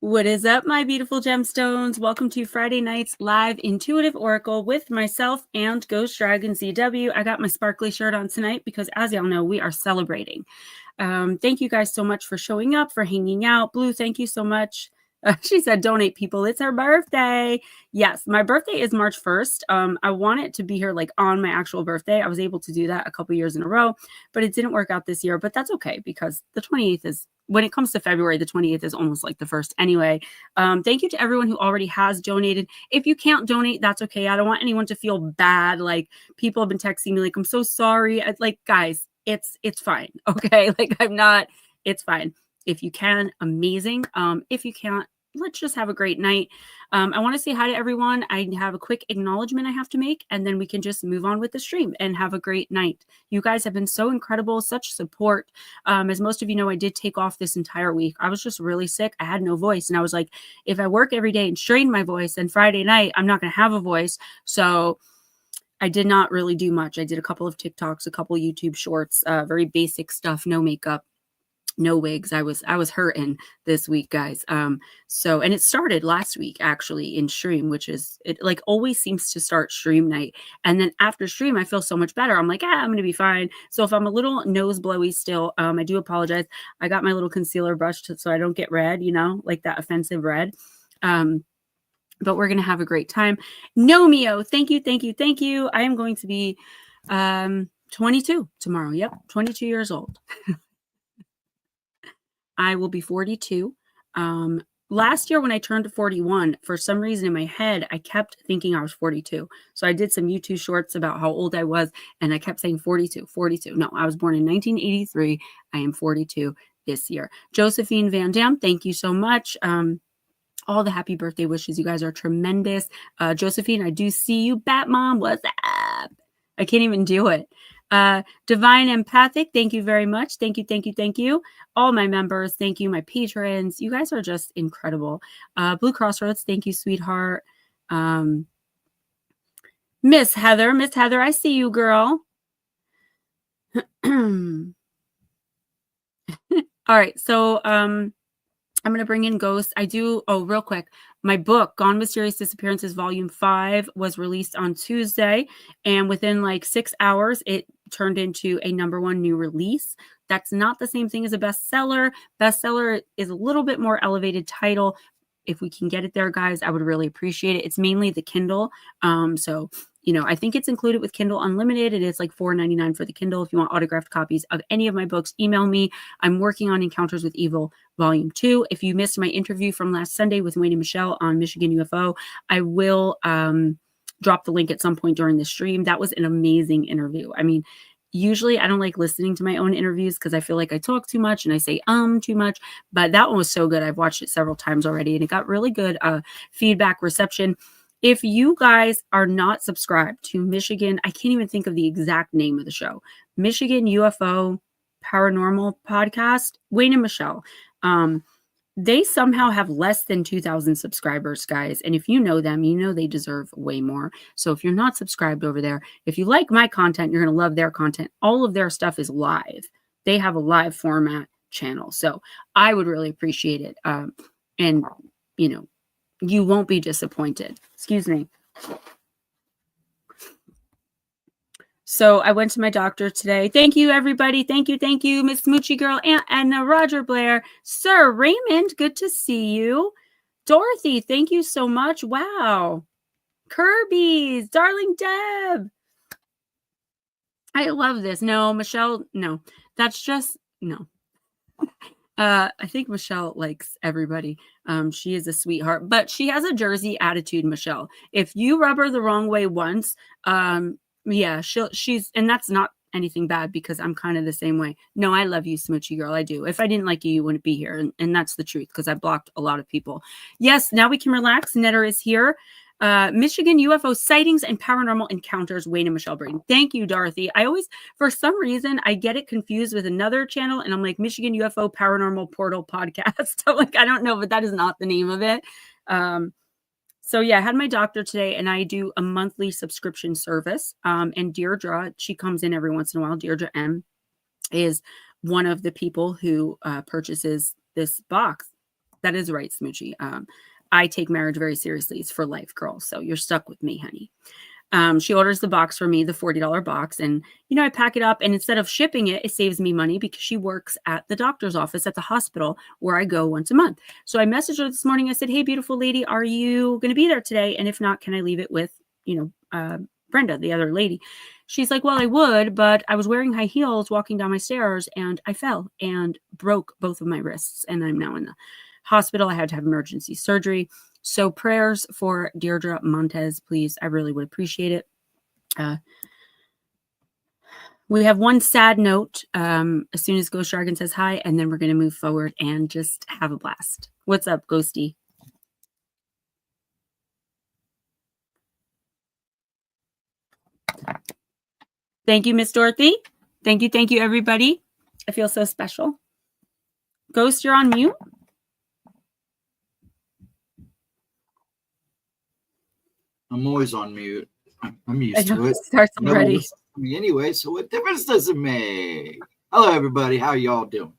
What is up, my beautiful gemstones? Welcome to Friday night's live intuitive oracle with myself and Ghostdragonzw. I got my sparkly shirt on tonight because, as y'all know, we are celebrating. Thank you guys so much for showing up, for hanging out. Blue, thank you so much. She said, donate, people. It's her birthday. Yes, my birthday is March 1st. I want it to be here like on my actual birthday. I was able to do that a couple years in a row, but it didn't work out this year. But that's okay because the 28th is, when it comes to February, the 28th is almost like the 1st anyway. Thank you to everyone who already has donated. If you can't donate, that's okay. I don't want anyone to feel bad. Like, people have been texting me like, I'm so sorry. Like, guys, it's fine. Okay. Like, it's fine. If you can, amazing. If you can't, let's just have a great night. I want to say hi to everyone. I have a quick acknowledgement I have to make, and then we can just move on with the stream and have a great night. You guys have been so incredible, such support. As most of you know, I did take off this entire week. I was just really sick. I had no voice. And I was like, if I work every day and strain my voice, then Friday night, I'm not going to have a voice. So I did not really do much. I did a couple of TikToks, a couple YouTube shorts, very basic stuff, no makeup, no wigs. I was hurting this week, guys. So, and it started last week actually in stream, which is, it like always seems to start stream night. And then after stream, I feel so much better. I'm like, I'm going to be fine. So if I'm a little nose blowy still, I do apologize. I got my little concealer brush so I don't get red, like that offensive red. But we're going to have a great time. Nomio, thank you, thank you, thank you. I am going to be 22 tomorrow. Yep, 22 years old. I will be 42. Last year when I turned to 41, for some reason in my head, I kept thinking I was 42. So I did some YouTube shorts about how old I was, and I kept saying 42, 42. No, I was born in 1983. I am 42 this year. Josephine Van Dam, thank you so much. All the happy birthday wishes. You guys are tremendous. Josephine, I do see you. Bat Mom, what's up? I can't even do it. Divine Empathic, thank you very much. Thank you, thank you, thank you. All my members, thank you. My patrons, you guys are just incredible. Blue Crossroads, thank you, sweetheart. Miss Heather, I see you, girl. All right, so I'm going to bring in Ghost. Real quick. My book, Gone Mysterious Disappearances, Volume 5, was released on Tuesday. And within like 6 hours, it turned into a #1 new release. That's not the same thing as a bestseller. Bestseller is a little bit more elevated title. If we can get it there, guys, I would really appreciate it. It's mainly the Kindle. So I think it's included with Kindle Unlimited. It is like $4.99 for the Kindle. If you want autographed copies of any of my books, email me. I'm working on Encounters with Evil Volume 2. If you missed my interview from last Sunday with Wayne and Michelle on Michigan UFO, I will drop the link at some point during the stream. That was an amazing interview. I mean, usually I don't like listening to my own interviews because I feel like I talk too much and I say too much, but that one was so good. I've watched it several times already and it got really good feedback reception. If you guys are not subscribed to Michigan, I can't even think of the exact name of the show, Michigan UFO Paranormal Podcast, Wayne and Michelle. They somehow have less than 2,000 subscribers, guys. And if you know them, you know they deserve way more. So if you're not subscribed over there, if you like my content, you're going to love their content. All of their stuff is live. They have a live format channel. So I would really appreciate it. And, you won't be disappointed. Excuse me. So I went to my doctor today. Thank you, everybody. Thank you. Thank you, Miss Smoochie Girl, Aunt Edna, Roger Blair, Sir Raymond. Good to see you. Dorothy, thank you so much. Wow. Kirby's, darling Deb. I love this. No, Michelle, no. That's just, no. I think Michelle likes everybody. She is a sweetheart, but she has a Jersey attitude, Michelle. If you rub her the wrong way once, yeah, she's, and that's not anything bad because I'm kind of the same way. No, I love you, Smoochie Girl. I do. If I didn't like you, you wouldn't be here. And that's the truth because I blocked a lot of people. Yes, now we can relax. Netter is here. Michigan UFO sightings and paranormal encounters, Wayne and Michelle Braden. Thank you, Dorothy. I always, for some reason, I get it confused with another channel and I'm like, Michigan UFO Paranormal Portal Podcast. I'm like, I don't know, but that is not the name of it. So yeah, I had my doctor today and I do a monthly subscription service. And Deirdre, she comes in every once in a while. Deirdre M is one of the people who purchases this box. That is right, Smoochie. I take marriage very seriously. It's for life, girl. So you're stuck with me, honey. She orders the box for me, the $40 box. And, I pack it up, and instead of shipping it, it saves me money because she works at the doctor's office at the hospital where I go once a month. So I messaged her this morning. I said, hey, beautiful lady, are you going to be there today? And if not, can I leave it with, Brenda, the other lady? She's like, well, I would, but I was wearing high heels walking down my stairs and I fell and broke both of my wrists. And I'm now in the hospital. I had to have emergency surgery. So prayers for Deirdre Montez, please. I really would appreciate it. We have one sad note as soon as Ghost Dragon says hi, and then we're going to move forward and just have a blast. What's up, Ghosty? Thank you, Miss Dorothy. Thank you, everybody. I feel so special. Ghost, you're on mute. I'm always on mute. I'm used to it. Starts already. Me anyway, so what difference does it make? Hello, everybody. How y'all doing?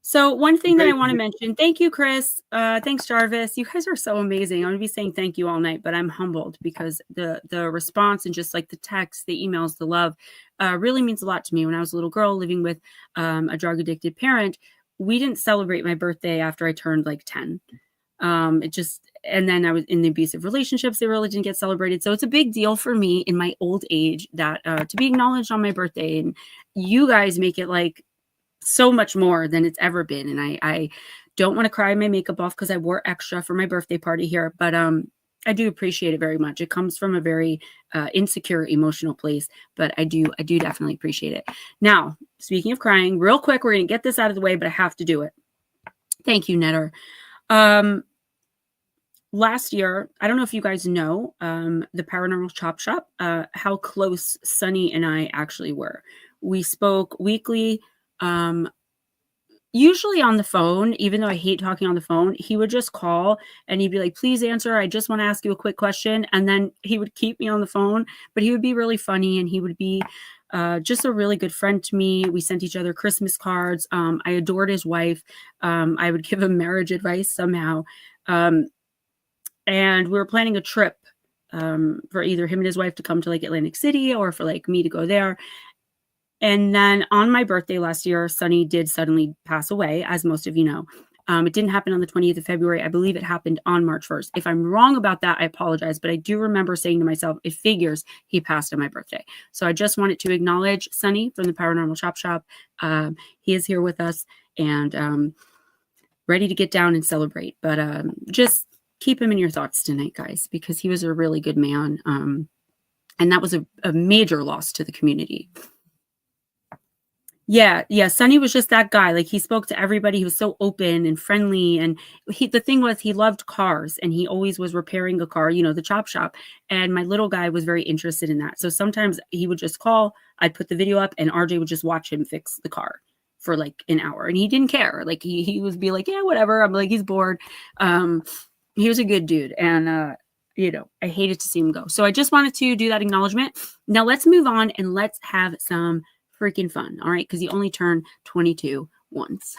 So one thing that I want to mention, thank you, Chris. Thanks, Jarvis. You guys are so amazing. I'm going to be saying thank you all night, but I'm humbled because the response and just like the text, the emails, the love really means a lot to me. When I was a little girl living with a drug addicted parent, we didn't celebrate my birthday after I turned like 10. And then I was in the abusive relationships. They really didn't get celebrated. So it's a big deal for me in my old age that to be acknowledged on my birthday. And you guys make it like so much more than it's ever been. And I don't want to cry my makeup off because I wore extra for my birthday party here. But I do appreciate it very much. It comes from a very insecure, emotional place. But I do definitely appreciate it. Now, speaking of crying, real quick, we're going to get this out of the way, but I have to do it. Thank you, Netter. Last year, I don't know if you guys know, the Paranormal Chop Shop, how close Sunny and I actually were. We spoke weekly, usually on the phone, even though I hate talking on the phone. He would just call and he'd be like, please answer. I just want to ask you a quick question. And then he would keep me on the phone, but he would be really funny and he would be just a really good friend to me. We sent each other Christmas cards. I adored his wife. I would give him marriage advice somehow. And we were planning a trip for either him and his wife to come to like Atlantic City or for like me to go there. And then on my birthday last year, Sunny did suddenly pass away, as most of you know. It didn't happen on the 20th of February. I believe it happened on March 1st. If I'm wrong about that, I apologize. But I do remember saying to myself, it figures he passed on my birthday. So I just wanted to acknowledge Sunny from the Paranormal Chop Shop. He is here with us and ready to get down and celebrate. But just keep him in your thoughts tonight, guys, because he was a really good man. And that was a major loss to the community. Yeah. Sunny was just that guy. Like he spoke to everybody. He was so open and friendly. And the thing was, he loved cars and he always was repairing a car, the chop shop. And my little guy was very interested in that. So sometimes he would just call, I'd put the video up and RJ would just watch him fix the car for like an hour. And he didn't care. Like he would be like, yeah, whatever. I'm like, he's bored. He was a good dude. And, I hated to see him go. So I just wanted to do that acknowledgement. Now let's move on and let's have some freaking fun. All right. Because you only turn 22 once.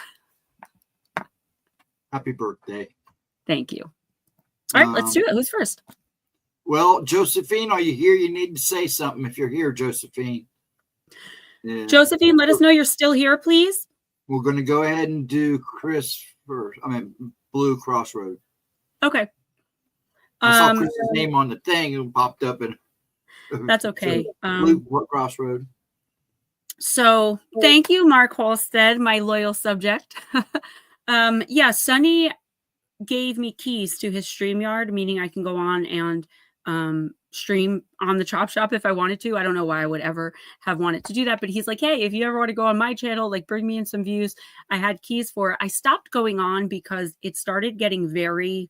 Happy birthday. Thank you. All right. Let's do it. Who's first? Well, Josephine, are you here? You need to say something if you're here, Josephine. Yeah. Josephine, let us know you're still here, please. We're going to go ahead and do Chris first. Blue Crossroad. Okay. I saw Chris's name on the thing and popped up. And that's okay. Blue Crossroad. So thank you, Mark Holstead, my loyal subject. Sunny gave me keys to his StreamYard, meaning I can go on and stream on the Chop Shop if I wanted to. I don't know why I would ever have wanted to do that, but he's like, hey, if you ever want to go on my channel, like bring me in some views. I had keys for it. I stopped going on because it started getting very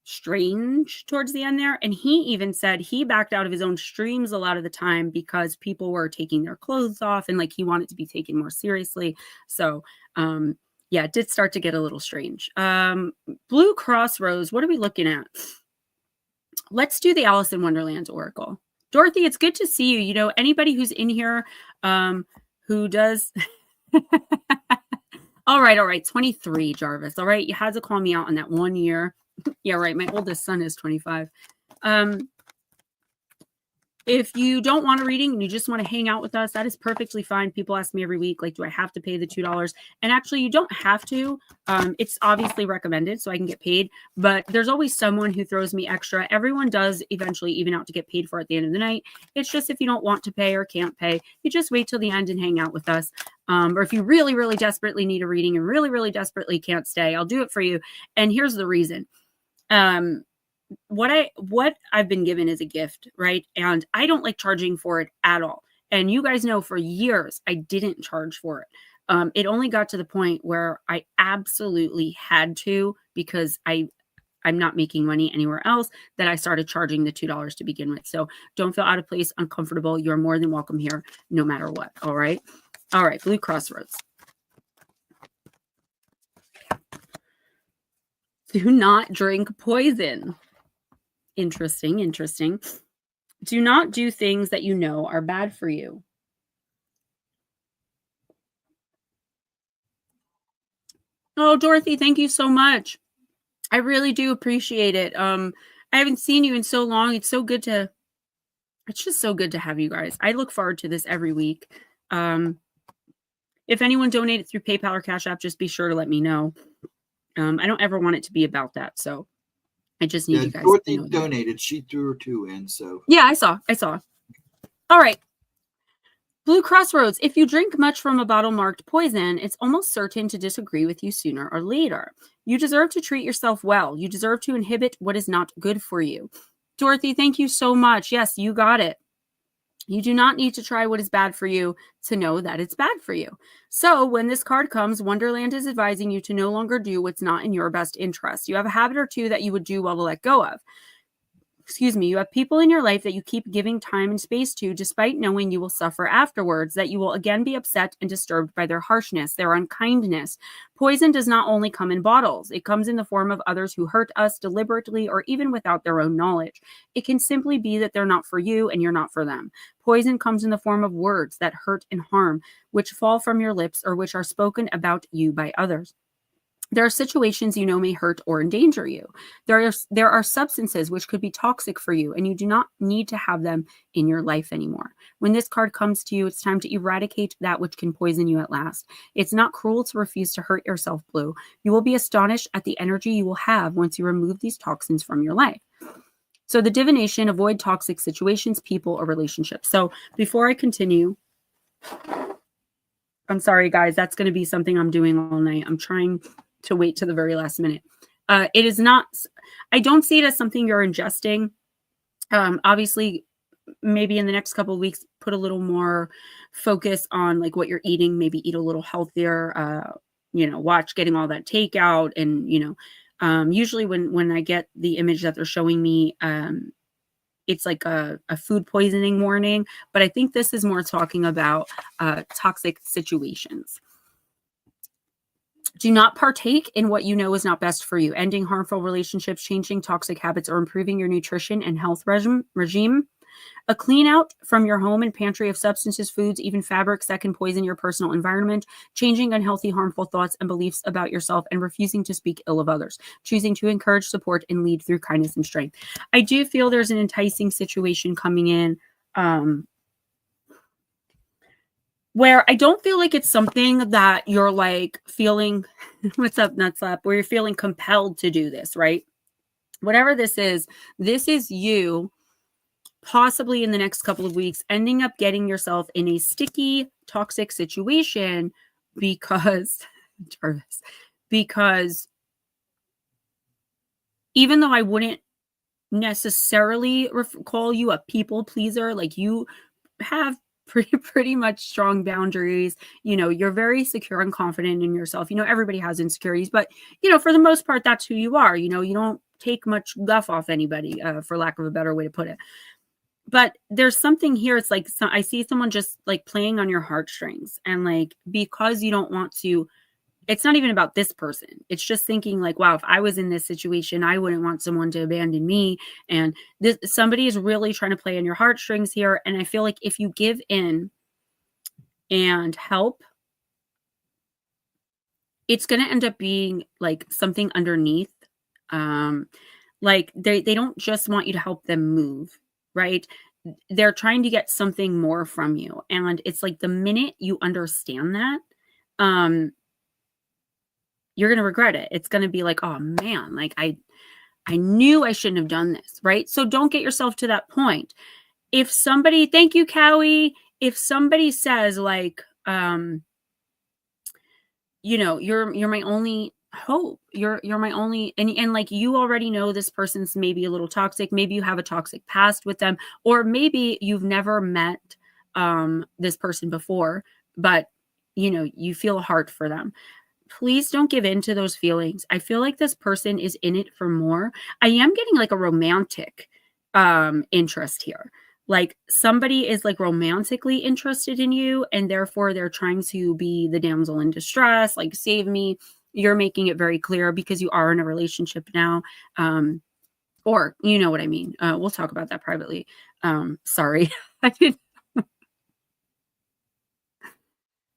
strange towards the end there. And he even said he backed out of his own streams a lot of the time because people were taking their clothes off and like he wanted to be taken more seriously. So it did start to get a little strange. Blue Crossroads, what are we looking at? Let's do the Alice in Wonderland Oracle. Dorothy, it's good to see you. Anybody who's in here who does All right. 23, Jarvis. All right. You had to call me out on that 1 year. Yeah, right. My oldest son is 25. If you don't want a reading and you just want to hang out with us, that is perfectly fine. People ask me every week, like, do I have to pay the $2? And actually, you don't have to. It's obviously recommended so I can get paid, but there's always someone who throws me extra. Everyone does eventually even out to get paid for at the end of the night. It's just if you don't want to pay or can't pay, you just wait till the end and hang out with us. Or if you really, really desperately need a reading and really, really desperately can't stay, I'll do it for you. And here's the reason. What I've been given is a gift, right? And I don't like charging for it at all. And you guys know for years I didn't charge for it. It only got to the point where I absolutely had to, because I'm not making money anywhere else, that I started charging the $2 to begin with. So don't feel out of place, uncomfortable. You're more than welcome here, no matter what. All right. Blue Crossroads. Do not drink poison. Interesting. Do not do things that you know are bad for you. Oh, Dorothy, thank you so much. I really do appreciate it. I haven't seen you in so long. It's just so good to have you guys. I look forward to this every week. If anyone donated through PayPal or Cash App, just be sure to let me know. I don't ever want it to be about that. So I just need you guys Dorothy to know donated. She threw her 2 in. So yeah, I saw. All right. Blue Crossroads. If you drink much from a bottle marked poison, it's almost certain to disagree with you sooner or later. You deserve to treat yourself well. You deserve to inhibit what is not good for you. Dorothy, thank you so much. Yes, you got it. You do not need to try what is bad for you to know that it's bad for you. So when this card comes, Wonderland is advising you to no longer do what's not in your best interest. You have a habit or two that you would do well to let go of. You have people in your life that you keep giving time and space to, despite knowing you will suffer afterwards, that you will again be upset and disturbed by their harshness, their unkindness. Poison does not only come in bottles. It comes in the form of others who hurt us deliberately or even without their own knowledge. It can simply be that they're not for you and you're not for them. Poison comes in the form of words that hurt and harm, which fall from your lips or which are spoken about you by others. There are situations you know may hurt or endanger you. There are substances which could be toxic for you, and you do not need to have them in your life anymore. When this card comes to you, it's time to eradicate that which can poison you at last. It's not cruel to refuse to hurt yourself, Blue. You will be astonished at the energy you will have once you remove these toxins from your life. So the divination: avoid toxic situations, people, or relationships. So before I continue, I'm sorry, guys, that's going to be something I'm doing all night. I'm trying to wait to the very last minute. It is not, I don't see it as something you're ingesting. Obviously, maybe in the next couple of weeks, put a little more focus on like what you're eating, maybe eat a little healthier, watch getting all that takeout. And, usually when I get the image that they're showing me, it's like a food poisoning warning, but I think this is more talking about toxic situations. Do not partake in what you know is not best for you. Ending harmful relationships, changing toxic habits, or improving your nutrition and health regime. A clean out from your home and pantry of substances, foods, even fabrics that can poison your personal environment. Changing unhealthy, harmful thoughts and beliefs about yourself, and refusing to speak ill of others. Choosing to encourage, support, and lead through kindness and strength. I do feel there's an enticing situation coming in. Where I don't feel like it's something that you're like feeling, what's up, Nutslap, where you're feeling compelled to do this, right? Whatever this is you possibly in the next couple of weeks ending up getting yourself in a sticky, toxic situation because even though I wouldn't necessarily call you a people pleaser, like you have pretty much strong boundaries. You're very secure and confident in yourself. Everybody has insecurities, but for the most part, that's who you are. You don't take much guff off anybody, for lack of a better way to put it. But there's something here. It's like, I see someone just like playing on your heartstrings, and like, because you don't want to, it's not even about this person. It's just thinking like, wow, if I was in this situation, I wouldn't want someone to abandon me. And somebody is really trying to play on your heartstrings here. And I feel like if you give in and help, it's going to end up being like something underneath. Like they don't just want you to help them move, right? They're trying to get something more from you. And it's like the minute you understand that, you're going to regret it. It's going to be like, oh man, like I knew I shouldn't have done this, right? So don't get yourself to that point. If somebody, thank you, Cowie. If somebody says like, you know, you're my only hope. You're my only, and like you already know this person's maybe a little toxic. Maybe you have a toxic past with them, or maybe you've never met this person before, but you know, you feel a heart for them. Please don't give in to those feelings. I feel like this person is in it for more. I am getting like a romantic interest here. Like somebody is like romantically interested in you, and therefore they're trying to be the damsel in distress, like save me. You're making it very clear because you are in a relationship now. Or you know what I mean. We'll talk about that privately. Sorry. I didn't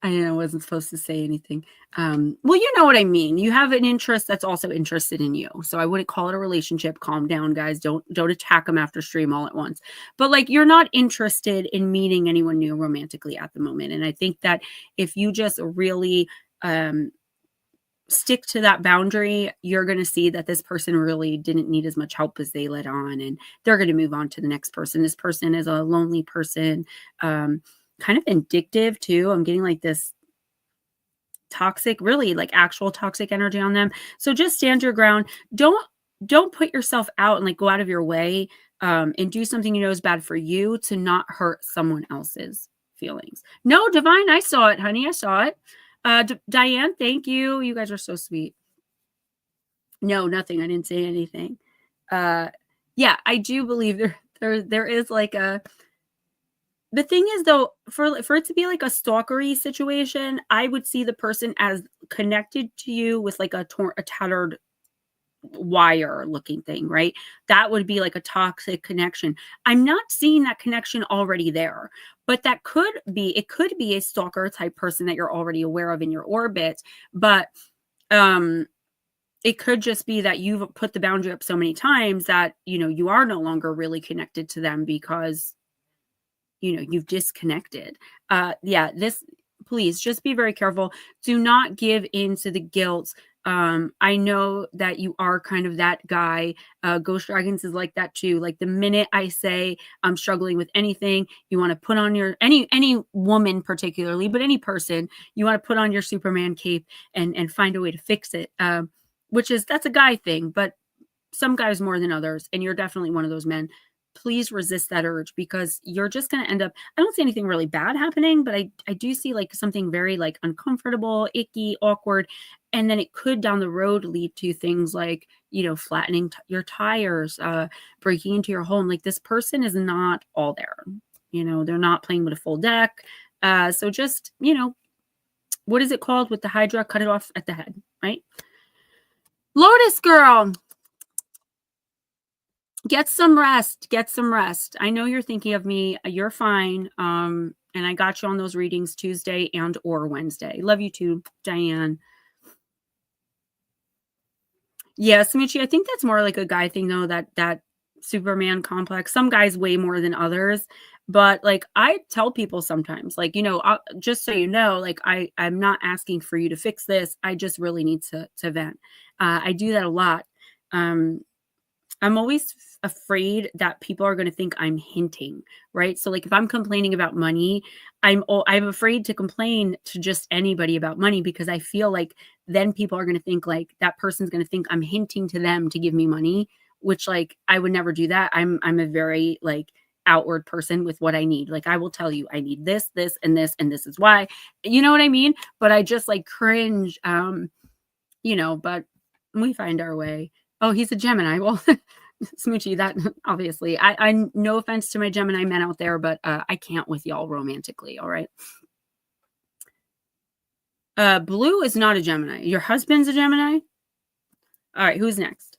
I wasn't supposed to say anything. Well, you know what I mean. You have an interest that's also interested in you. So I wouldn't call it a relationship. Calm down, guys. Don't attack them after stream all at once. But like you're not interested in meeting anyone new romantically at the moment. And I think that if you just really stick to that boundary, you're going to see that this person really didn't need as much help as they let on, and they're going to move on to the next person. This person is a lonely person. Kind of vindictive too. I'm getting like this toxic, really like actual toxic energy on them. So just stand your ground. Don't put yourself out and like go out of your way and do something you know is bad for you to not hurt someone else's feelings. No, Divine, I saw it, honey. I saw it. Diane, thank you. You guys are so sweet. No, nothing. I didn't say anything. Yeah, I do believe there is like a. The thing is, though, for it to be like a stalkery situation, I would see the person as connected to you with like a tattered wire looking thing, right? That would be like a toxic connection. I'm not seeing that connection already there, but it could be a stalker type person that you're already aware of in your orbit, but it could just be that you've put the boundary up so many times that, you know, you are no longer really connected to them because you know, you've disconnected. Yeah, please just be very careful. Do not give in to the guilt. I know that you are kind of that guy. Ghost Dragons is like that too. Like the minute I say I'm struggling with anything, you want to put on your, any woman particularly, but any person, you want to put on your Superman cape and find a way to fix it. That's a guy thing, but some guys more than others. And you're definitely one of those men. Please resist that urge because you're just going to end up, I don't see anything really bad happening, but I do see like something very like uncomfortable, icky, awkward. And then it could down the road lead to things like, you know, flattening your tires, breaking into your home. Like this person is not all there, you know, they're not playing with a full deck. So just, you know, what is it called with the Hydra? Cut it off at the head, right? Lotus girl. Get some rest. Get some rest. I know you're thinking of me. You're fine. And I got you on those readings Tuesday and or Wednesday. Love you too, Diane. Yeah, Smoochie, I think that's more like a guy thing though, that Superman complex. Some guys way more than others. But like I tell people sometimes, like, you know, just so you know, like I'm not asking for you to fix this. I just really need to vent. I do that a lot. I'm always afraid that people are going to think I'm hinting, right? So like if I'm complaining about money, I'm afraid to complain to just anybody about money because I feel like then people are going to think like that person's going to think I'm hinting to them to give me money, which like I would never do that. I'm a very like outward person with what I need. Like I will tell you I need this, this, and this, and this is why. You know what I mean? But I just like cringe, you know, but we find our way. Oh, he's a Gemini. Well, Smoochie, that obviously, I no offense to my Gemini men out there, but I can't with y'all romantically. All right. Blue is not a Gemini. Your husband's a Gemini. All right. Who's next?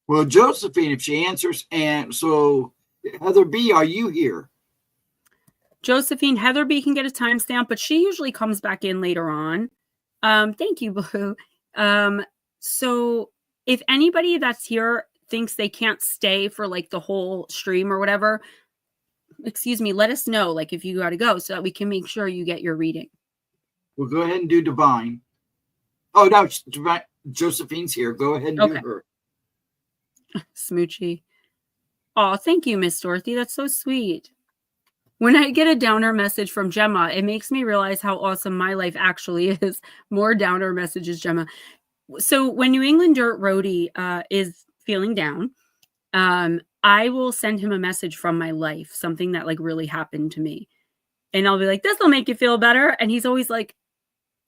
Well, Josephine, if she answers, and so Heather B, are you here? Josephine, Heather B can get a timestamp, but she usually comes back in later on. Thank you, Blue. So if anybody that's here thinks they can't stay for like the whole stream or whatever, excuse me, let us know, like if you got to go, so that we can make sure you get your reading. We'll go ahead and do Divine. Oh, no, Divine, Josephine's here. Go ahead and do her. Smoochy. Oh, thank you, Miss Dorothy. That's so sweet. When I get a downer message from Gemma, it makes me realize how awesome my life actually is. More downer messages, Gemma. So when New England Dirt Roadie is feeling down, I will send him a message from my life, something that like really happened to me. And I'll be like, this will make you feel better. And he's always like,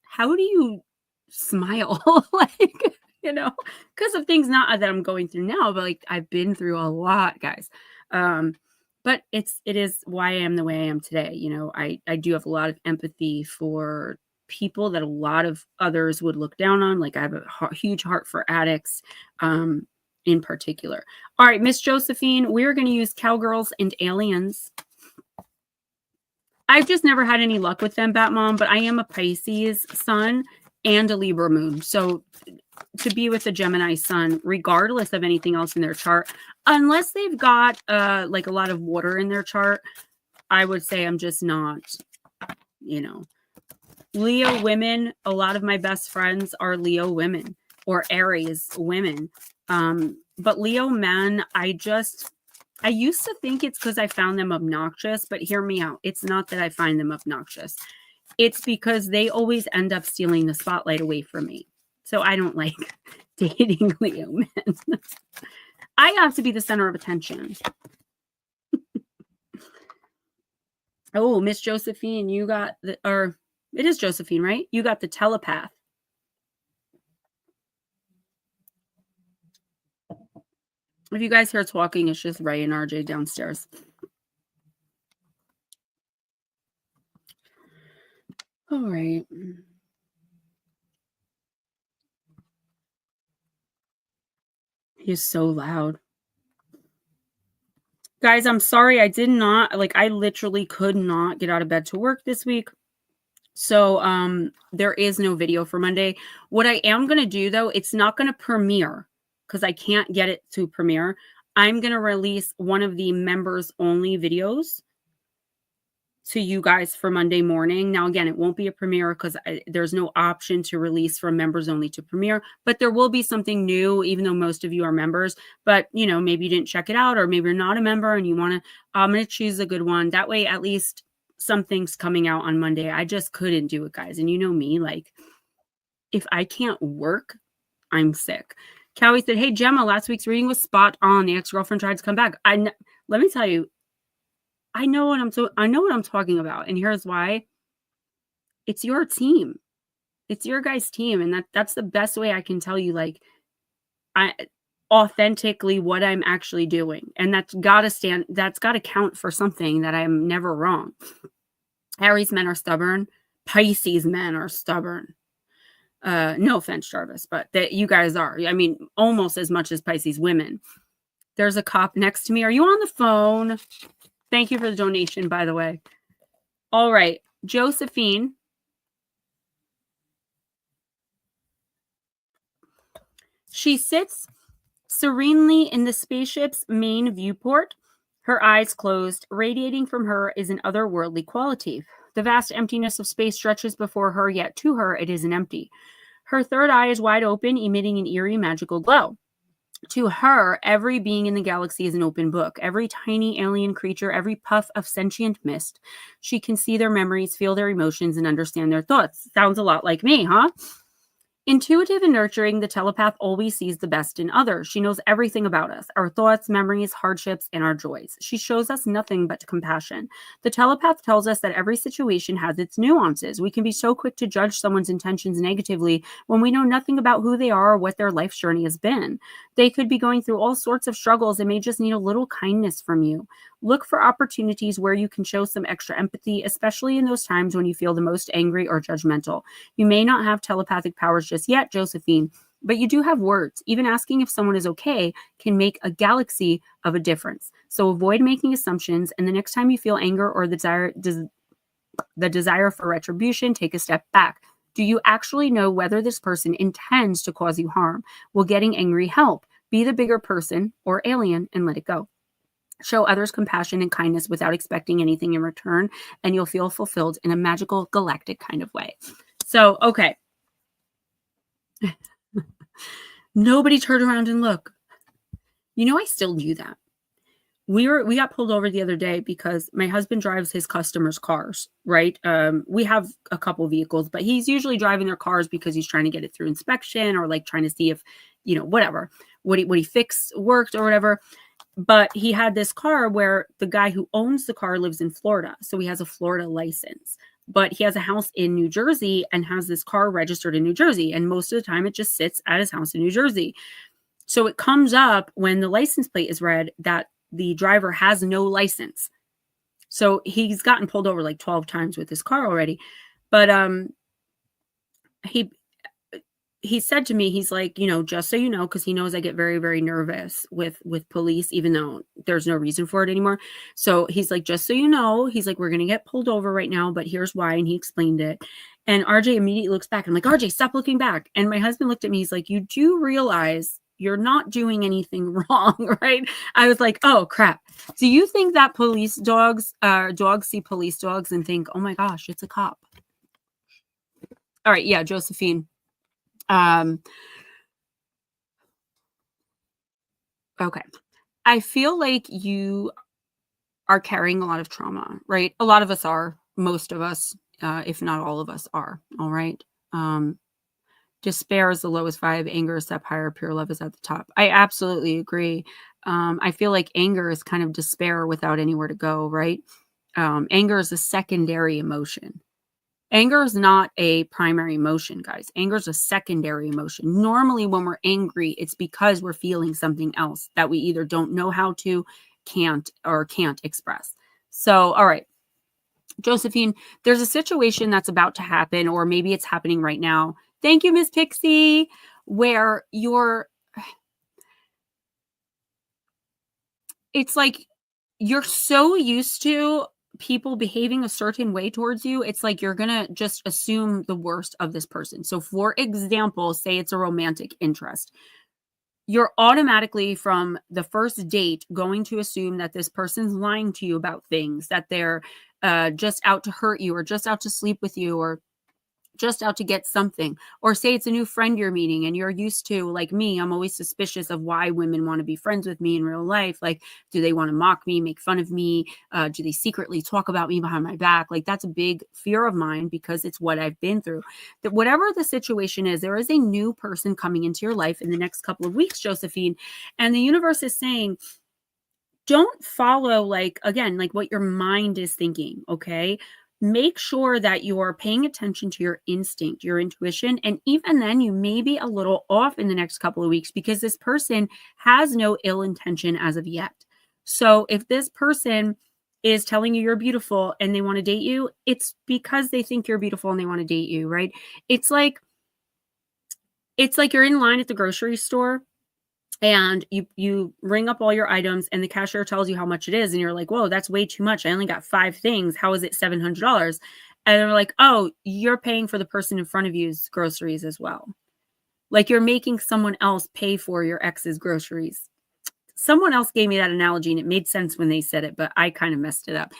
how do you smile? Like, you know, because of things not that I'm going through now, but like I've been through a lot, guys. But it is why I am the way I am today. You know, I do have a lot of empathy for people that a lot of others would look down on. Like I have a huge heart for addicts in particular. All right, Miss Josephine, we're going to use Cowgirls and Aliens. I've just never had any luck with them, Batmom, but I am a Pisces sun and a Libra moon. So to be with a Gemini sun, regardless of anything else in their chart, unless they've got like a lot of water in their chart, I would say I'm just not, you know. Leo women, a lot of my best friends are Leo women or Aries women. But Leo men, I used to think it's because I found them obnoxious, but hear me out. It's not that I find them obnoxious. It's because they always end up stealing the spotlight away from me. So I don't like dating Leo men. I have to be the center of attention. Oh, Miss Josephine, you got it is Josephine, right? You got the telepath. If you guys hear talking, it's just Ray and RJ downstairs. All right. He's so loud. Guys, I'm sorry. I did not, like, I literally could not get out of bed to work this week. So there is no video for Monday. What I am going to do, though, it's not going to premiere because I can't get it to premiere. I'm going to release one of the members only videos to you guys for Monday morning. Now, again, it won't be a premiere because there's no option to release from members only to premiere, but there will be something new, even though most of you are members. But, you know, maybe you didn't check it out, or maybe you're not a member and you want to, I'm going to choose a good one. That way, at least something's coming out on Monday. I just couldn't do it, guys. And you know me, like, if I can't work, I'm sick. Callie said, hey, Gemma, last week's reading was spot on. The ex-girlfriend tried to come back. Let me tell you, I know what I'm talking about. And here's why. It's your team. It's your guys' team. And that's the best way I can tell you, like, authentically what I'm actually doing. And that's got to count for something, that I'm never wrong. Aries men are stubborn. Pisces men are stubborn. No offense, Jarvis, but that you guys are. I mean, almost as much as Pisces women. There's a cop next to me. Are you on the phone? Thank you for the donation, by the way. All right, Josephine. She sits serenely in the spaceship's main viewport, her eyes closed. Radiating from her is an otherworldly quality. The vast emptiness of space stretches before her, yet to her it isn't empty. Her third eye is wide open, emitting an eerie, magical glow. To her, every being in the galaxy is an open book. Every tiny alien creature, every puff of sentient mist. She can see their memories, feel their emotions, and understand their thoughts. Sounds a lot like me, huh? Intuitive and nurturing, the telepath always sees the best in others. She knows everything about us, our thoughts, memories, hardships, and our joys. She shows us nothing but compassion. The telepath tells us that every situation has its nuances. We can be so quick to judge someone's intentions negatively when we know nothing about who they are or what their life's journey has been. They could be going through all sorts of struggles and may just need a little kindness from you. Look for opportunities where you can show some extra empathy, especially in those times when you feel the most angry or judgmental. You may not have telepathic powers just yet, Josephine, but you do have words. Even asking if someone is okay can make a galaxy of a difference. So avoid making assumptions, and the next time you feel anger or the desire for retribution, take a step back. Do you actually know whether this person intends to cause you harm? Will getting angry help? Be the bigger person or alien and let it go. Show others compassion and kindness without expecting anything in return, and you'll feel fulfilled in a magical galactic kind of way. So, okay. Nobody turned around and look. I still do that. We got pulled over the other day because my husband drives his customers' cars, right? We have a couple vehicles, but he's usually driving their cars because he's trying to get it through inspection or like trying to see if, whatever, what he fixed worked or whatever. But he had this car where the guy who owns the car lives in Florida. So he has a Florida license, but he has a house in New Jersey and has this car registered in New Jersey. And most of the time it just sits at his house in New Jersey. So it comes up when the license plate is read that the driver has no license. So he's gotten pulled over like 12 times with his car already. But he said to me, he's like, just so you know, because he knows I get very, very nervous with police, even though there's no reason for it anymore. So he's like, just so you know, he's like, we're going to get pulled over right now, but here's why. And he explained it. And RJ immediately looks back. I'm like, RJ, stop looking back. And my husband looked at me. He's like, you do realize you're not doing anything wrong, right? I was like, oh, crap. Do you think that dogs see police dogs and think, oh my gosh, it's a cop? All right. Yeah, Josephine. Okay. I feel like you are carrying a lot of trauma, right? A lot of us are, most of us, if not all of us are. All right. Despair is the lowest vibe. Anger is step higher. Pure love is at the top. I absolutely agree. I feel like anger is kind of despair without anywhere to go, right? Anger is a secondary emotion. Anger is not a primary emotion, guys. Anger is a secondary emotion. Normally, when we're angry, it's because we're feeling something else that we either don't know how to, can't express. So, all right. Josephine, there's a situation that's about to happen, or maybe it's happening right now. Thank you, Miss Pixie, where it's like you're so used to people behaving a certain way towards you. It's like you're going to just assume the worst of this person. So for example, say it's a romantic interest. You're automatically from the first date going to assume that this person's lying to you about things, that they're just out to hurt you or just out to sleep with you or just out to get something. Or say it's a new friend you're meeting and you're used to, like me, I'm always suspicious of why women want to be friends with me in real life. Like, do they want to mock me, make fun of me? Do they secretly talk about me behind my back? Like, that's a big fear of mine because it's what I've been through. That whatever the situation is, there is a new person coming into your life in the next couple of weeks, Josephine. And the universe is saying, don't follow like what your mind is thinking, okay? Make sure that you're paying attention to your instinct, your intuition. And even then, you may be a little off in the next couple of weeks because this person has no ill intention as of yet. So if this person is telling you you're beautiful and they want to date you, it's because they think you're beautiful and they want to date you, right? It's like you're in line at the grocery store and you ring up all your items and the cashier tells you how much it is. And you're like, whoa, that's way too much. I only got 5 things. How is it $700? And they're like, oh, you're paying for the person in front of you's groceries as well. Like you're making someone else pay for your ex's groceries. Someone else gave me that analogy and it made sense when they said it, but I kind of messed it up.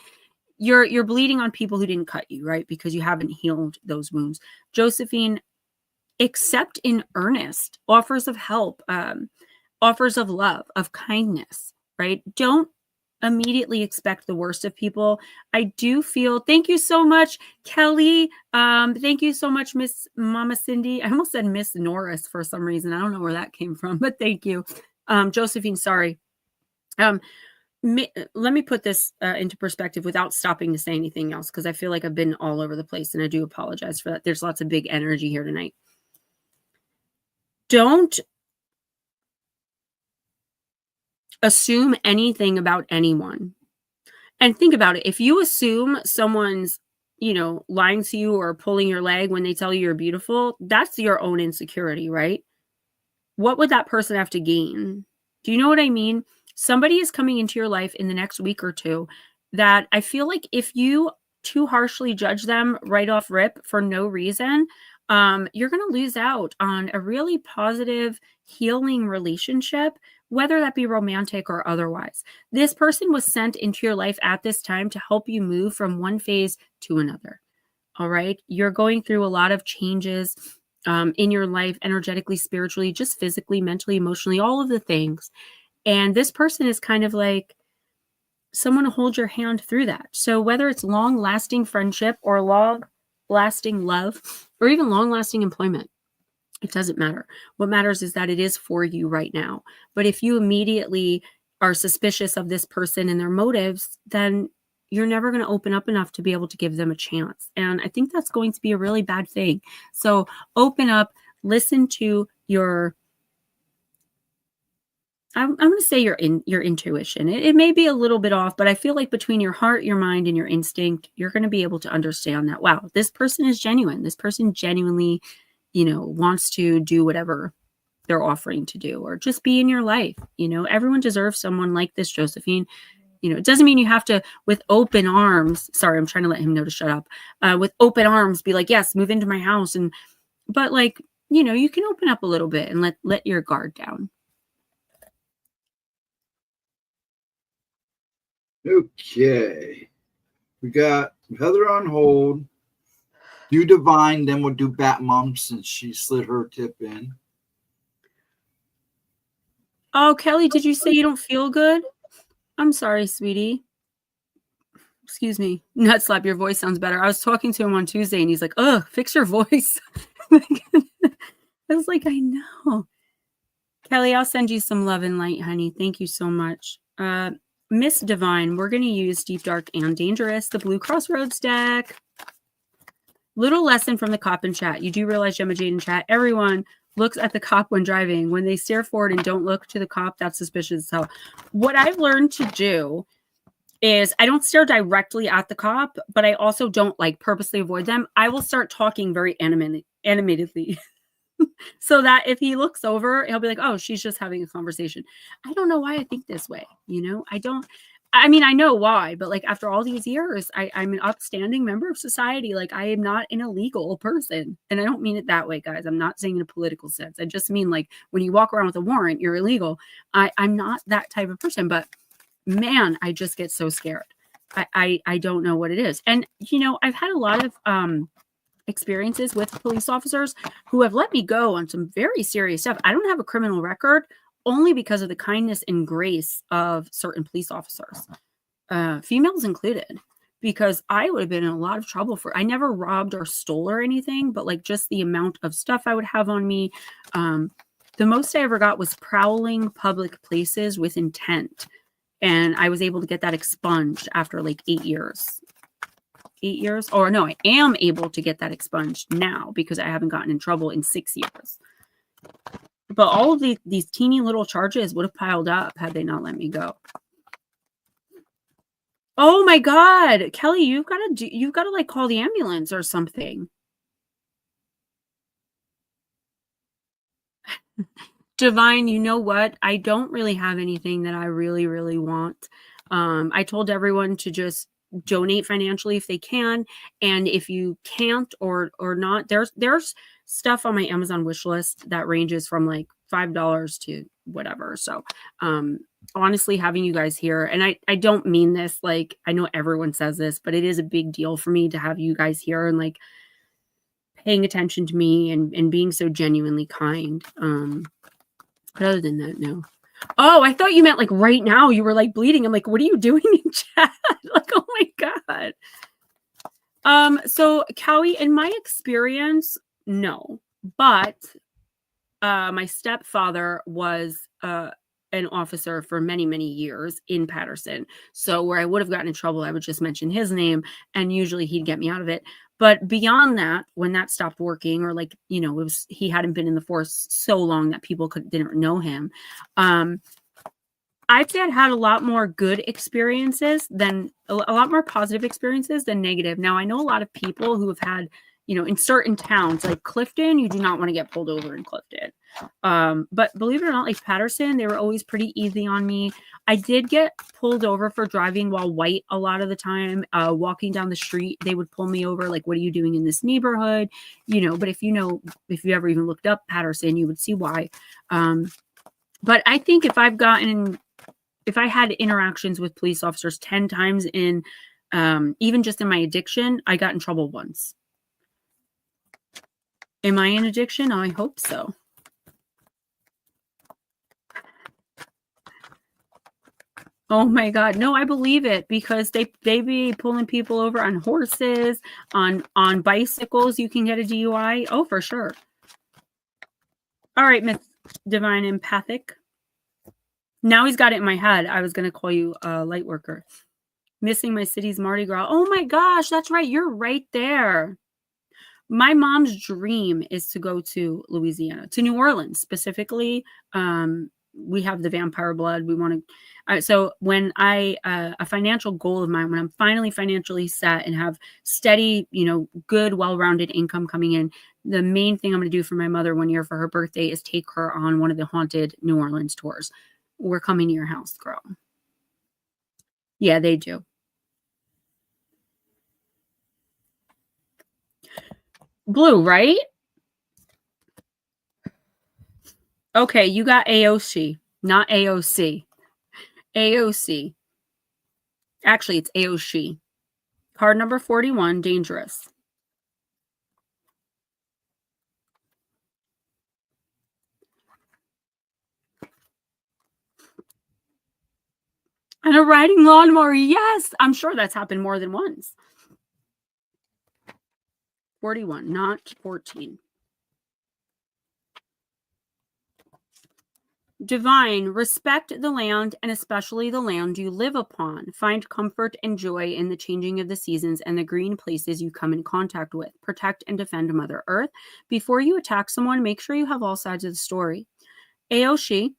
You're bleeding on people who didn't cut you, right? Because you haven't healed those wounds. Josephine, accept in earnest offers of help, offers of love, of kindness, right? Don't immediately expect the worst of people. I do feel, thank you so much, Kelly. Thank you so much, Miss Mama Cindy. I almost said Miss Norris for some reason. I don't know where that came from, but thank you. Josephine, sorry. Let me put this into perspective without stopping to say anything else, because I feel like I've been all over the place and I do apologize for that. There's lots of big energy here tonight. Don't assume anything about anyone. And think about it. If you assume someone's, lying to you or pulling your leg when they tell you you're beautiful, that's your own insecurity, right? What would that person have to gain? Do you know what I mean? Somebody is coming into your life in the next week or two that I feel like if you too harshly judge them right off rip for no reason, you're going to lose out on a really positive, healing relationship, whether that be romantic or otherwise. This person was sent into your life at this time to help you move from one phase to another. All right. You're going through a lot of changes in your life, energetically, spiritually, just physically, mentally, emotionally, all of the things. And this person is kind of like someone to hold your hand through that. So whether it's long-lasting friendship or long-lasting love or even long-lasting employment, it doesn't matter. What matters is that it is for you right now. But if you immediately are suspicious of this person and their motives, then you're never going to open up enough to be able to give them a chance. And I think that's going to be a really bad thing. So open up, listen to your, I'm going to say your intuition. It may be a little bit off, but I feel like between your heart, your mind, and your instinct, you're going to be able to understand that, wow, this person is genuine. This person genuinely, wants to do whatever they're offering to do, or just be in your life. Everyone deserves someone like this, Josephine. It doesn't mean you have to, with open arms, sorry, I'm trying to let him know to shut up, with open arms, be like, yes, move into my house. But like, you can open up a little bit and let your guard down. Okay. We got Heather on hold. Do divine, then we'll do Bat Mom since she slid her tip in. Oh, Kelly, did you say you don't feel good? I'm sorry, sweetie. Excuse me. Nut slap, your voice sounds better. I was talking to him on Tuesday and he's like, ugh, fix your voice. I was like, I know. Kelly, I'll send you some love and light, honey. Thank you so much. Miss Divine, we're going to use Deep, Dark, and Dangerous, the Blue Crossroads deck. Little lesson from the cop in chat. You do realize, Gemma Jade in chat, everyone looks at the cop when driving. When they stare forward and don't look to the cop, that's suspicious as hell. What I've learned to do is I don't stare directly at the cop, but I also don't purposely avoid them. I will start talking very animatedly. So that if he looks over, he'll be like, oh, she's just having a conversation. I don't know why I think this way. I know why, but after all these years, I'm an upstanding member of society. I am not an illegal person. And I don't mean it that way, guys. I'm not saying in a political sense. I just mean when you walk around with a warrant, you're illegal. I'm not that type of person, but man, I just get so scared. I don't know what it is. And, I've had a lot of experiences with police officers who have let me go on some very serious stuff. I don't have a criminal record only because of the kindness and grace of certain police officers, females included, because I would have been in a lot of trouble I never robbed or stole or anything, but just the amount of stuff I would have on me. The most I ever got was prowling public places with intent. And I was able to get that expunged after 8 years. 8 years? Or no, I am able to get that expunged now because I haven't gotten in trouble in 6 years. But all of these teeny little charges would have piled up had they not let me go. Oh my God, Kelly, you've got to call the ambulance or something. Divine, you know what? I don't really have anything that I really, really want. I told everyone to just donate financially if they can, and if you can't or not, there's stuff on my Amazon wish list that ranges from $5 to whatever. So honestly, having you guys here, and I don't mean this I know everyone says this, but it is a big deal for me to have you guys here and paying attention to me and being so genuinely kind. But other than that, no. Oh, I thought you meant right now you were bleeding. I'm like, what are you doing in chat? Oh my God. So Cowie, in my experience, no. But my stepfather was an officer for many, many years in Patterson. So where I would have gotten in trouble, I would just mention his name and usually he'd get me out of it. But beyond that, when that stopped working, or he hadn't been in the force so long that people didn't know him. I'd say I'd had a lot more good experiences a lot more positive experiences than negative. Now I know a lot of people who have had in certain towns like Clifton, you do not want to get pulled over in Clifton. But believe it or not, like Patterson, they were always pretty easy on me. I did get pulled over for driving while white a lot of the time. Walking down the street, they would pull me over, like, what are you doing in this neighborhood? But if you ever even looked up Patterson, you would see why. But I think if I had interactions with police officers 10 times in, even just in my addiction, I got in trouble once. Am I in addiction? I hope so. Oh my God. No, I believe it, because they be pulling people over on horses, on bicycles. You can get a DUI. Oh, for sure. All right, Miss Divine Empathic. Now he's got it in my head. I was going to call you a light worker. Missing my city's Mardi Gras. Oh my gosh, that's right. You're right there. My mom's dream is to go to Louisiana, to New Orleans specifically. We have the vampire blood. We want to. So when a financial goal of mine, when I'm finally financially set and have steady, good, well-rounded income coming in, the main thing I'm going to do for my mother one year for her birthday is take her on one of the haunted New Orleans tours. We're coming to your house, girl. Yeah, they do. Blue, right? Okay, you got AOC, not AOC. AOC. Actually, it's AOC. Card number 41, dangerous. And a riding lawnmower. Yes, I'm sure that's happened more than once. 41, not 14. Divine, respect the land, and especially the land you live upon. Find comfort and joy in the changing of the seasons and the green places you come in contact with. Protect and defend Mother Earth. Before you attack someone, make sure you have all sides of the story. Aoshi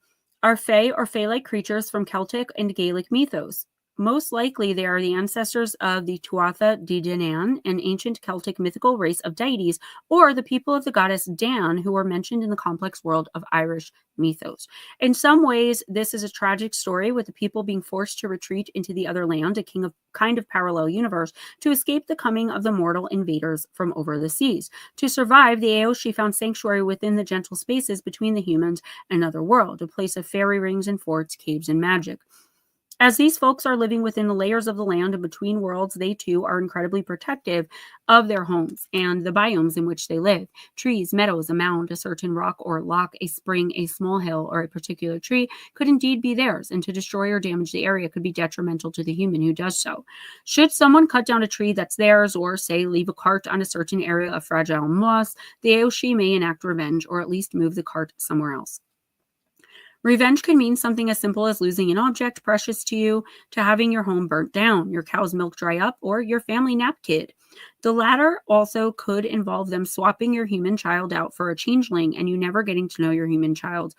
are fae or fae-like creatures from Celtic and Gaelic mythos. Most likely, they are the ancestors of the Tuatha De Danann, an ancient Celtic mythical race of deities, or the people of the goddess Dan, who are mentioned in the complex world of Irish mythos. In some ways, this is a tragic story, with the people being forced to retreat into the other land, a kind of parallel universe, to escape the coming of the mortal invaders from over the seas. To survive, the Aoshi found sanctuary within the gentle spaces between the humans and other world, a place of fairy rings and forts, caves, and magic. As these folks are living within the layers of the land and between worlds, they too are incredibly protective of their homes and the biomes in which they live. Trees, meadows, a mound, a certain rock or loch, a spring, a small hill, or a particular tree could indeed be theirs, and to destroy or damage the area could be detrimental to the human who does so. Should someone cut down a tree that's theirs, or, say, leave a cart on a certain area of fragile moss, the Aoshi may enact revenge, or at least move the cart somewhere else. Revenge can mean something as simple as losing an object precious to you, to having your home burnt down, your cow's milk dry up, or your family nap kid. The latter also could involve them swapping your human child out for a changeling, and you never getting to know your human child.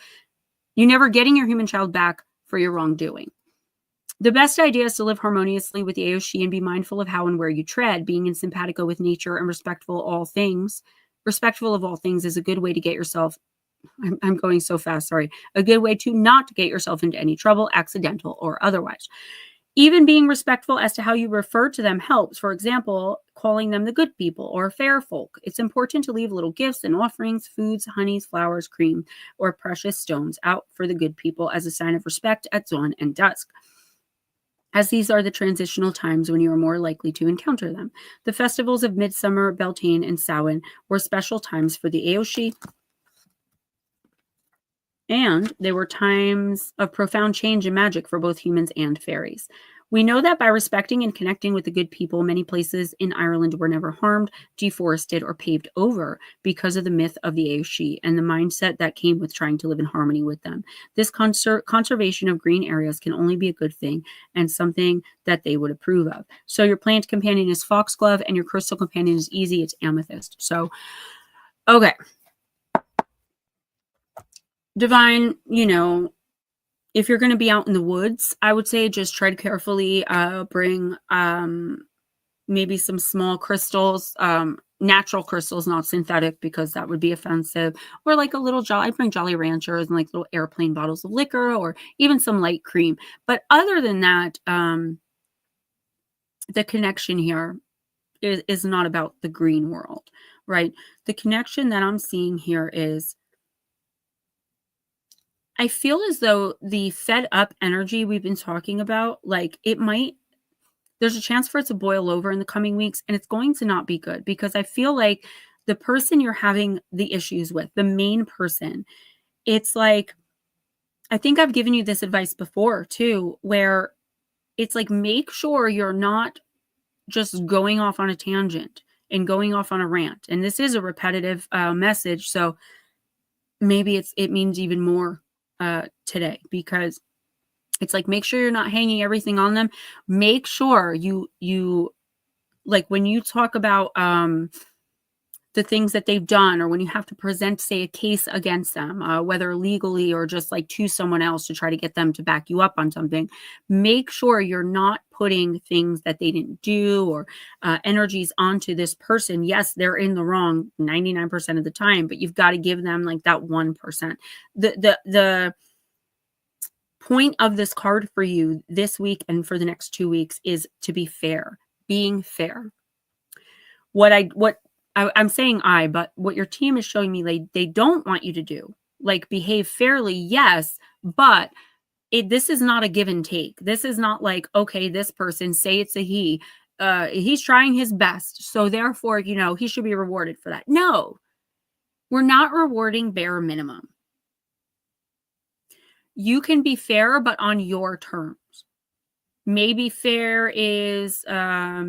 You never getting your human child back for your wrongdoing. The best idea is to live harmoniously with the Aoshi and be mindful of how and where you tread. Being in simpatico with nature and respectful of all things is a good way to get yourself I'm going so fast, sorry. A good way to not get yourself into any trouble, accidental or otherwise. Even being respectful as to how you refer to them helps. For example, calling them the good people or fair folk. It's important to leave little gifts and offerings, foods, honeys, flowers, cream, or precious stones out for the good people as a sign of respect at dawn and dusk, as these are the transitional times when you are more likely to encounter them. The festivals of Midsummer, Beltane, and Samhain were special times for the Aoshi, and they were times of profound change and magic for both humans and fairies. We know that by respecting and connecting with the good people, many places in Ireland were never harmed, deforested, or paved over because of the myth of the Aoshi and the mindset that came with trying to live in harmony with them. This conservation of green areas can only be a good thing and something that they would approve of. So your plant companion is foxglove and your crystal companion is easy. It's amethyst. So, okay. Divine, if you're going to be out in the woods, I would say just tread carefully, bring maybe some small crystals. natural crystals, not synthetic, because that would be offensive, or like a little I bring Jolly Ranchers and like little airplane bottles of liquor, or even some light cream. But other than that, the connection here is not about the green world, right? The connection that I'm seeing here is, I feel as though the fed up energy we've been talking about, like there's a chance for it to boil over in the coming weeks, and it's going to not be good, because I feel like the person you're having the issues with, the main person, it's like, I think I've given you this advice before too, where it's like, make sure you're not just going off on a tangent and going off on a rant. And this is a repetitive message, so maybe it means even more today, because it's like, make sure you're not hanging everything on them. Make sure you like, when you talk about the things that they've done, or when you have to present, say, a case against them, whether legally or just like to someone else to try to get them to back you up on something, make sure you're not putting things that they didn't do, or energies onto this person. Yes, they're in the wrong 99% of the time, but you've got to give them like that 1%. The point of this card for you this week and for the next 2 weeks is to be fair, being fair. I'm saying but what your team is showing me, they don't want you to do, like, behave fairly, yes, but this is not a give and take. This is not like, okay, this person, say it's a he's trying his best, so therefore, he should be rewarded for that. No, we're not rewarding bare minimum. You can be fair, but on your terms. Maybe fair is, I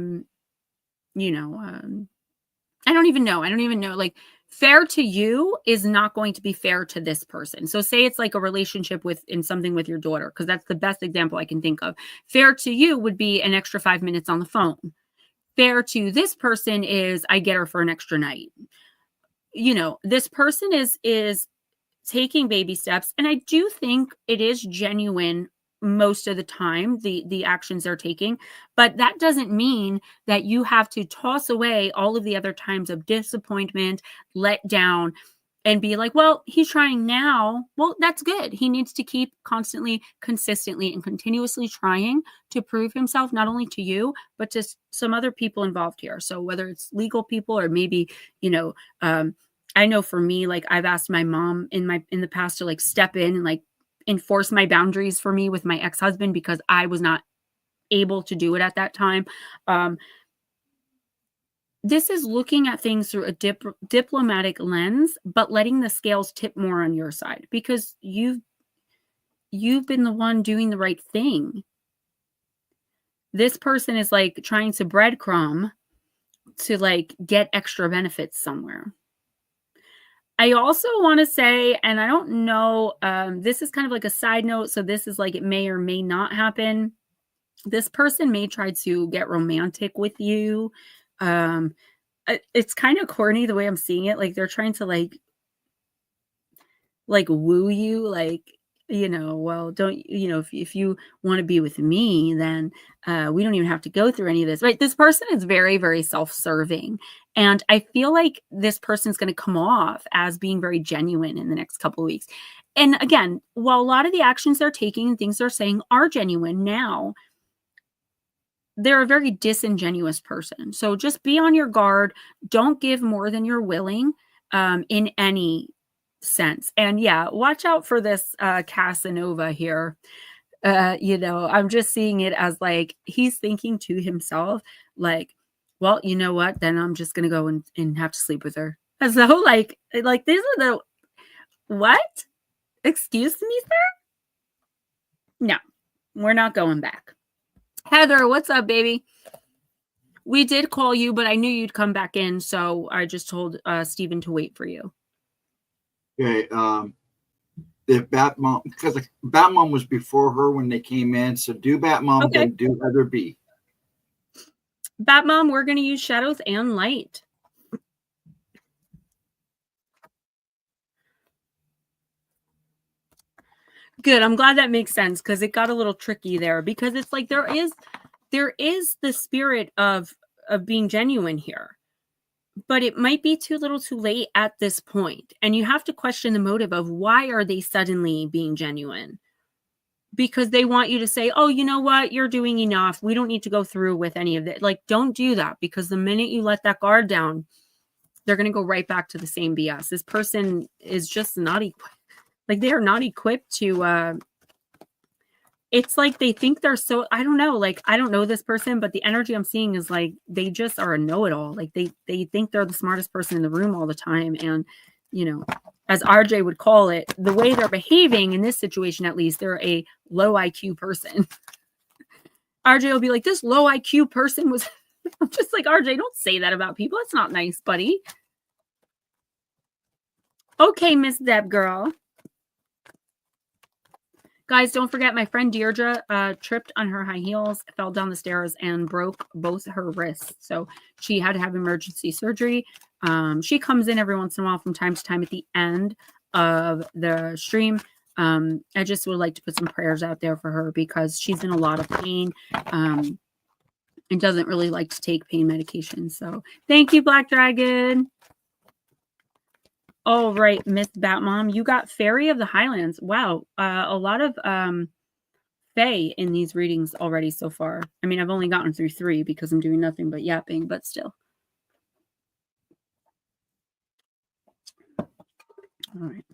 don't even know. Like, fair to you is not going to be fair to this person. So say it's like a relationship in something with your daughter, because that's the best example I can think of. Fair to you would be an extra 5 minutes on the phone. Fair to this person is, I get her for an extra night. This person is taking baby steps, and I do think it is genuine most of the time, the actions they're taking, but that doesn't mean that you have to toss away all of the other times of disappointment, let down, and be like, well, he's trying now. Well, that's good. He needs to keep constantly, consistently, and continuously trying to prove himself, not only to you, but to some other people involved here. So whether it's legal people, or maybe, I know for me, like, I've asked my mom in the past to like step in and like enforce my boundaries for me with my ex-husband, because I was not able to do it at that time. This is looking at things through a diplomatic lens, but letting the scales tip more on your side, because you've been the one doing the right thing. This person is like trying to breadcrumb to like get extra benefits somewhere. I also want to say, and I don't know, this is kind of like a side note, so this is like, it may or may not happen. This person may try to get romantic with you. It's kind of corny the way I'm seeing it. Like, they're trying to like woo you, like, well, don't, if you want to be with me, then we don't even have to go through any of this, right? This person is very, very self-serving. And I feel like this person's going to come off as being very genuine in the next couple of weeks. And again, while a lot of the actions they're taking and things they're saying are genuine now, they're a very disingenuous person. So just be on your guard. Don't give more than you're willing in any sense. And yeah, watch out for this Casanova here. I'm just seeing it as like, he's thinking to himself, like, well, you know what? Then I'm just gonna go and have to sleep with her. As though like these are the what? Excuse me, sir? No, we're not going back. Heather, what's up, baby? We did call you, but I knew you'd come back in, so I just told Stephen to wait for you. Okay. If Batmom, because Batmom was before her when they came in, so do Batmom, okay. Then do Heather B. Batmom, we're going to use shadows and light. Good. I'm glad that makes sense, because it got a little tricky there, because it's like there is the spirit of being genuine here, but it might be too little too late at this point. And you have to question the motive of why are they suddenly being genuine? Because they want you to say, oh, you know what? You're doing enough. We don't need to go through with any of it. Like, don't do that, because the minute you let that guard down, they're going to go right back to the same BS. This person is just not equipped. Like, they are not equipped to, it's like they think they're so, I don't know, like, I don't know this person, but the energy I'm seeing is like, they just are a know-it-all. Like they think they're the smartest person in the room all the time. And, you know, as RJ would call it, the way they're behaving in this situation, at least, they're a low IQ person. RJ will be like, this low IQ person was, I'm just like, RJ, don't say that about people. That's not nice, buddy. Okay, Miss Deb girl. Guys, don't forget, my friend Deirdre tripped on her high heels, fell down the stairs, and broke both her wrists. So she had to have emergency surgery. She comes in every once in a while from time to time at the end of the stream. I just would like to put some prayers out there for her, because she's in a lot of pain and doesn't really like to take pain medication. So thank you, Black Dragon. All right, Miss Batmom, you got Fairy of the Highlands. Wow, a lot of Fae in these readings already so far. I mean, I've only gotten through 3 because I'm doing nothing but yapping, but still. All right.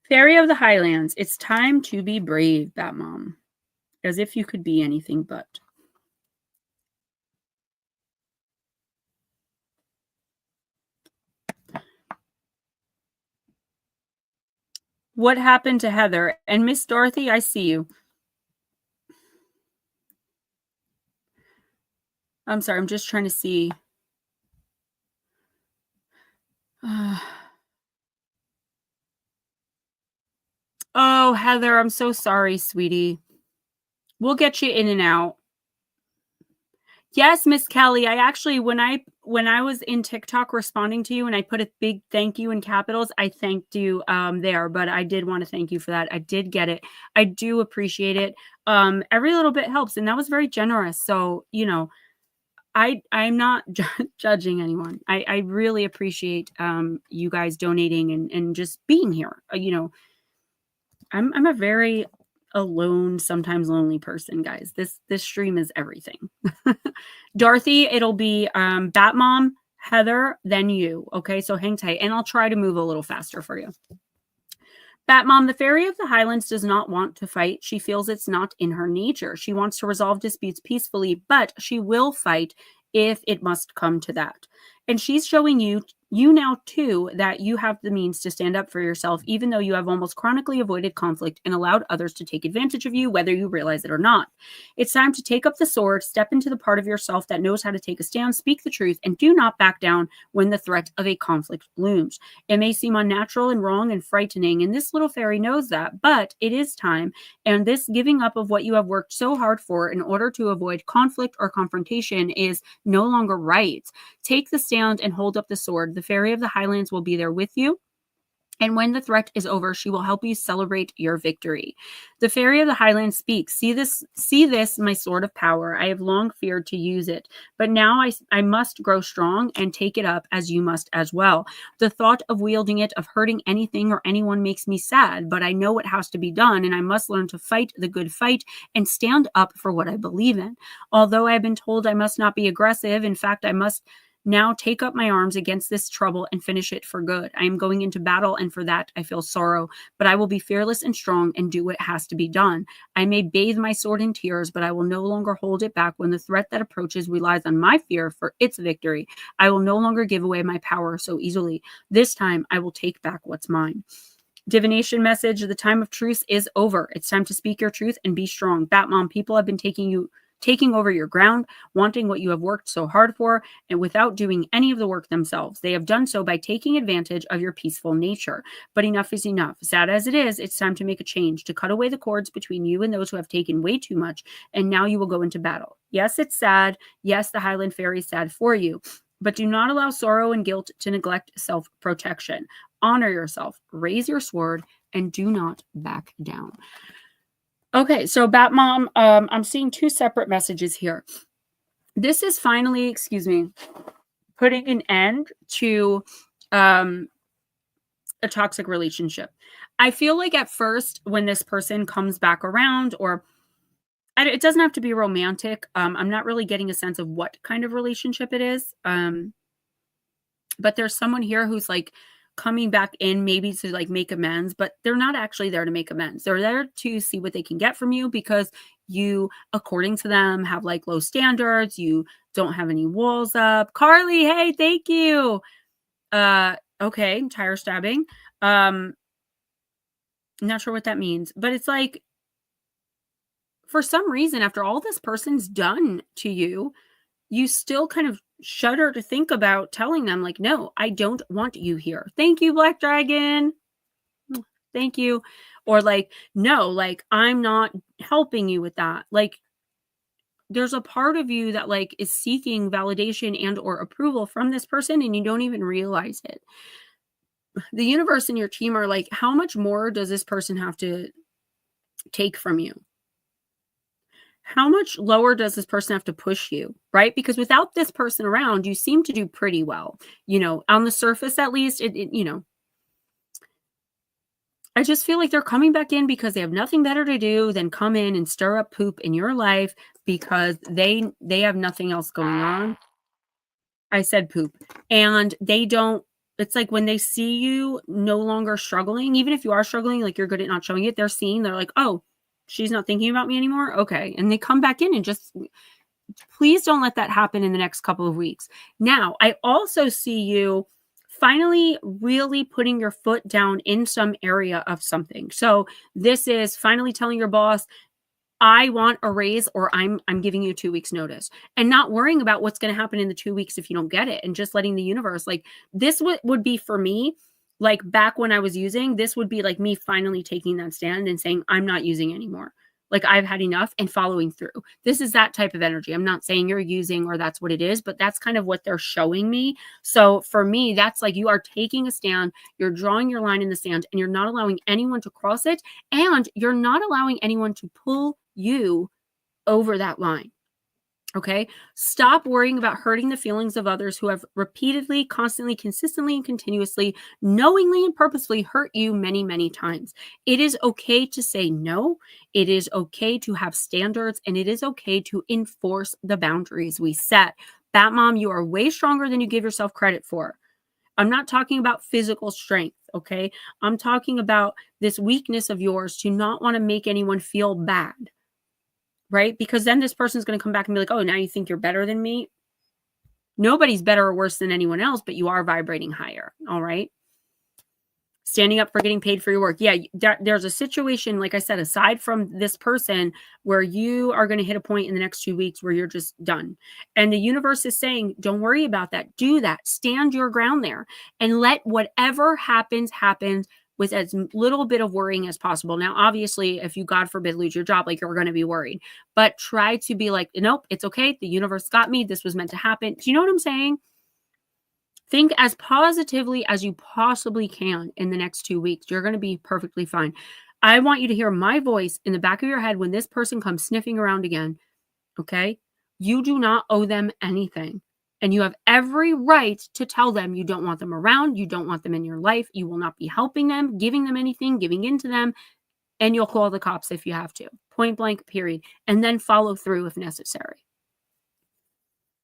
Fairy of the Highlands, it's time to be brave, Batmom. As if you could be anything but. What happened to Heather? And Miss Dorothy, I see you. I'm sorry, I'm just trying to see. Oh, Heather, I'm so sorry, sweetie. We'll get you in and out. Yes, Miss Kelly. I actually, when I was in TikTok responding to you and I put a big thank you in capitals, I thanked you there, but I did want to thank you for that. I did get it. I do appreciate it. Every little bit helps, and that was very generous. So, you know, I'm not judging anyone. I really appreciate you guys donating and just being here. You know, I'm a very alone, sometimes lonely person, guys. This stream is everything. Dorothy, it'll be Batmom, Heather, then you. Okay, so hang tight, and I'll try to move a little faster for you. Batmom, the Fairy of the Highlands does not want to fight. She feels it's not in her nature. She wants to resolve disputes peacefully, but she will fight if it must come to that. And she's showing you now too that you have the means to stand up for yourself, even though you have almost chronically avoided conflict and allowed others to take advantage of you, whether you realize it or not. It's time to take up the sword, step into the part of yourself that knows how to take a stand, speak the truth, and do not back down when the threat of a conflict looms. It may seem unnatural and wrong and frightening, and this little fairy knows that, but it is time, and this giving up of what you have worked so hard for in order to avoid conflict or confrontation is no longer right. Take the stand and hold up the sword. The Fairy of the Highlands will be there with you. And when the threat is over, she will help you celebrate your victory. The Fairy of the Highlands speaks. See this, my sword of power. I have long feared to use it, but now I must grow strong and take it up as you must as well. The thought of wielding it, of hurting anything or anyone makes me sad, but I know what has to be done, and I must learn to fight the good fight and stand up for what I believe in. Although I have been told I must not be aggressive, in fact, I must now take up my arms against this trouble and finish it for good. I am going into battle, and for that I feel sorrow, but I will be fearless and strong and do what has to be done. I may bathe my sword in tears, but I will no longer hold it back when the threat that approaches relies on my fear for its victory. I will no longer give away my power so easily. This time I will take back what's mine. Divination message: the time of truce is over. It's time to speak your truth and be strong. Batmom, people have been taking over your ground, wanting what you have worked so hard for, and without doing any of the work themselves. They have done so by taking advantage of your peaceful nature. But enough is enough. Sad as it is, it's time to make a change, to cut away the cords between you and those who have taken way too much, and now you will go into battle. Yes, it's sad. Yes, the Highland Fairy is sad for you. But do not allow sorrow and guilt to neglect self-protection. Honor yourself, raise your sword, and do not back down. Okay, so Batmom, I'm seeing 2 separate messages here. This is finally, excuse me, putting an end to a toxic relationship. I feel like at first when this person comes back around, or it doesn't have to be romantic. I'm not really getting a sense of what kind of relationship it is. But there's someone here who's like coming back in maybe to like make amends, but they're not actually there to make amends. They're there to see what they can get from you because you, according to them, have like low standards. You don't have any walls up. Carly, hey, thank you. Okay, tire stabbing. Not sure what that means, but it's like, for some reason, after all this person's done to you, you still kind of shudder to think about telling them, like, no, I don't want you here. Thank you, Black Dragon. Thank you. Or like, no, like, I'm not helping you with that. Like, there's a part of you that like is seeking validation and or approval from this person, and you don't even realize it. The universe and your team are like, how much more does this person have to take from you? How much lower does this person have to push you, right? Because without this person around, you seem to do pretty well, you know, on the surface, at least, you know, I just feel like they're coming back in because they have nothing better to do than come in and stir up poop in your life because they have nothing else going on. I said poop. And they don't, it's like when they see you no longer struggling, even if you are struggling, like you're good at not showing it, they're like, oh, she's not thinking about me anymore. Okay. And they come back in and just, please don't let that happen in the next couple of weeks. Now, I also see you finally really putting your foot down in some area of something. So this is finally telling your boss, I want a raise, or I'm giving you 2 weeks notice, and not worrying about what's going to happen in the 2 weeks if you don't get it, and just letting the universe, like, this would be for me, like back when I was using, this would be like me finally taking that stand and saying, I'm not using anymore. Like, I've had enough, and following through. This is that type of energy. I'm not saying you're using or that's what it is, but that's kind of what they're showing me. So for me, that's like, you are taking a stand, you're drawing your line in the sand, and you're not allowing anyone to cross it, and you're not allowing anyone to pull you over that line. Okay. Stop worrying about hurting the feelings of others who have repeatedly, constantly, consistently, and continuously, knowingly and purposefully hurt you many, many times. It is okay to say no. It is okay to have standards, and it is okay to enforce the boundaries we set. Bat Mom, you are way stronger than you give yourself credit for. I'm not talking about physical strength. Okay. I'm talking about this weakness of yours to not want to make anyone feel bad. Right? Because then this person's going to come back and be like, oh, now you think you're better than me? Nobody's better or worse than anyone else, but you are vibrating higher. All right. Standing up for getting paid for your work. Yeah, there's a situation, like I said, aside from this person, where you are going to hit a point in the next 2 weeks where you're just done. And the universe is saying, don't worry about that. Do that. Stand your ground there and let whatever happens, happen with as little bit of worrying as possible. Now, obviously, if you, God forbid, lose your job, like, you're going to be worried, but try to be like, nope, it's okay. The universe got me. This was meant to happen. Do you know what I'm saying? Think as positively as you possibly can in the next 2 weeks. You're going to be perfectly fine. I want you to hear my voice in the back of your head when this person comes sniffing around again. Okay? You do not owe them anything. And you have every right to tell them you don't want them around. You don't want them in your life. You will not be helping them, giving them anything, giving in to them. And you'll call the cops if you have to. Point blank, period. And then follow through if necessary.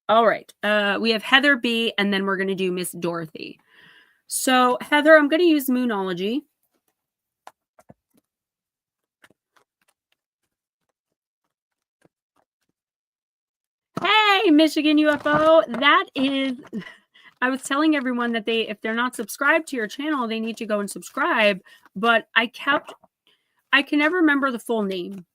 All right. We have Heather B, and then we're going to do Miss Dorothy. So, Heather, I'm going to use Moonology. Hey, Michigan UFO. That is, I was telling everyone that if they're not subscribed to your channel, they need to go and subscribe. But I can never remember the full name.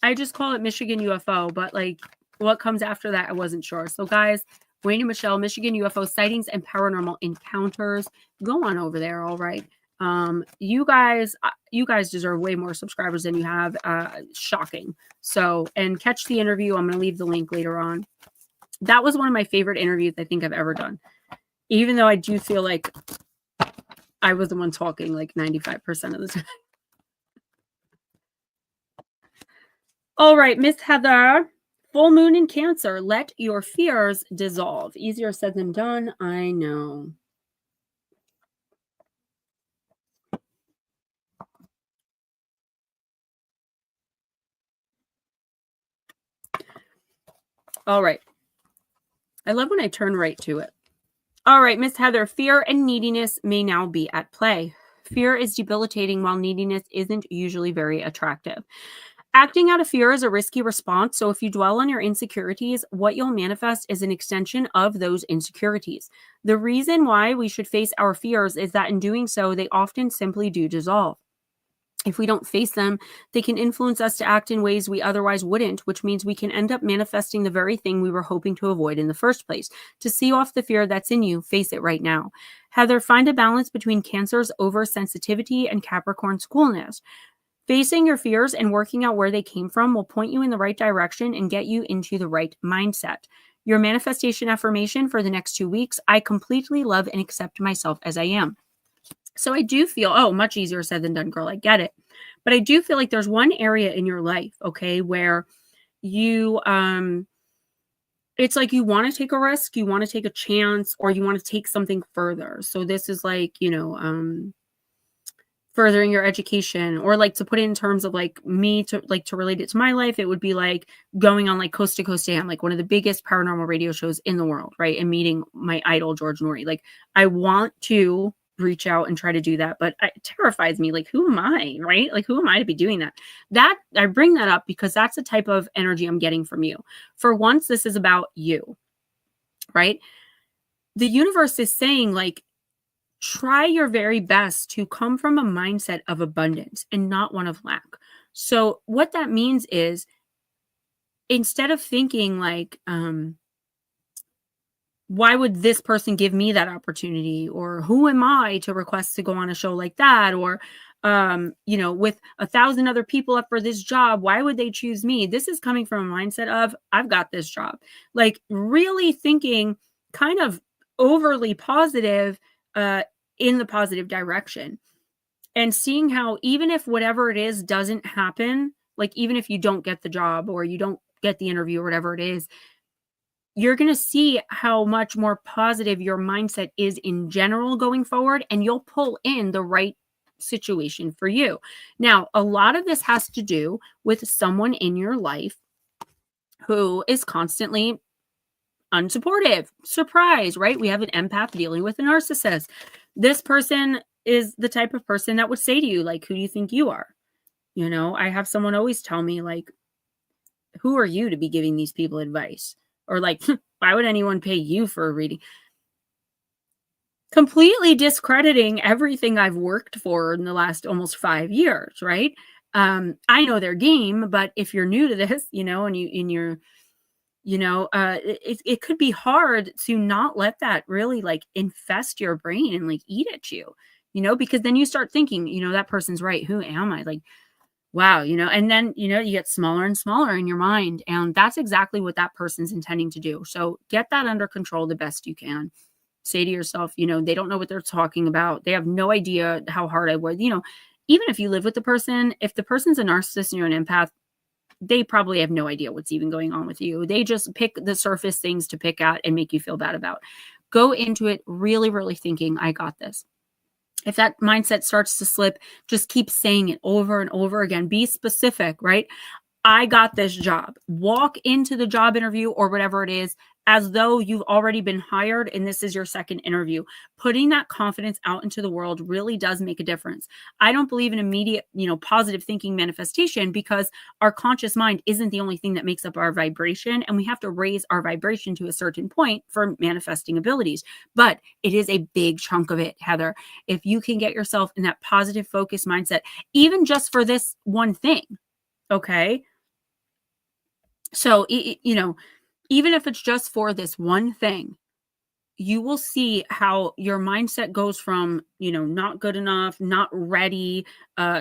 I just call it Michigan UFO, but like what comes after that, I wasn't sure. So guys, Wayne and Michelle, Michigan UFO sightings and paranormal encounters. Go on over there. All right. You guys deserve way more subscribers than you have. Shocking. So, and catch the interview. I'm going to leave the link later on. That was one of my favorite interviews I think I've ever done. Even though I do feel like I was the one talking like 95% of the time. All right, Miss Heather, Full moon in Cancer, let your fears dissolve. Easier said than done, I know. All right. I love when I turn right to it. All right, Miss Heather, fear and neediness may now be at play. Fear is debilitating while neediness isn't usually very attractive. Acting out of fear is a risky response, so if you dwell on your insecurities, what you'll manifest is an extension of those insecurities. The reason why we should face our fears is that in doing so, they often simply do dissolve. If we don't face them, they can influence us to act in ways we otherwise wouldn't, which means we can end up manifesting the very thing we were hoping to avoid in the first place. To see off the fear that's in you, face it right now. Heather, find a balance between Cancer's oversensitivity and Capricorn's coolness. Facing your fears and working out where they came from will point you in the right direction and get you into the right mindset. Your manifestation affirmation for the next 2 weeks: I completely love and accept myself as I am. So I do feel, much easier said than done, girl. I get it. But I do feel like there's one area in your life, okay, where you, it's like you want to take a risk, you want to take a chance, or you want to take something further. So this is like, furthering your education, or like to put it in terms of like me to relate it to my life, it would be like going on like Coast to Coast AM, like one of the biggest paranormal radio shows in the world, right? And meeting my idol, George Norrie. Like I want to reach out and try to do that, but it terrifies me. Like, who am I, right? Like, who am I to be doing that? That I bring that up because that's the type of energy I'm getting from you. For once, this is about you, right? The universe is saying, like, try your very best to come from a mindset of abundance and not one of lack. So what that means is, instead of thinking like, why would this person give me that opportunity? Or who am I to request to go on a show like that? Or, with 1,000 other people up for this job, why would they choose me? This is coming from a mindset of, I've got this job. Like really thinking kind of overly positive, in the positive direction, and seeing how even if whatever it is doesn't happen, like even if you don't get the job or you don't get the interview or whatever it is, you're going to see how much more positive your mindset is in general going forward, and you'll pull in the right situation for you. Now, a lot of this has to do with someone in your life who is constantly unsupportive. Surprise, right? We have an empath dealing with a narcissist. This person is the type of person that would say to you, like, who do you think you are? I have someone always tell me, like, who are you to be giving these people advice? Or like, why would anyone pay you for a reading? Completely discrediting everything I've worked for in the last almost 5 years, right? I know their game, but if you're new to this, and you're, it could be hard to not let that really like infest your brain and like eat at you, because then you start thinking, that person's right. Who am I? Like, wow, and then, you get smaller and smaller in your mind. And that's exactly what that person's intending to do. So get that under control the best you can. Say to yourself, they don't know what they're talking about. They have no idea how hard I work. Even if you live with the person, if the person's a narcissist and you're an empath, they probably have no idea what's even going on with you. They just pick the surface things to pick at and make you feel bad about. Go into it really, really thinking, I got this. If that mindset starts to slip, just keep saying it over and over again. Be specific, right? I got this job. Walk into the job interview or whatever it is as though you've already been hired and this is your second interview. Putting that confidence out into the world really does make a difference. I don't believe in immediate, positive thinking manifestation, because our conscious mind isn't the only thing that makes up our vibration, and we have to raise our vibration to a certain point for manifesting abilities. But it is a big chunk of it, Heather. If you can get yourself in that positive focus mindset, even just for this one thing, okay? So, even if it's just for this one thing, you will see how your mindset goes from, not good enough, not ready,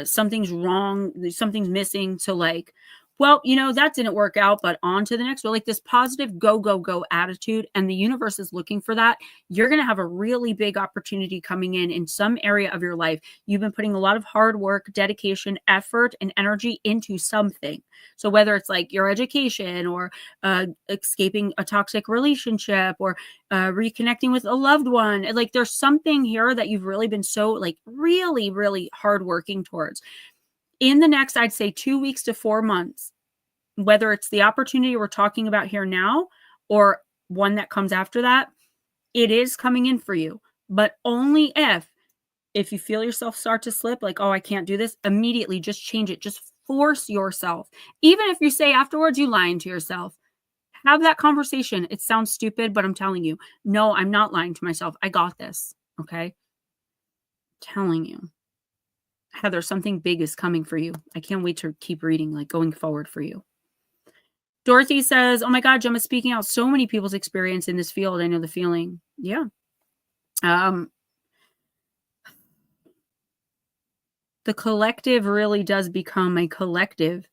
something's wrong, something's missing, to like, well, that didn't work out, but on to the next one. Like this positive go, go, go attitude. And the universe is looking for that. You're going to have a really big opportunity coming in some area of your life. You've been putting a lot of hard work, dedication, effort, and energy into something. So whether it's like your education or escaping a toxic relationship or reconnecting with a loved one, like there's something here that you've really been so like really, really hard working towards. In the next, I'd say 2 weeks to 4 months, whether it's the opportunity we're talking about here now or one that comes after that, it is coming in for you, but only if you feel yourself start to slip, like, oh, I can't do this, immediately just change it. Just force yourself. Even if you say afterwards you lying to yourself, have that conversation. It sounds stupid, but I'm telling you, no, I'm not lying to myself. I got this. Okay. Telling you. Heather, something big is coming for you. I can't wait to keep reading, like going forward for you. Dorothy says, oh my God, Gemma, speaking out so many people's experience in this field. I know the feeling. Yeah. The collective really does become a collective.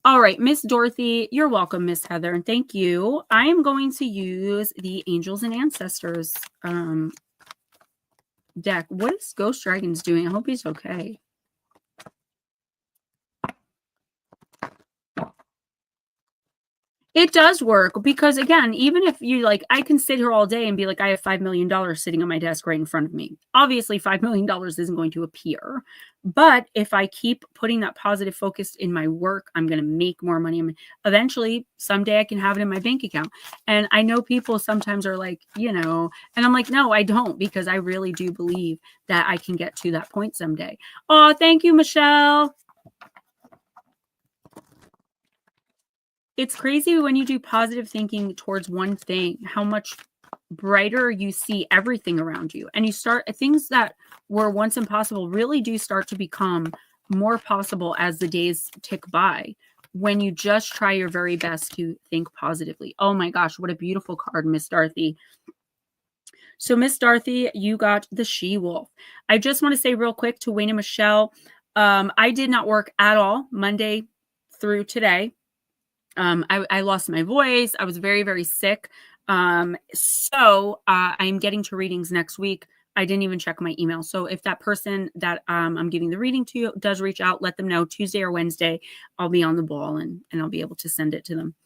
All right, Miss Dorothy, you're welcome, Miss Heather, and thank you. I am going to use the Angels and Ancestors deck. What is Ghost Dragons doing? I hope he's okay. It does work because, again, even if you like, I can sit here all day and be like, I have $5 million sitting on my desk right in front of me. Obviously, $5 million isn't going to appear. But if I keep putting that positive focus in my work, I'm going to make more money. Eventually, someday I can have it in my bank account. And I know people sometimes are like, and I'm like, no, I don't, because I really do believe that I can get to that point someday. Oh, thank you, Michelle. It's crazy when you do positive thinking towards one thing, how much brighter you see everything around you. And you start, things that were once impossible really do start to become more possible as the days tick by when you just try your very best to think positively. Oh my gosh, what a beautiful card, Miss Dorothy. So Miss Dorothy, you got the She-Wolf. I just want to say real quick to Wayne and Michelle, I did not work at all Monday through today. I lost my voice. I was very, very sick. So I'm getting to readings next week. I didn't even check my email. So if that person that I'm giving the reading to does reach out, let them know Tuesday or Wednesday. I'll be on the ball and I'll be able to send it to them.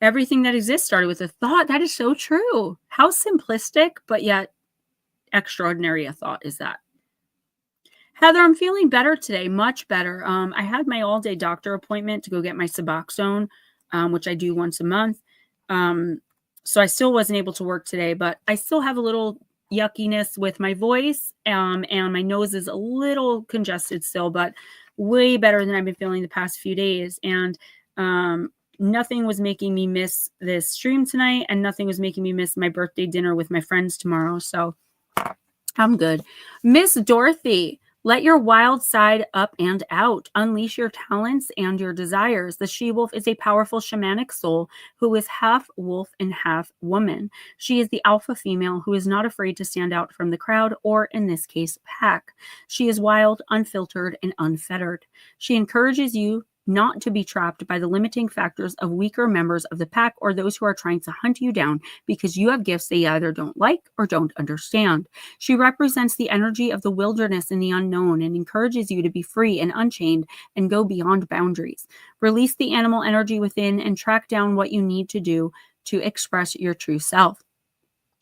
Everything that exists started with a thought. That is so true. How simplistic, but yet extraordinary a thought is that. Heather, I'm feeling better today, much better. I had my all-day doctor appointment to go get my Suboxone, which I do once a month. So I still wasn't able to work today, but I still have a little yuckiness with my voice, and my nose is a little congested still, but way better than I've been feeling the past few days. And nothing was making me miss this stream tonight, and nothing was making me miss my birthday dinner with my friends tomorrow. So I'm good. Miss Dorothy, let your wild side up and out. Unleash your talents and your desires. The she-wolf is a powerful shamanic soul who is half wolf and half woman. She is the alpha female who is not afraid to stand out from the crowd, or in this case, pack. She is wild, unfiltered, and unfettered. She encourages you not to be trapped by the limiting factors of weaker members of the pack or those who are trying to hunt you down because you have gifts they either don't like or don't understand. She represents the energy of the wilderness and the unknown and encourages you to be free and unchained and go beyond boundaries. Release the animal energy within and track down what you need to do to express your true self.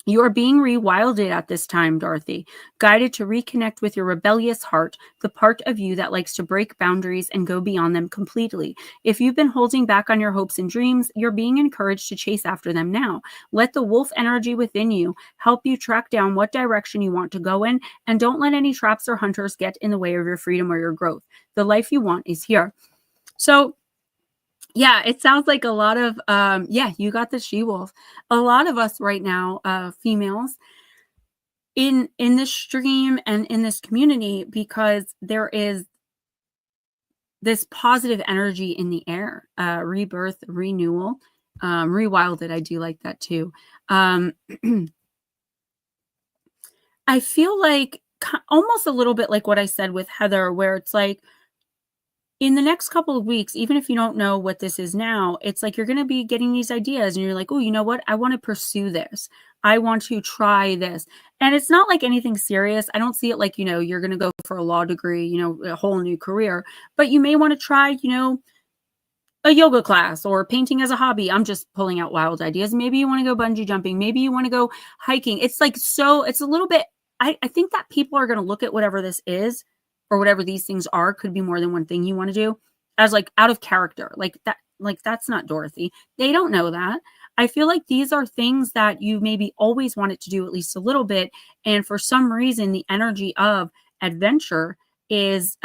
You are being rewilded at this time, Dorothy, guided to reconnect with your rebellious heart, the part of you that likes to break boundaries and go beyond them completely. If you've been holding back on your hopes and dreams, you're being encouraged to chase after them now. Let the wolf energy within you help you track down what direction you want to go in, and don't let any traps or hunters get in the way of your freedom or your growth. The life you want is here. So, yeah, it sounds like a lot of, you got the she-wolf. A lot of us right now, females, in this stream and in this community, because there is this positive energy in the air, rebirth, renewal, rewilded. I do like that too. I feel like almost a little bit like what I said with Heather, where it's like, in the next couple of weeks, even if you don't know what this is now, it's like you're going to be getting these ideas and you're like, oh, you know what? I want to pursue this. I want to try this. And it's not like anything serious. I don't see it like, you're going to go for a law degree, a whole new career, but you may want to try, a yoga class or painting as a hobby. I'm just pulling out wild ideas. Maybe you want to go bungee jumping. Maybe you want to go hiking. It's like, it's a little bit, I think that people are going to look at whatever this is or whatever these things are, could be more than one thing you want to do, as like out of character. Like that's not Dorothy. They don't know that. I feel like these are things that you maybe always wanted to do at least a little bit. And for some reason, the energy of adventure is,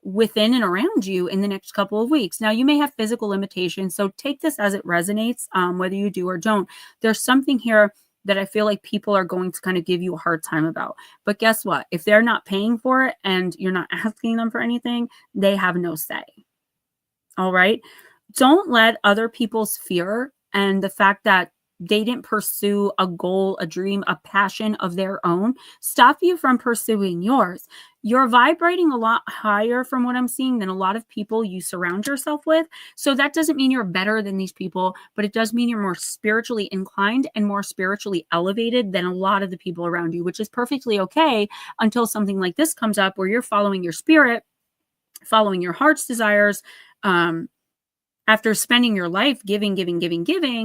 within and around you in the next couple of weeks. Now, you may have physical limitations, so take this as it resonates, whether you do or don't. There's something here that I feel like people are going to kind of give you a hard time about. But guess what? If they're not paying for it and you're not asking them for anything, they have no say. All right? Don't let other people's fear and the fact that they didn't pursue a goal, a dream, a passion of their own stop you from pursuing yours. You're vibrating a lot higher from what I'm seeing than a lot of people you surround yourself with. So that doesn't mean you're better than these people, but it does mean you're more spiritually inclined and more spiritually elevated than a lot of the people around you, which is perfectly okay until something like this comes up where you're following your spirit, following your heart's desires, after spending your life giving,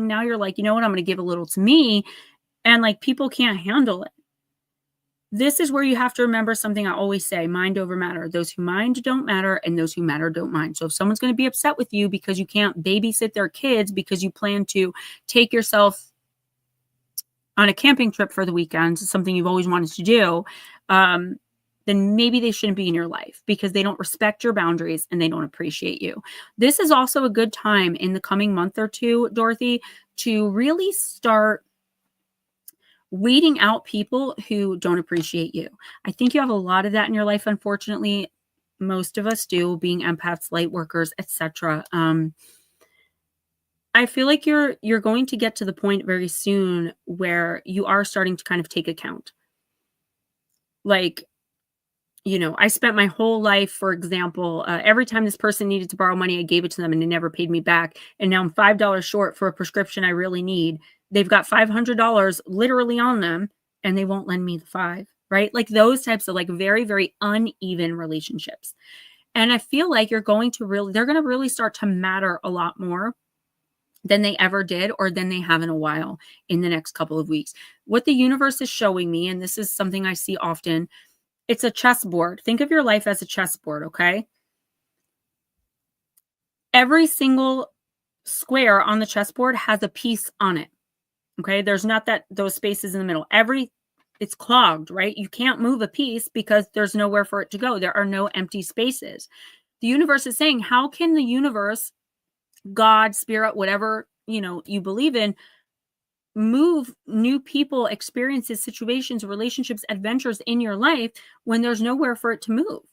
now you're like, you know what, I'm going to give a little to me. And like, people can't handle it. This is where you have to remember something I always say, mind over matter. Those who mind don't matter, and those who matter don't mind. So if someone's going to be upset with you because you can't babysit their kids because you plan to take yourself on a camping trip for the weekend, something you've always wanted to do, then maybe they shouldn't be in your life because they don't respect your boundaries and they don't appreciate you. This is also a good time in the coming month or two, Dorothy, to really start weeding out people who don't appreciate you. I think you have a lot of that in your life, unfortunately. Most of us do, being empaths, light workers, etc. I feel like you're going to get to the point very soon where you are starting to kind of take account. Like, I spent my whole life, for example, every time this person needed to borrow money, I gave it to them and they never paid me back. And now I'm $5 short for a prescription I really need. They've got $500 literally on them and they won't lend me the $5, right? Like those types of like very, very uneven relationships. And I feel like they're going to really start to matter a lot more than they ever did or than they have in a while in the next couple of weeks. What the universe is showing me, and this is something I see often, it's a chessboard. Think of your life as a chessboard, okay? Every single square on the chessboard has a piece on it, okay? There's not those spaces in the middle. It's clogged, right? You can't move a piece because there's nowhere for it to go. There are no empty spaces. The universe is saying, how can the universe, God, spirit, whatever, you believe in, move new people, experiences, situations, relationships, adventures in your life when there's nowhere for it to move?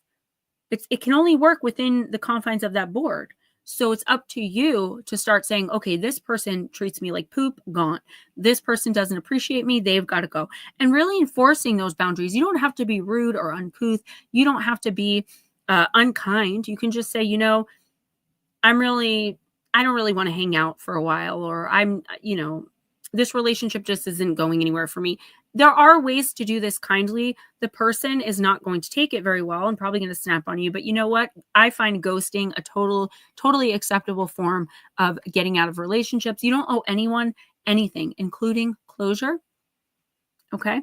It can only work within the confines of that board. So it's up to you to start saying, okay, this person treats me like poop, gone. This person doesn't appreciate me, they've got to go. And really enforcing those boundaries. You don't have to be rude or uncouth. You don't have to be unkind. You can just say, I don't really want to hang out for a while, or this relationship just isn't going anywhere for me. There are ways to do this kindly. The person is not going to take it very well and probably going to snap on you. But you know what? I find ghosting a totally acceptable form of getting out of relationships. You don't owe anyone anything, including closure. Okay?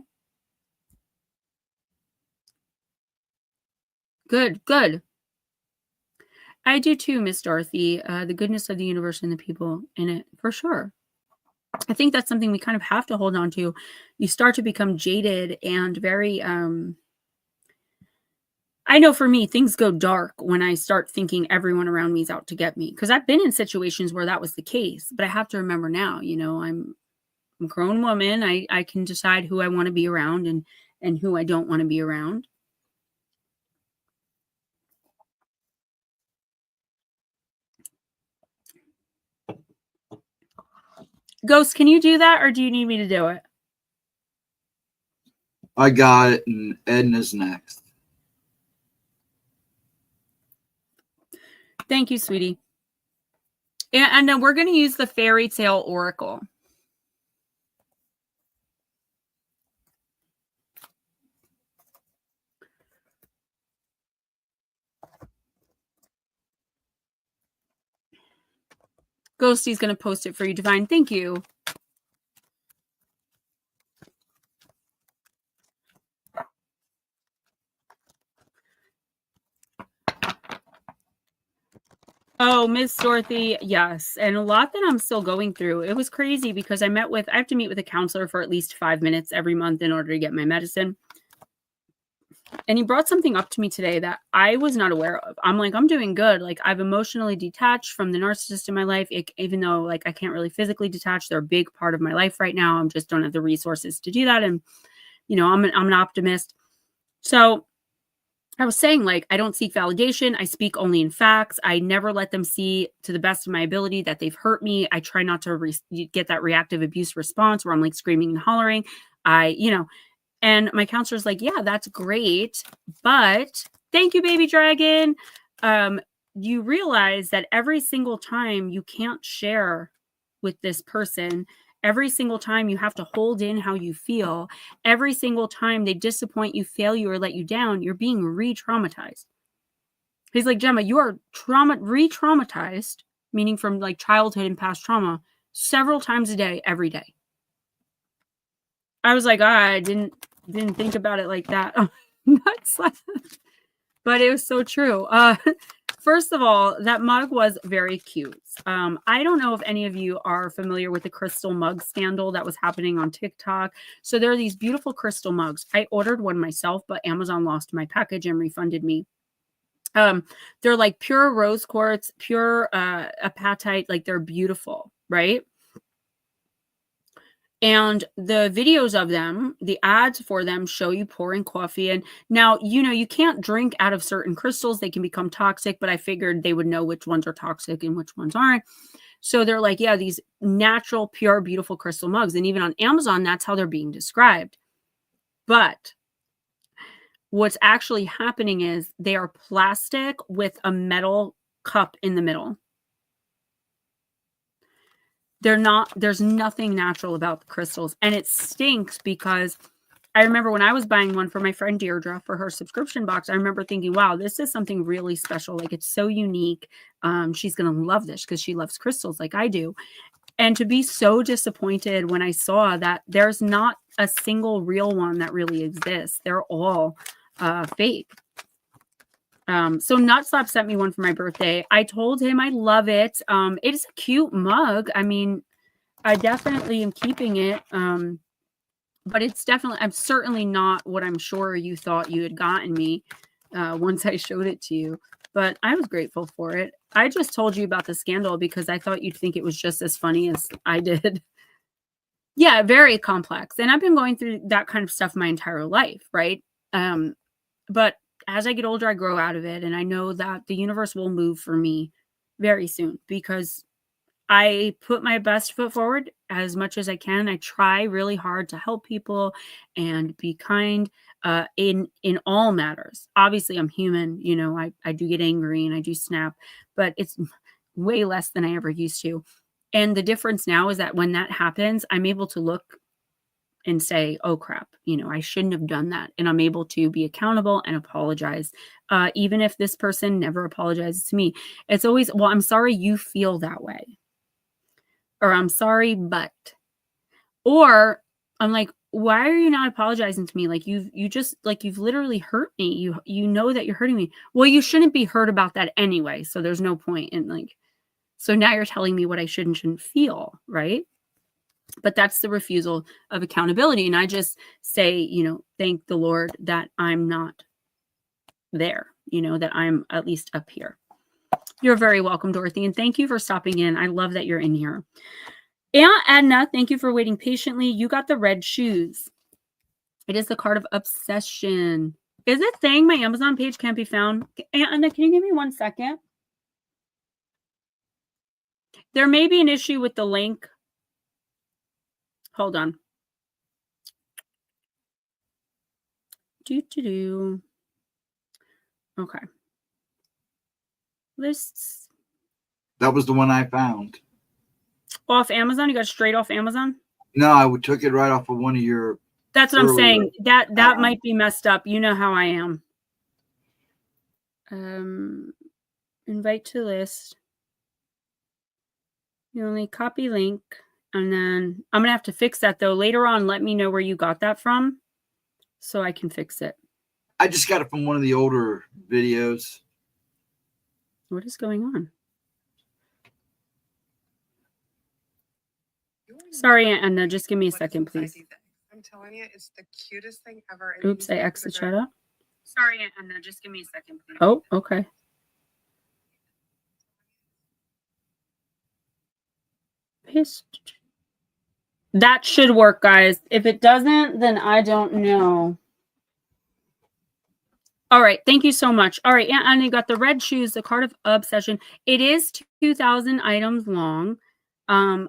Good. I do too, Miss Dorothy. The goodness of the universe and the people in it, for sure. I think that's something we kind of have to hold on to. You start to become jaded and very, I know for me, things go dark when I start thinking everyone around me is out to get me. Because I've been in situations where that was the case. But I have to remember now, I'm a grown woman. I can decide who I want to be around and who I don't want to be around. Ghost, can you do that or do you need me to do it? I got it, and Edna's next. Thank you, sweetie. And then we're going to use the fairy tale oracle. Ghosty's going to post it for you, Divine. Thank you. Oh, Miss Dorothy, yes. And a lot that I'm still going through. It was crazy because I have to meet with a counselor for at least 5 minutes every month in order to get my medicine. And he brought something up to me today that I was not aware of. I'm like, I'm doing good. Like, I've emotionally detached from the narcissist in my life, even though like I can't really physically detach. They're a big part of my life right now. I just don't have the resources to do that. And, I'm an optimist. So I was saying, like, I don't seek validation. I speak only in facts. I never let them see to the best of my ability that they've hurt me. I try not to get that reactive abuse response where I'm like screaming and hollering. And my counselor's like, yeah, that's great. But thank you, baby dragon. You realize that every single time you can't share with this person, every single time you have to hold in how you feel, every single time they disappoint you, fail you, or let you down, you're being re-traumatized. He's like, Gemma, you are re-traumatized, meaning from like childhood and past trauma, several times a day, every day. I was like, I didn't think about it like that. But it was so true. First of all, that mug was very cute. I don't know if any of you are familiar with the crystal mug scandal that was happening on TikTok. So there are these beautiful crystal mugs. I ordered one myself, but Amazon lost my package and refunded me. They're like pure rose quartz, pure apatite, like they're beautiful, right? And the videos of them, the ads for them show you pouring coffee. And now, you can't drink out of certain crystals. They can become toxic, but I figured they would know which ones are toxic and which ones aren't. So they're like, yeah, these natural, pure, beautiful crystal mugs. And even on Amazon, that's how they're being described. But what's actually happening is they are plastic with a metal cup in the middle. There's nothing natural about the crystals. And it stinks because I remember when I was buying one for my friend Deirdre for her subscription box, I remember thinking, wow, this is something really special. Like, it's so unique. She's going to love this because she loves crystals like I do. And to be so disappointed when I saw that there's not a single real one that really exists. They're all fake. So Nutslap sent me one for my birthday. I told him I love it. It is a cute mug. I mean, I definitely am keeping it. But I'm certainly not what I'm sure you thought you had gotten me once I showed it to you. But I was grateful for it. I just told you about the scandal because I thought you'd think it was just as funny as I did. Yeah, very complex. And I've been going through that kind of stuff my entire life, right? But as I get older, I grow out of it. And I know that the universe will move for me very soon because I put my best foot forward as much as I can. I try really hard to help people and be kind in all matters. Obviously, I'm human. I do get angry and I do snap, but it's way less than I ever used to. And the difference now is that when that happens, I'm able to look and say, oh crap, I shouldn't have done that. And I'm able to be accountable and apologize. Even if this person never apologizes to me, it's always, well, I'm sorry you feel that way. Or I'm sorry, but, or I'm like, why are you not apologizing to me? Like you've literally hurt me. You know that you're hurting me. Well, you shouldn't be hurt about that anyway. So there's no point in like, so now you're telling me what I should and shouldn't feel. Right. But that's the refusal of accountability. And I just say, thank the Lord that I'm not there, that I'm at least up here. You're very welcome, Dorothy. And thank you for stopping in. I love that you're in here. And Edna, thank you for waiting patiently. You got the red shoes. It is the card of obsession. Is it saying my Amazon page can't be found? Edna, can you give me 1 second? There may be an issue with the link. Hold on. Okay. lists. That was the one I found. Off Amazon? You got it straight off Amazon? No, I took it right off of one of your. That's what I'm saying. That might be messed up. You know how I am. Invite to list. You only copy link. And then I'm going to have to fix that, though. Later on, let me know where you got that from so I can fix it. I just got it from one of the older videos. What is going on? Sorry, Anna. Just give me a second, please. I'm telling you, it's the cutest thing ever. Oops, I exit shut up. Sorry, Anna. Just give me a second, please. Oh, okay. Paste. That should work, guys. If it doesn't, then I don't know. All right. Thank you so much. All right. And you got the red shoes, the card of obsession. It is 2,000 items long.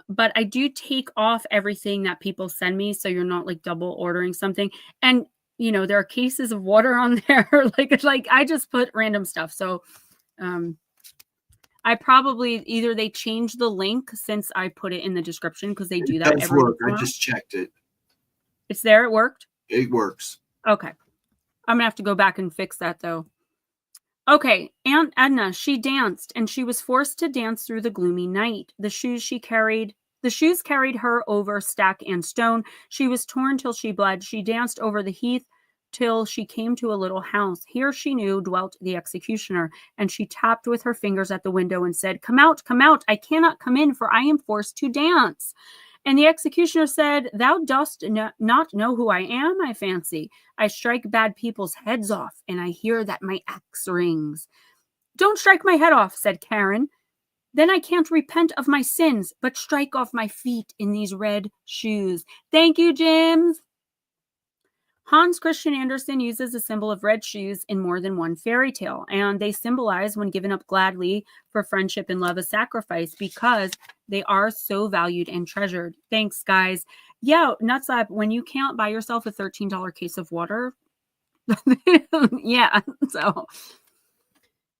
But I do take off everything that people send me, so you're not like double ordering something. And you know, there are cases of water on there. like I just put random stuff. So I probably either they changed the link since I put it in the description, because they do that every work. I just checked it. It's there. It worked. It works. Okay. I'm gonna have to go back and fix that though. Okay, Aunt Edna, she danced, and she was forced to dance through the gloomy night. The shoes carried her over stack and stone. She was torn till she bled. She danced over the heath till she came to a little house. Here she knew dwelt the executioner, and she tapped with her fingers at the window and said, come out, I cannot come in, for I am forced to dance. And the executioner said, thou dost not know who I am, I fancy. I strike bad people's heads off, and I hear that my axe rings. Don't strike my head off, said Karen. Then I can't repent of my sins, but strike off my feet in these red shoes. Thank you, James. Hans Christian Andersen uses the symbol of red shoes in more than one fairy tale, and they symbolize, when given up gladly for friendship and love, a sacrifice, because they are so valued and treasured. Thanks, guys. Yeah, nuts up. When you can't buy yourself a $13 case of water, yeah, so...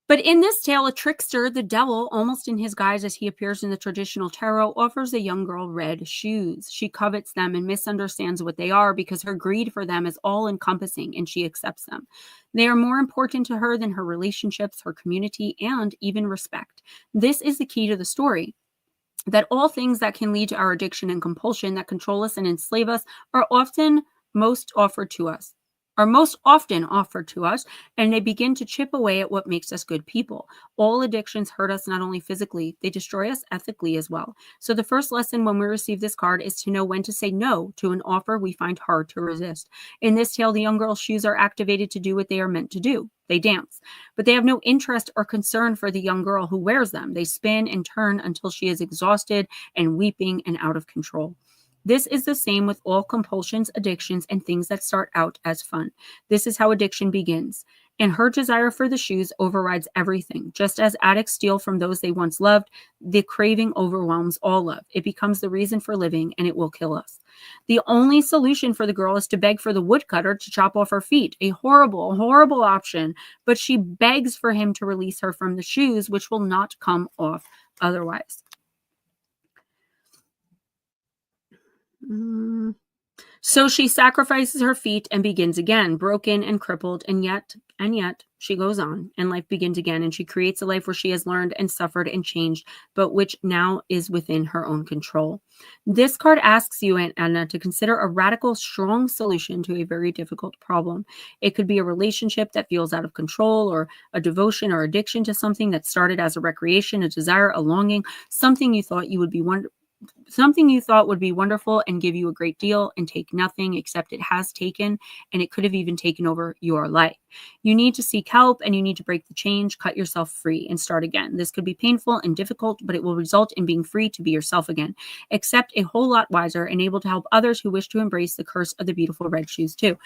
But in this tale, a trickster, the devil, almost in his guise as he appears in the traditional tarot, offers a young girl red shoes. She covets them and misunderstands what they are, because her greed for them is all-encompassing, and she accepts them. They are more important to her than her relationships, her community, and even respect. This is the key to the story, that all things that can lead to our addiction and compulsion, that control us and enslave us, are most often offered to us, and they begin to chip away at what makes us good people. All addictions hurt us not only physically, they destroy us ethically as well. So the first lesson when we receive this card is to know when to say no to an offer we find hard to resist. In this tale, the young girl's shoes are activated to do what they are meant to do. They dance, but they have no interest or concern for the young girl who wears them. They spin and turn until she is exhausted and weeping and out of control. This is the same with all compulsions, addictions, and things that start out as fun. This is how addiction begins. And her desire for the shoes overrides everything. Just as addicts steal from those they once loved, the craving overwhelms all love. It becomes the reason for living, and it will kill us. The only solution for the girl is to beg for the woodcutter to chop off her feet. A horrible, horrible option. But she begs for him to release her from the shoes, which will not come off otherwise. So she sacrifices her feet and begins again, broken and crippled, and yet she goes on, and life begins again, and she creates a life where she has learned and suffered and changed, but which now is within her own control. This card asks you, Aunt Edna, to consider a radical, strong solution to a very difficult problem. It could be a relationship that feels out of control, or a devotion or addiction to something that started as a recreation, a desire, a longing, something you thought would be wonderful and give you a great deal, and take nothing except it has taken, and it could have even taken over your life. You need to seek help, and you need to break the change, cut yourself free, and start again. This could be painful and difficult, but it will result in being free to be yourself again, except a whole lot wiser and able to help others who wish to embrace the curse of the beautiful red shoes too.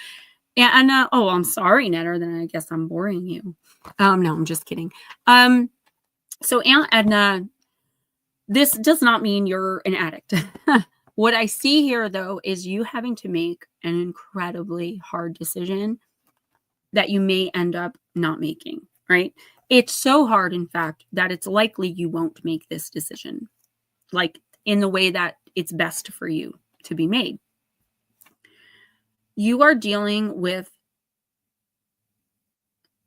And oh, I'm sorry, Netter, then I guess I'm boring you. No, I'm just kidding. So Aunt Edna, this does not mean you're an addict. What I see here, though, is you having to make an incredibly hard decision that you may end up not making, right? It's so hard, in fact, that it's likely you won't make this decision, like in the way that it's best for you to be made. You are dealing with,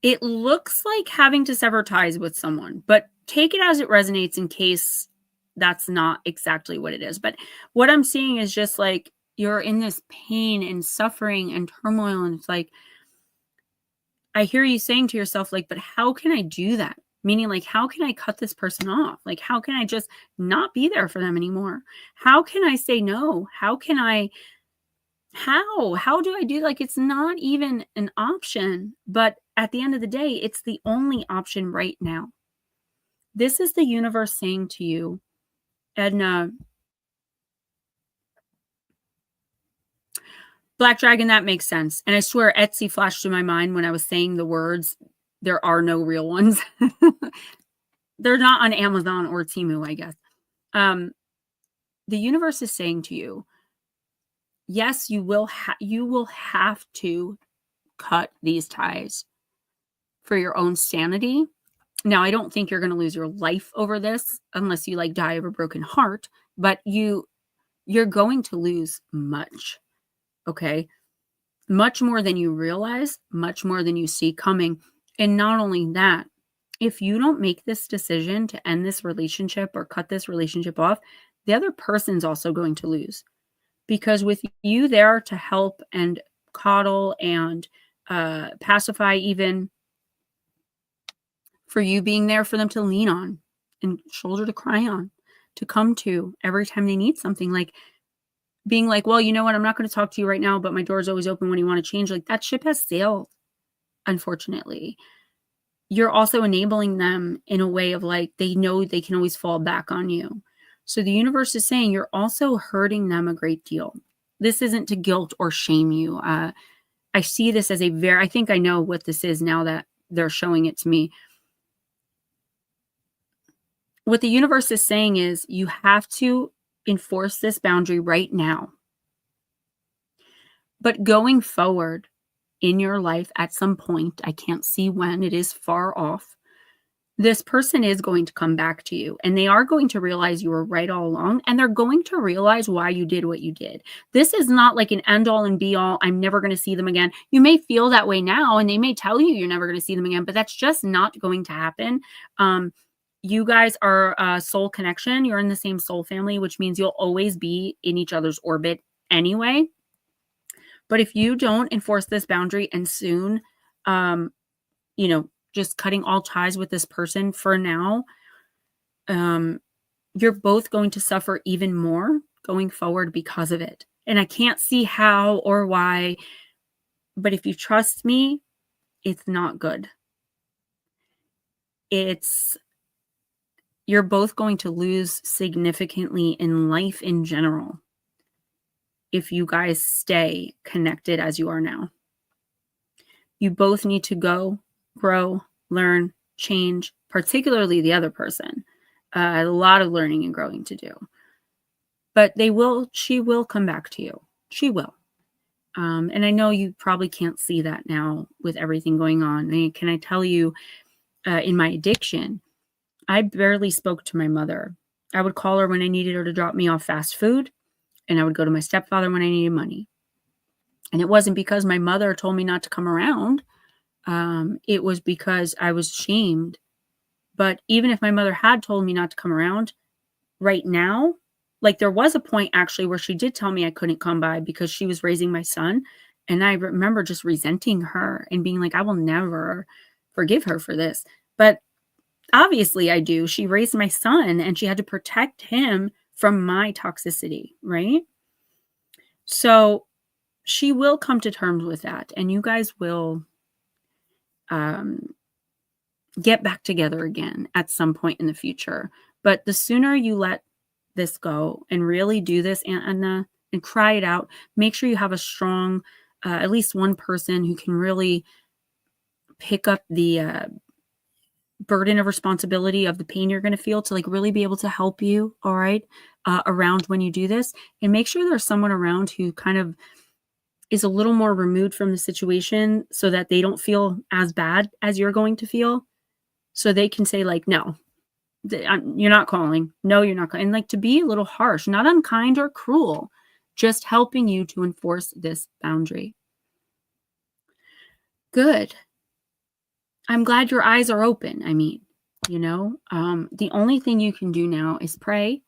it looks like having to sever ties with someone, but take it as it resonates in case that's not exactly what it is. But what I'm seeing is just like you're in this pain and suffering and turmoil, and it's like, I hear you saying to yourself, like, but how can I do that? Meaning, like, how can I cut this person off? Like, how can I just not be there for them anymore? How can I say no? How do I do, like, it's not even an option, but at the end of the day, it's the only option right now. This is the universe saying to you, Edna, Black Dragon, that makes sense. And I swear Etsy flashed through my mind when I was saying the words. There are no real ones. They're not on Amazon or Temu, I guess. The universe is saying to you, yes, you will have to cut these ties for your own sanity. Now, I don't think you're going to lose your life over this unless you like die of a broken heart, but you're going to lose much. Okay? Much more than you realize, much more than you see coming. And not only that, if you don't make this decision to end this relationship or cut this relationship off, the other person's also going to lose. Because with you there to help and coddle and pacify, even for you being there for them to lean on and shoulder to cry on, to come to every time they need something, like being like, well, you know what, I'm not going to talk to you right now, but my door's always open when you want to change. Like, that ship has sailed, unfortunately. You're also enabling them in a way of like, they know they can always fall back on you. So the universe is saying you're also hurting them a great deal. This isn't to guilt or shame you. I see this as I think I know what this is now that they're showing it to me. What the universe is saying is you have to enforce this boundary right now. But going forward in your life at some point, I can't see when, it is far off, this person is going to come back to you, and they are going to realize you were right all along, and they're going to realize why you did what you did. This is not like an end all and be all, I'm never going to see them again. You may feel that way now, and they may tell you you're never going to see them again, but that's just not going to happen. You guys are a soul connection. You're in the same soul family, which means you'll always be in each other's orbit anyway. But if you don't enforce this boundary and soon, just cutting all ties with this person for now, you're both going to suffer even more going forward because of it. And I can't see how or why, but if you trust me, it's not good. You're both going to lose significantly in life in general if you guys stay connected as you are now. You both need to go, grow, learn, change, particularly the other person. A lot of learning and growing to do. But she will come back to you. She will. And I know you probably can't see that now with everything going on. Can I tell you, in my addiction, I barely spoke to my mother. I would call her when I needed her to drop me off fast food, and I would go to my stepfather when I needed money. And it wasn't because my mother told me not to come around. It was because I was shamed. But even if my mother had told me not to come around right now, like there was a point actually where she did tell me I couldn't come by because she was raising my son. And I remember just resenting her and being like, I will never forgive her for this. But obviously I do. She raised my son and she had to protect him from my toxicity, right? So she will come to terms with that, and you guys will get back together again at some point in the future. But the sooner you let this go and really do this, Aunt Edna, and cry it out, make sure you have a strong, at least one person who can really pick up the burden of responsibility of the pain you're going to feel to like really be able to help you, all right, around when you do this. And make sure there's someone around who kind of is a little more removed from the situation so that they don't feel as bad as you're going to feel. So they can say like, no, you're not calling. No, you're not calling. And like to be a little harsh, not unkind or cruel, just helping you to enforce this boundary. Good. I'm glad your eyes are open. I mean, you know, the only thing you can do now is pray.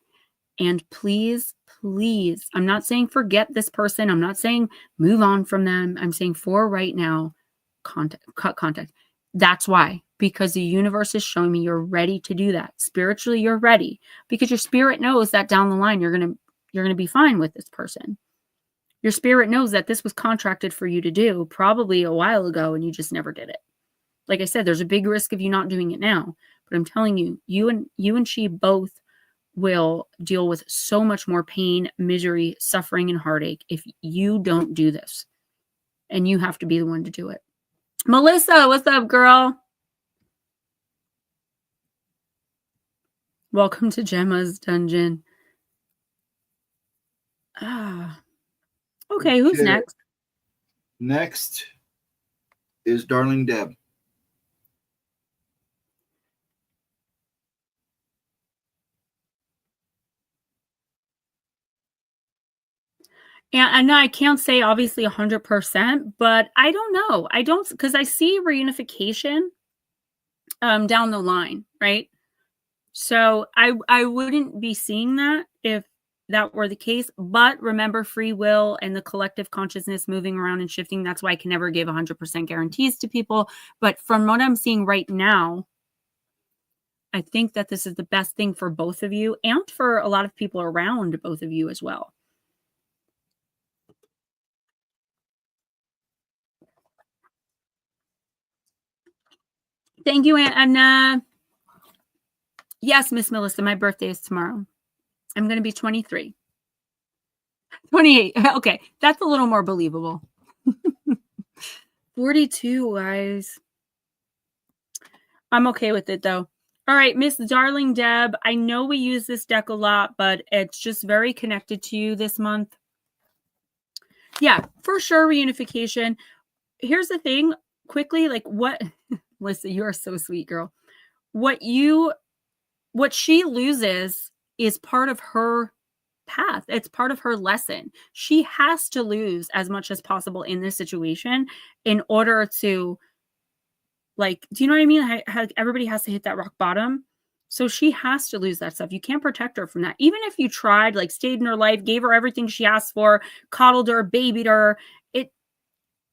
And please, please, I'm not saying forget this person. I'm not saying move on from them. I'm saying for right now, cut contact. That's why, because the universe is showing me you're ready to do that. Spiritually, you're ready because your spirit knows that down the line, you're going to be fine with this person. Your spirit knows that this was contracted for you to do probably a while ago and you just never did it. Like I said, there's a big risk of you not doing it now, but I'm telling you, you and she both will deal with so much more pain, misery, suffering, and heartache if you don't do this. And you have to be the one to do it. Melissa, what's up, girl? Welcome to Gemma's dungeon. Okay, who's next? Next is Darling Deb. And I know I can't say obviously 100%, but I don't know. I don't, because I see reunification down the line, right? So I wouldn't be seeing that if that were the case. But remember, free will and the collective consciousness moving around and shifting. That's why I can never give 100% guarantees to people. But from what I'm seeing right now, I think that this is the best thing for both of you and for a lot of people around both of you as well. Thank you, Anna. Yes, Miss Melissa, my birthday is tomorrow. I'm going to be 23. 28. Okay, that's a little more believable. 42, guys. I'm okay with it, though. All right, Miss Darling Deb, I know we use this deck a lot, but it's just very connected to you this month. Yeah, for sure, reunification. Here's the thing, quickly, like what... Listen, you are so sweet, girl. What she loses is part of her path. It's part of her lesson. She has to lose as much as possible in this situation in order to, like, do you know what I mean? How everybody has to hit that rock bottom. So she has to lose that stuff. You can't protect her from that. Even if you tried, like stayed in her life, gave her everything she asked for, coddled her, babied her,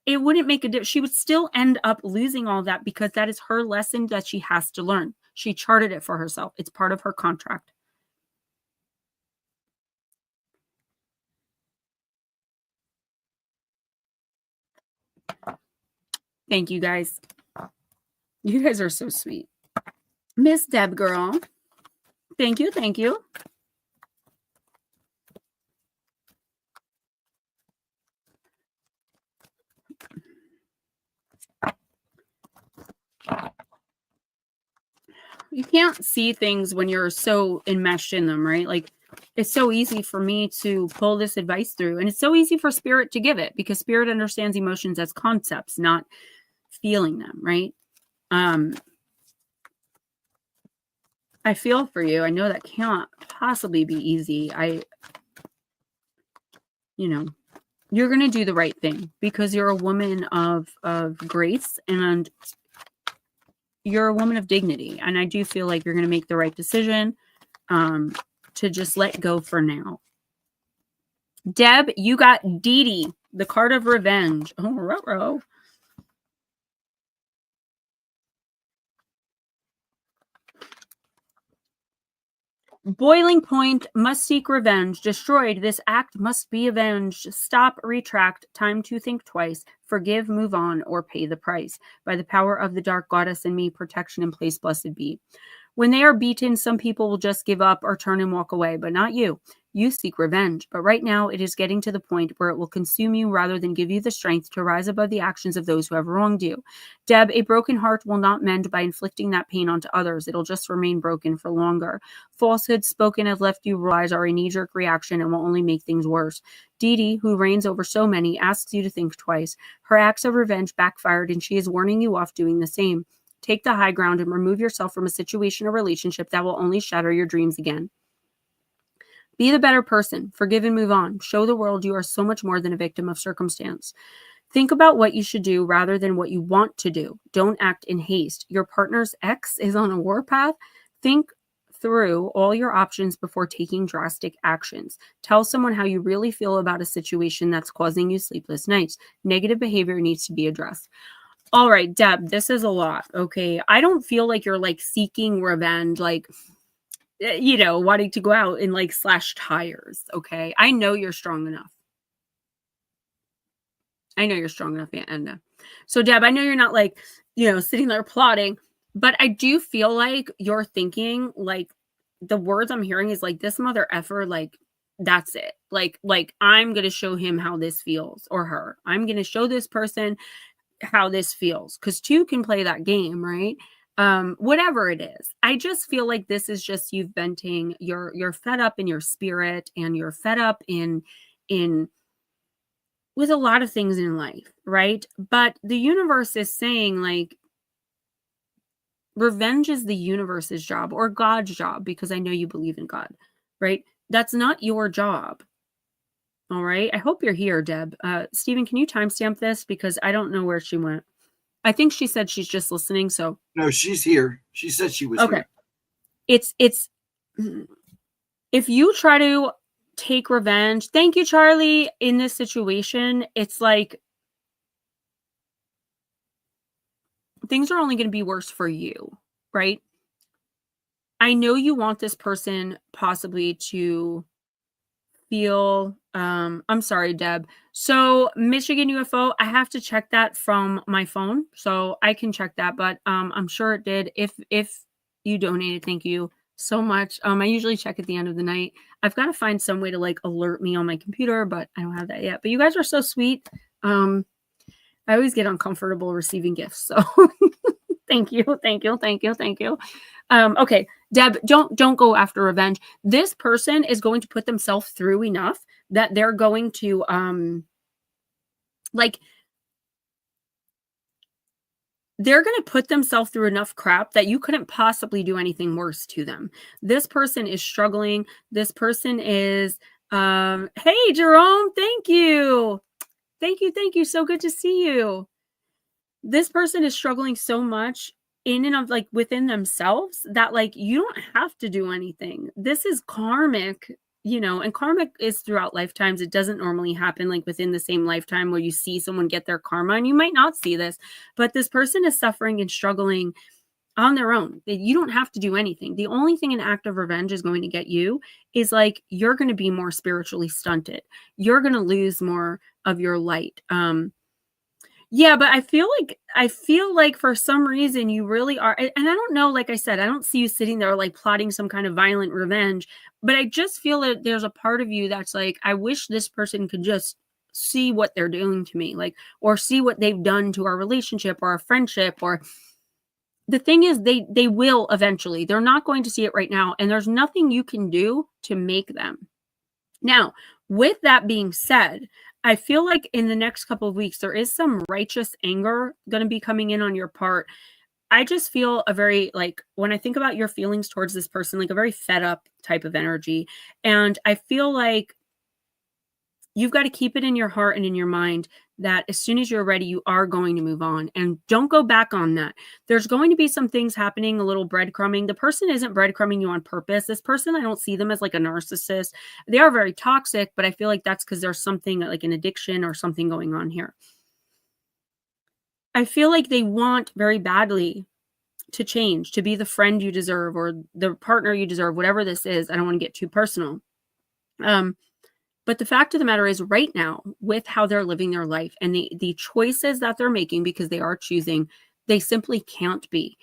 it wouldn't make a difference. She would still end up losing all that because that is her lesson that she has to learn. She charted it for herself. It's part of her contract. Thank you, guys. You guys are so sweet. Miss Deb girl. Thank you. Thank you. You can't see things when you're so enmeshed in them, right? Like it's so easy for me to pull this advice through, and it's so easy for spirit to give it because spirit understands emotions as concepts, not feeling them, right? I feel for you. I know that can't possibly be easy. You're going to do the right thing because you're a woman of grace and you're a woman of dignity. And I do feel like you're going to make the right decision to just let go for now. Deb, you got Dee Dee, the card of revenge. Oh, ruh-roh. Boiling point, must seek revenge. Destroyed, this act must be avenged. Stop, retract, time to think twice. Forgive, move on, or pay the price. By the power of the dark goddess in me, protection in place blessed be. When they are beaten, some people will just give up or turn and walk away, but not you. You seek revenge, but right now it is getting to the point where it will consume you rather than give you the strength to rise above the actions of those who have wronged you. Deb, a broken heart will not mend by inflicting that pain onto others. It'll just remain broken for longer. Falsehoods spoken have left you realize are a knee-jerk reaction and will only make things worse. Dee Dee, who reigns over so many, asks you to think twice. Her acts of revenge backfired and she is warning you off doing the same. Take the high ground and remove yourself from a situation or relationship that will only shatter your dreams again. Be the better person. Forgive and move on. Show the world you are so much more than a victim of circumstance. Think about what you should do rather than what you want to do. Don't act in haste. Your partner's ex is on a warpath. Think through all your options before taking drastic actions. Tell someone how you really feel about a situation that's causing you sleepless nights. Negative behavior needs to be addressed. All right, Deb, this is a lot. Okay. I don't feel like you're like seeking revenge, like, wanting to go out and like slash tires. Okay. I know you're strong enough. Anna. So Deb, I know you're not like, sitting there plotting, but I do feel like you're thinking like the words I'm hearing is like this mother effer, like that's it. Like I'm going to show him how this feels, or her. I'm going to show this person how this feels, because two can play that game, right? Whatever it is. I just feel like this is just you venting. You're fed up in your spirit, and you're fed up in with a lot of things in life, right? But the universe is saying like revenge is the universe's job, or God's job, because I know you believe in God, right? That's not your job. All right. I hope you're here, Deb. Stephen, can you timestamp this? Because I don't know where she went. I think she said she's just listening. So No, she's here. She said she was okay. here. It's if you try to take revenge, thank you, Charlie, in this situation, it's like things are only going to be worse for you, right? I know you want this person possibly to feel, I'm sorry, Deb. So Michigan UFO, I have to check that from my phone. So I can check that, but I'm sure it did. If you donated, thank you so much. I usually check at the end of the night. I've got to find some way to like alert me on my computer, but I don't have that yet. But you guys are so sweet. I always get uncomfortable receiving gifts. So thank you. Okay, Deb, don't go after revenge. This person is going to put themselves through enough that they're going to they're going to put themselves through enough crap that you couldn't possibly do anything worse to them. This person is struggling. This person is hey Jerome, thank you. So good to see you. This person is struggling so much in and of like within themselves that like you don't have to do anything. This is karmic, and karmic is throughout lifetimes. It doesn't normally happen like within the same lifetime where you see someone get their karma, and you might not see this, but this person is suffering and struggling on their own. You don't have to do anything. The only thing an act of revenge is going to get you is like you're going to be more spiritually stunted. You're going to lose more of your light. Yeah, but I feel like for some reason you really are, and I don't know, like I said, I don't see you sitting there like plotting some kind of violent revenge, but I just feel that there's a part of you that's like, I wish this person could just see what they're doing to me, like, or see what they've done to our relationship or our friendship. Or the thing is, they will eventually. They're not going to see it right now, and there's nothing you can do to make them. Now, with that being said, I feel like in the next couple of weeks, there is some righteous anger going to be coming in on your part. I just feel a very, like, when I think about your feelings towards this person, like a very fed up type of energy. And I feel like you've got to keep it in your heart and in your mind that as soon as you're ready, you are going to move on, and don't go back on that. There's going to be some things happening, a little breadcrumbing. The person isn't breadcrumbing you on purpose. This person, I don't see them as like a narcissist. They are very toxic, but I feel like that's because there's something like an addiction or something going on here. I feel like they want very badly to change, to be the friend you deserve or the partner you deserve, whatever this is. I don't want to get too personal. But the fact of the matter is right now, with how they're living their life and the choices that they're making, because they are choosing, they simply can't be.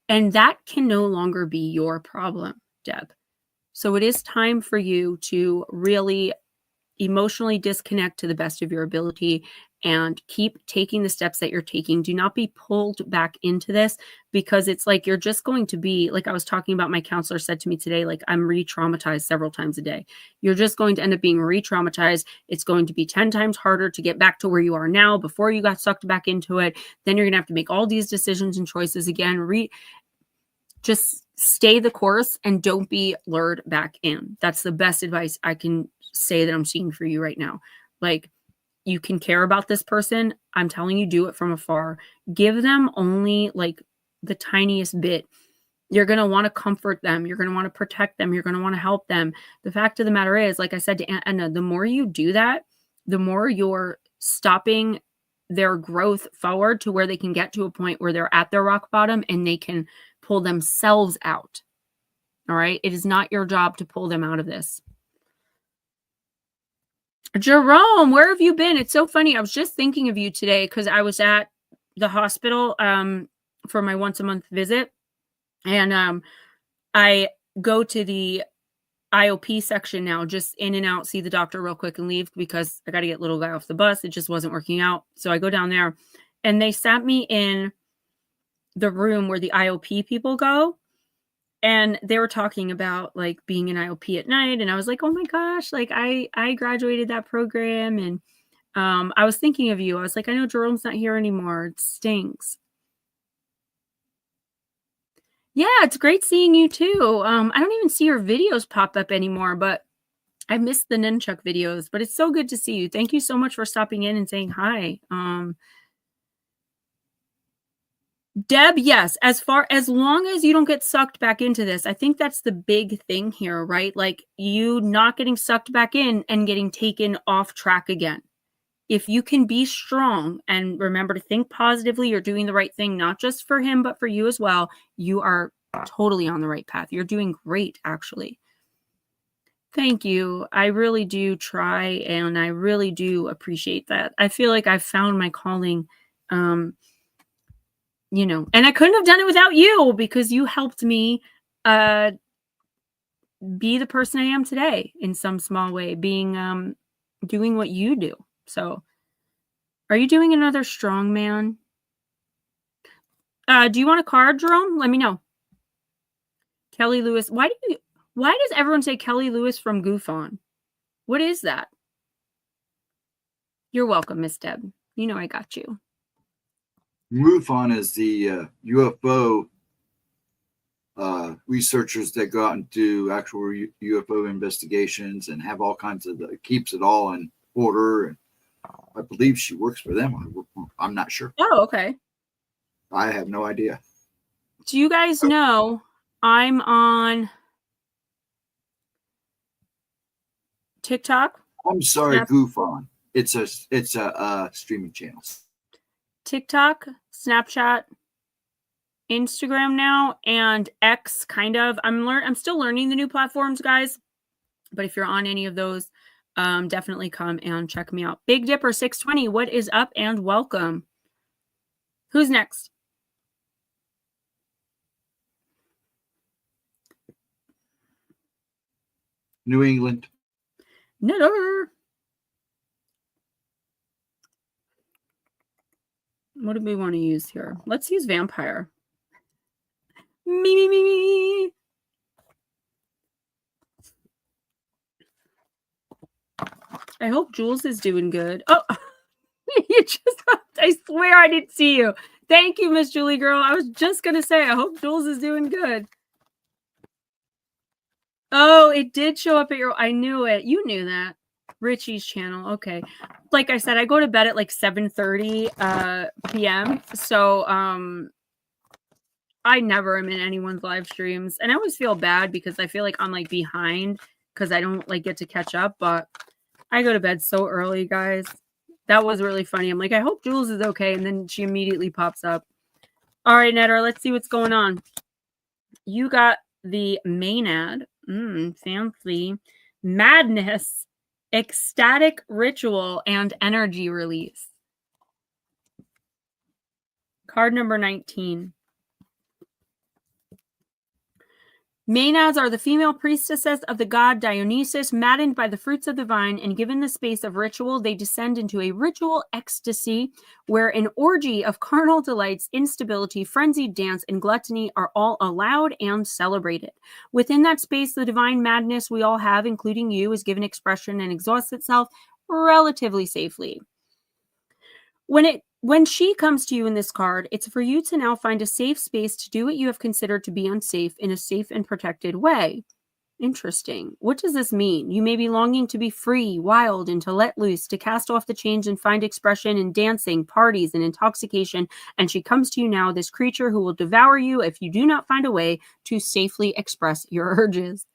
And that can no longer be your problem, Deb. So it is time for you to really emotionally disconnect to the best of your ability and keep taking the steps that you're taking. Do not be pulled back into this, because it's like you're just going to be, like I was talking about, my counselor said to me today, like, I'm re-traumatized several times a day. You're just going to end up being re-traumatized. It's going to be 10 times harder to get back to where you are now before you got sucked back into it. Then you're going to have to make all these decisions and choices again. Just stay the course and don't be lured back in. That's the best advice I can say that I'm seeing for you right now. Like, you can care about this person. I'm telling you, do it from afar. Give them only like the tiniest bit. You're going to want to comfort them. You're going to want to protect them. You're going to want to help them. The fact of the matter is, like I said to Anna, the more you do that, the more you're stopping their growth forward to where they can get to a point where they're at their rock bottom and they can pull themselves out. All right. It is not your job to pull them out of this. Jerome, where have you been? It's so funny. I was just thinking of you today because I was at the hospital for my once a month visit. And I go to the IOP section now, just in and out, see the doctor real quick and leave because I got to get little guy off the bus. It just wasn't working out. So I go down there and they sat me in the room where the IOP people go. And they were talking about like being an IOP at night. And I was like, oh my gosh, like I graduated that program. And I was thinking of you. I was like, I know Jerome's not here anymore. It stinks. Yeah, it's great seeing you too. I don't even see your videos pop up anymore, but I missed the nunchuck videos, but it's so good to see you. Thank you so much for stopping in and saying hi. Deb, yes, as long as you don't get sucked back into this, I think that's the big thing here, right? Like you not getting sucked back in and getting taken off track again. If you can be strong and remember to think positively, you're doing the right thing, not just for him, but for you as well. You are totally on the right path. You're doing great, actually. Thank you. I really do try, and I really do appreciate that. I feel like I've found my calling, you know, and I couldn't have done it without you because you helped me be the person I am today in some small way, being doing what you do. So are you doing another strongman? Do you want a card, Jerome? Let me know. Kelly Lewis. Why does everyone say Kelly Lewis from Goof On? What is that? You're welcome, Miss Deb. You know I got you. MUFON is the UFO researchers that go out and do actual UFO investigations and have all kinds of, keeps it all in order. And I believe she works for them. I'm not sure. Oh, okay. I have no idea. Do you guys know I'm on TikTok? I'm sorry, Goof On. It's a streaming channel. TikTok, Snapchat, Instagram now, and X, kind of. I'm still learning the new platforms, guys. But if you're on any of those, definitely come and check me out. Big Dipper 620, what is up and welcome? Who's next? New England. No. What do we want to use here? Let's use vampire. Me. I hope Jules is doing good. Oh, I swear I didn't see you. Thank you, Miss Julie girl. I was just going to say, I hope Jules is doing good. Oh, it did show up at I knew it. You knew that. Richie's channel. Okay. Like I said, I go to bed at like 7:30 p.m. So I never am in anyone's live streams. And I always feel bad because I feel like I'm like behind because I don't like get to catch up. But I go to bed so early, guys. That was really funny. I'm like, I hope Jules is okay. And then she immediately pops up. All right, Netter, let's see what's going on. You got the main ad. Fancy. Madness. Ecstatic ritual and energy release. Card number 19. Maenads are the female priestesses of the god Dionysus, maddened by the fruits of the vine, and given the space of ritual, they descend into a ritual ecstasy where an orgy of carnal delights, instability, frenzied dance, and gluttony are all allowed and celebrated. Within that space, the divine madness we all have, including you, is given expression and exhausts itself relatively safely. When she comes to you in this card, it's for you to now find a safe space to do what you have considered to be unsafe in a safe and protected way. Interesting. What does this mean? You may be longing to be free, wild, and to let loose, to cast off the chains and find expression in dancing, parties, and intoxication. And she comes to you now, this creature who will devour you if you do not find a way to safely express your urges.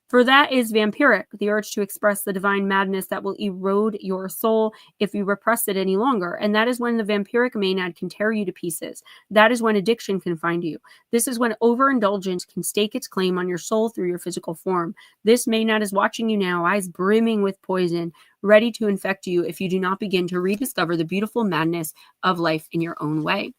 For that is vampiric, the urge to express the divine madness that will erode your soul if you repress it any longer. And that is when the vampiric maenad can tear you to pieces. That is when addiction can find you. This is when overindulgence can stake its claim on your soul through your physical form. This maenad is watching you now, eyes brimming with poison, ready to infect you if you do not begin to rediscover the beautiful madness of life in your own way.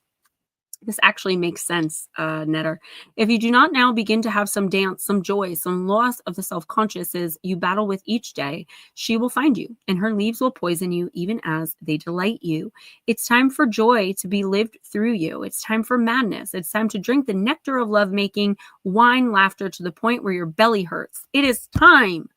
This actually makes sense, Netter. If you do not now begin to have some dance, some joy, some loss of the self-consciousness you battle with each day, she will find you, and her leaves will poison you even as they delight you. It's time for joy to be lived through you. It's time for madness. It's time to drink the nectar of lovemaking, wine laughter to the point where your belly hurts. It is time.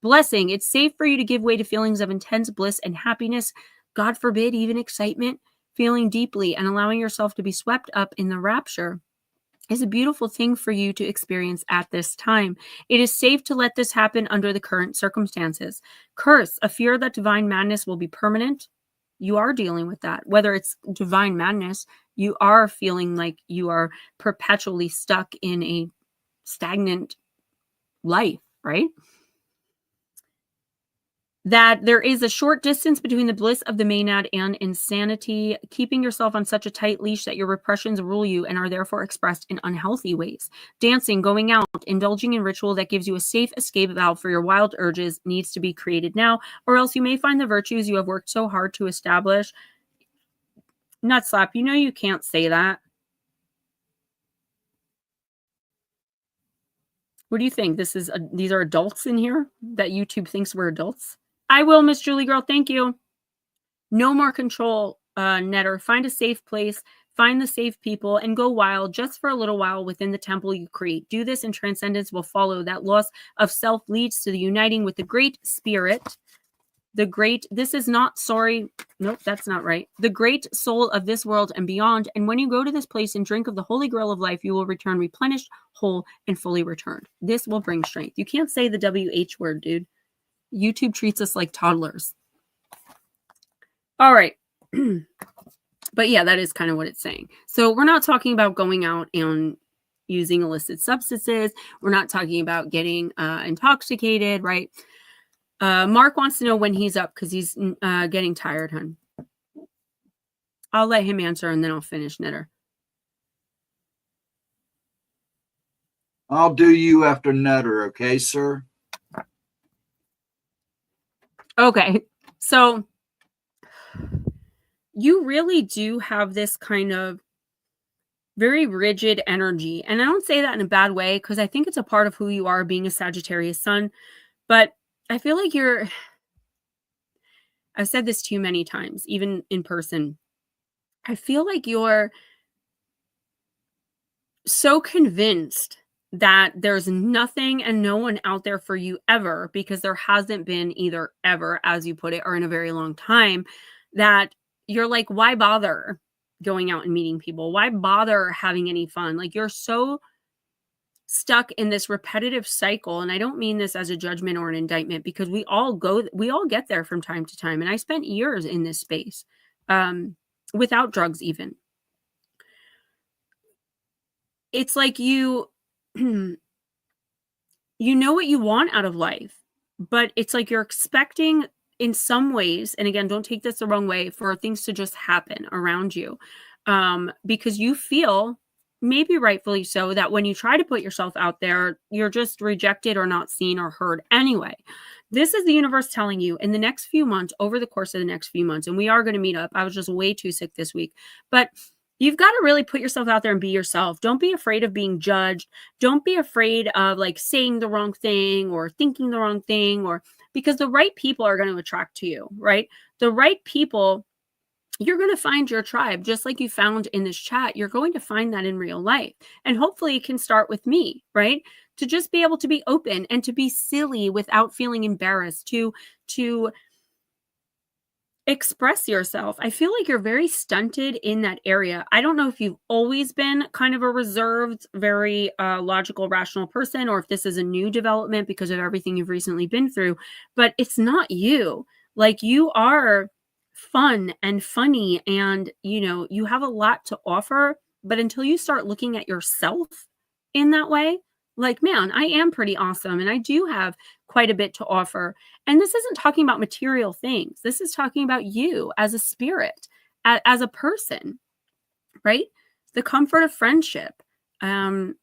Blessing. It's safe for you to give way to feelings of intense bliss and happiness. God forbid, even excitement. Feeling deeply and allowing yourself to be swept up in the rapture is a beautiful thing for you to experience at this time. It is safe to let this happen under the current circumstances. Curse, a fear that divine madness will be permanent. You are dealing with that. Whether it's divine madness, you are feeling like you are perpetually stuck in a stagnant life, right? That there is a short distance between the bliss of the maenad and insanity, keeping yourself on such a tight leash that your repressions rule you and are therefore expressed in unhealthy ways. Dancing, going out, indulging in ritual that gives you a safe escape valve for your wild urges needs to be created now, or else you may find the virtues you have worked so hard to establish. Nutslap, you know you can't say that. What do you think? These are adults in here that YouTube thinks we're adults? I will, Miss Julie Girl. Thank you. No more control, Netter. Find a safe place, find the safe people, and go wild just for a little while within the temple you create. Do this and transcendence will follow. That loss of self leads to the uniting with the great spirit. This is not, sorry. Nope, that's not right. The great soul of this world and beyond. And when you go to this place and drink of the holy grail of life, you will return replenished, whole, and fully returned. This will bring strength. You can't say the WH word, dude. YouTube treats us like toddlers. All right. But yeah, that is kind of what it's saying. So we're not talking about going out and using illicit substances. We're not talking about getting intoxicated, right? Mark wants to know when he's up because he's getting tired, hun. I'll let him answer and then I'll finish, Netter. I'll do you after Netter, okay, sir? Okay, so you really do have this kind of very rigid energy. And I don't say that in a bad way because I think it's a part of who you are being a Sagittarius sun. But I feel like I've said this to you many times, even in person. I feel like you're so convinced that there's nothing and no one out there for you ever, because there hasn't been either ever, as you put it, or in a very long time, that you're like, why bother going out and meeting people? Why bother having any fun? Like, you're so stuck in this repetitive cycle. And I don't mean this as a judgment or an indictment, because we all get there from time to time. And I spent years in this space without drugs even. It's like you know what you want out of life, but it's like you're expecting in some ways, and again, don't take this the wrong way, for things to just happen around you, because you feel, maybe rightfully so, that when you try to put yourself out there, you're just rejected or not seen or heard anyway. This is the universe telling you in the next few months, over the course of the next few months, and we are going to meet up. I was just way too sick this week, but you've got to really put yourself out there and be yourself. Don't be afraid of being judged. Don't be afraid of like saying the wrong thing or thinking the wrong thing, or because the right people are going to attract to you, right? The right people, you're going to find your tribe, just like you found in this chat. You're going to find that in real life. And hopefully it can start with me, right? To just be able to be open and to be silly without feeling embarrassed, to express yourself. I feel like you're very stunted in that area. I don't know if you've always been kind of a reserved, very logical, rational person, or if this is a new development because of everything you've recently been through, but it's not you. Like, you are fun and funny, and you have a lot to offer, but until you start looking at yourself in that way, like, man, I am pretty awesome and I do have quite a bit to offer. And this isn't talking about material things. This is talking about you as a spirit, as a person, right? The comfort of friendship, hanging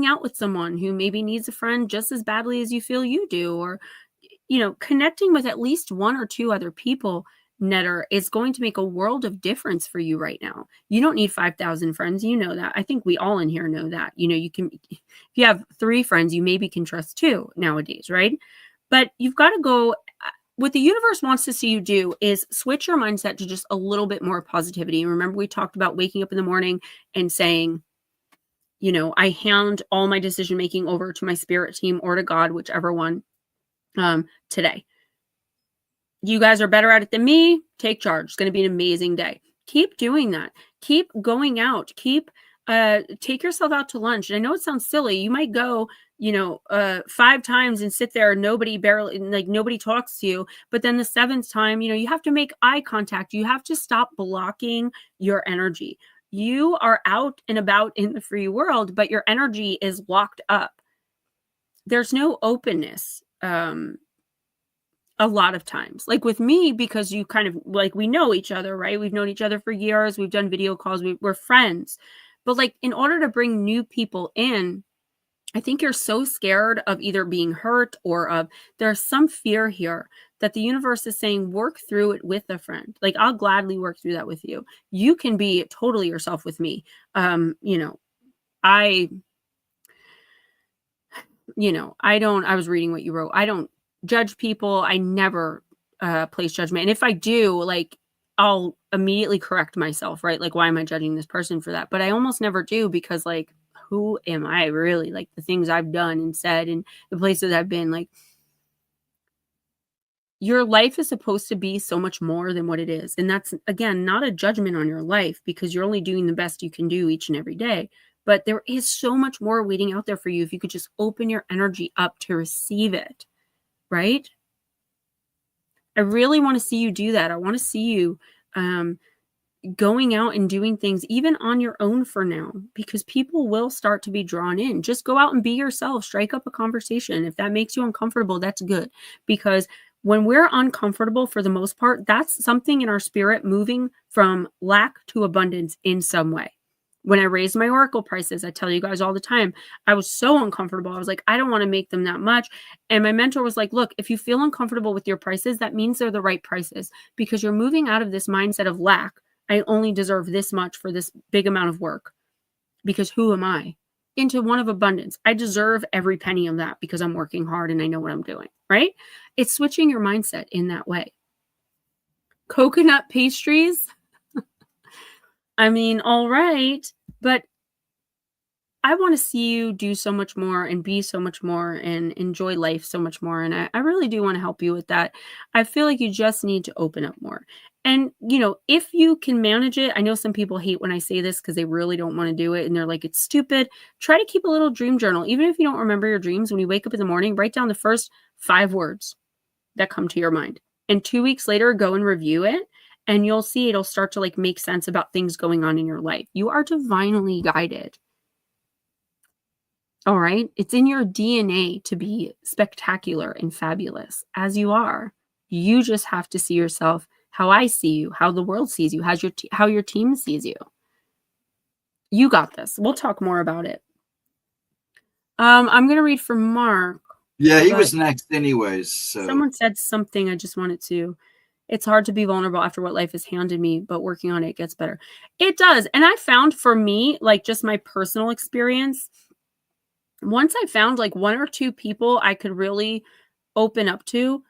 out with someone who maybe needs a friend just as badly as you feel you do, or, connecting with at least one or two other people, Netter, is going to make a world of difference for you right now. You don't need 5,000 friends. You know that. I think we all in here know that. You can, if you have 3 friends, you maybe can trust 2 nowadays, right? But you've got to go, what the universe wants to see you do is switch your mindset to just a little bit more positivity. And remember, we talked about waking up in the morning and saying, I hand all my decision making over to my spirit team or to God, whichever one, today. You guys are better at it than me. Take charge. It's going to be an amazing day. Keep doing that. Keep going out. Take yourself out to lunch. And I know it sounds silly. You might go, 5 times and sit there and nobody talks to you. But then the 7th time, you have to make eye contact. You have to stop blocking your energy. You are out and about in the free world, but your energy is locked up. There's no openness. A lot of times, like with me, because you kind of like, we know each other, right? We've known each other for years. We've done video calls. We're friends. But like, in order to bring new people in, I think you're so scared of either being hurt or of, there's some fear here that the universe is saying, work through it with a friend. Like, I'll gladly work through that with you. You can be totally yourself with me. I was reading what you wrote. I don't judge people. I never place judgment. And if I do, like, I'll immediately correct myself, right? Like, why am I judging this person for that? But I almost never do, because like, who am I really? Like, the things I've done and said and the places I've been, like, your life is supposed to be so much more than what it is. And that's, again, not a judgment on your life, because you're only doing the best you can do each and every day. But there is so much more waiting out there for you if you could just open your energy up to receive it, right? I really want to see you do that. I want to see you going out and doing things even on your own for now, because people will start to be drawn in. Just go out and be yourself. Strike up a conversation. If that makes you uncomfortable, that's good, because when we're uncomfortable, for the most part, that's something in our spirit moving from lack to abundance in some way. When I raised my oracle prices, I tell you guys all the time, I was so uncomfortable. I was like, I don't want to make them that much. And my mentor was like, look, if you feel uncomfortable with your prices, that means they're the right prices, because you're moving out of this mindset of lack. I only deserve this much for this big amount of work, because who am I? Into one of abundance. I deserve every penny of that because I'm working hard and I know what I'm doing, right? It's switching your mindset in that way. Coconut pastries. I mean, all right, but I want to see you do so much more and be so much more and enjoy life so much more. And I really do want to help you with that. I feel like you just need to open up more. And, if you can manage it, I know some people hate when I say this because they really don't want to do it. And they're like, it's stupid. Try to keep a little dream journal. Even if you don't remember your dreams, when you wake up in the morning, write down the first 5 words that come to your mind. And 2 weeks later, go and review it. And you'll see it'll start to make sense about things going on in your life. You are divinely guided. All right. It's in your DNA to be spectacular and fabulous as you are. You just have to see yourself how I see you, how the world sees you, how your team sees you. You got this. We'll talk more about it. I'm going to read for Mark. Yeah, he was next anyways. So. Someone said something I just wanted to It's hard to be vulnerable after what life has handed me, but working on it gets better. It does. And I found for me, like just my personal experience, once I found like 1 or 2 people I could really open up to,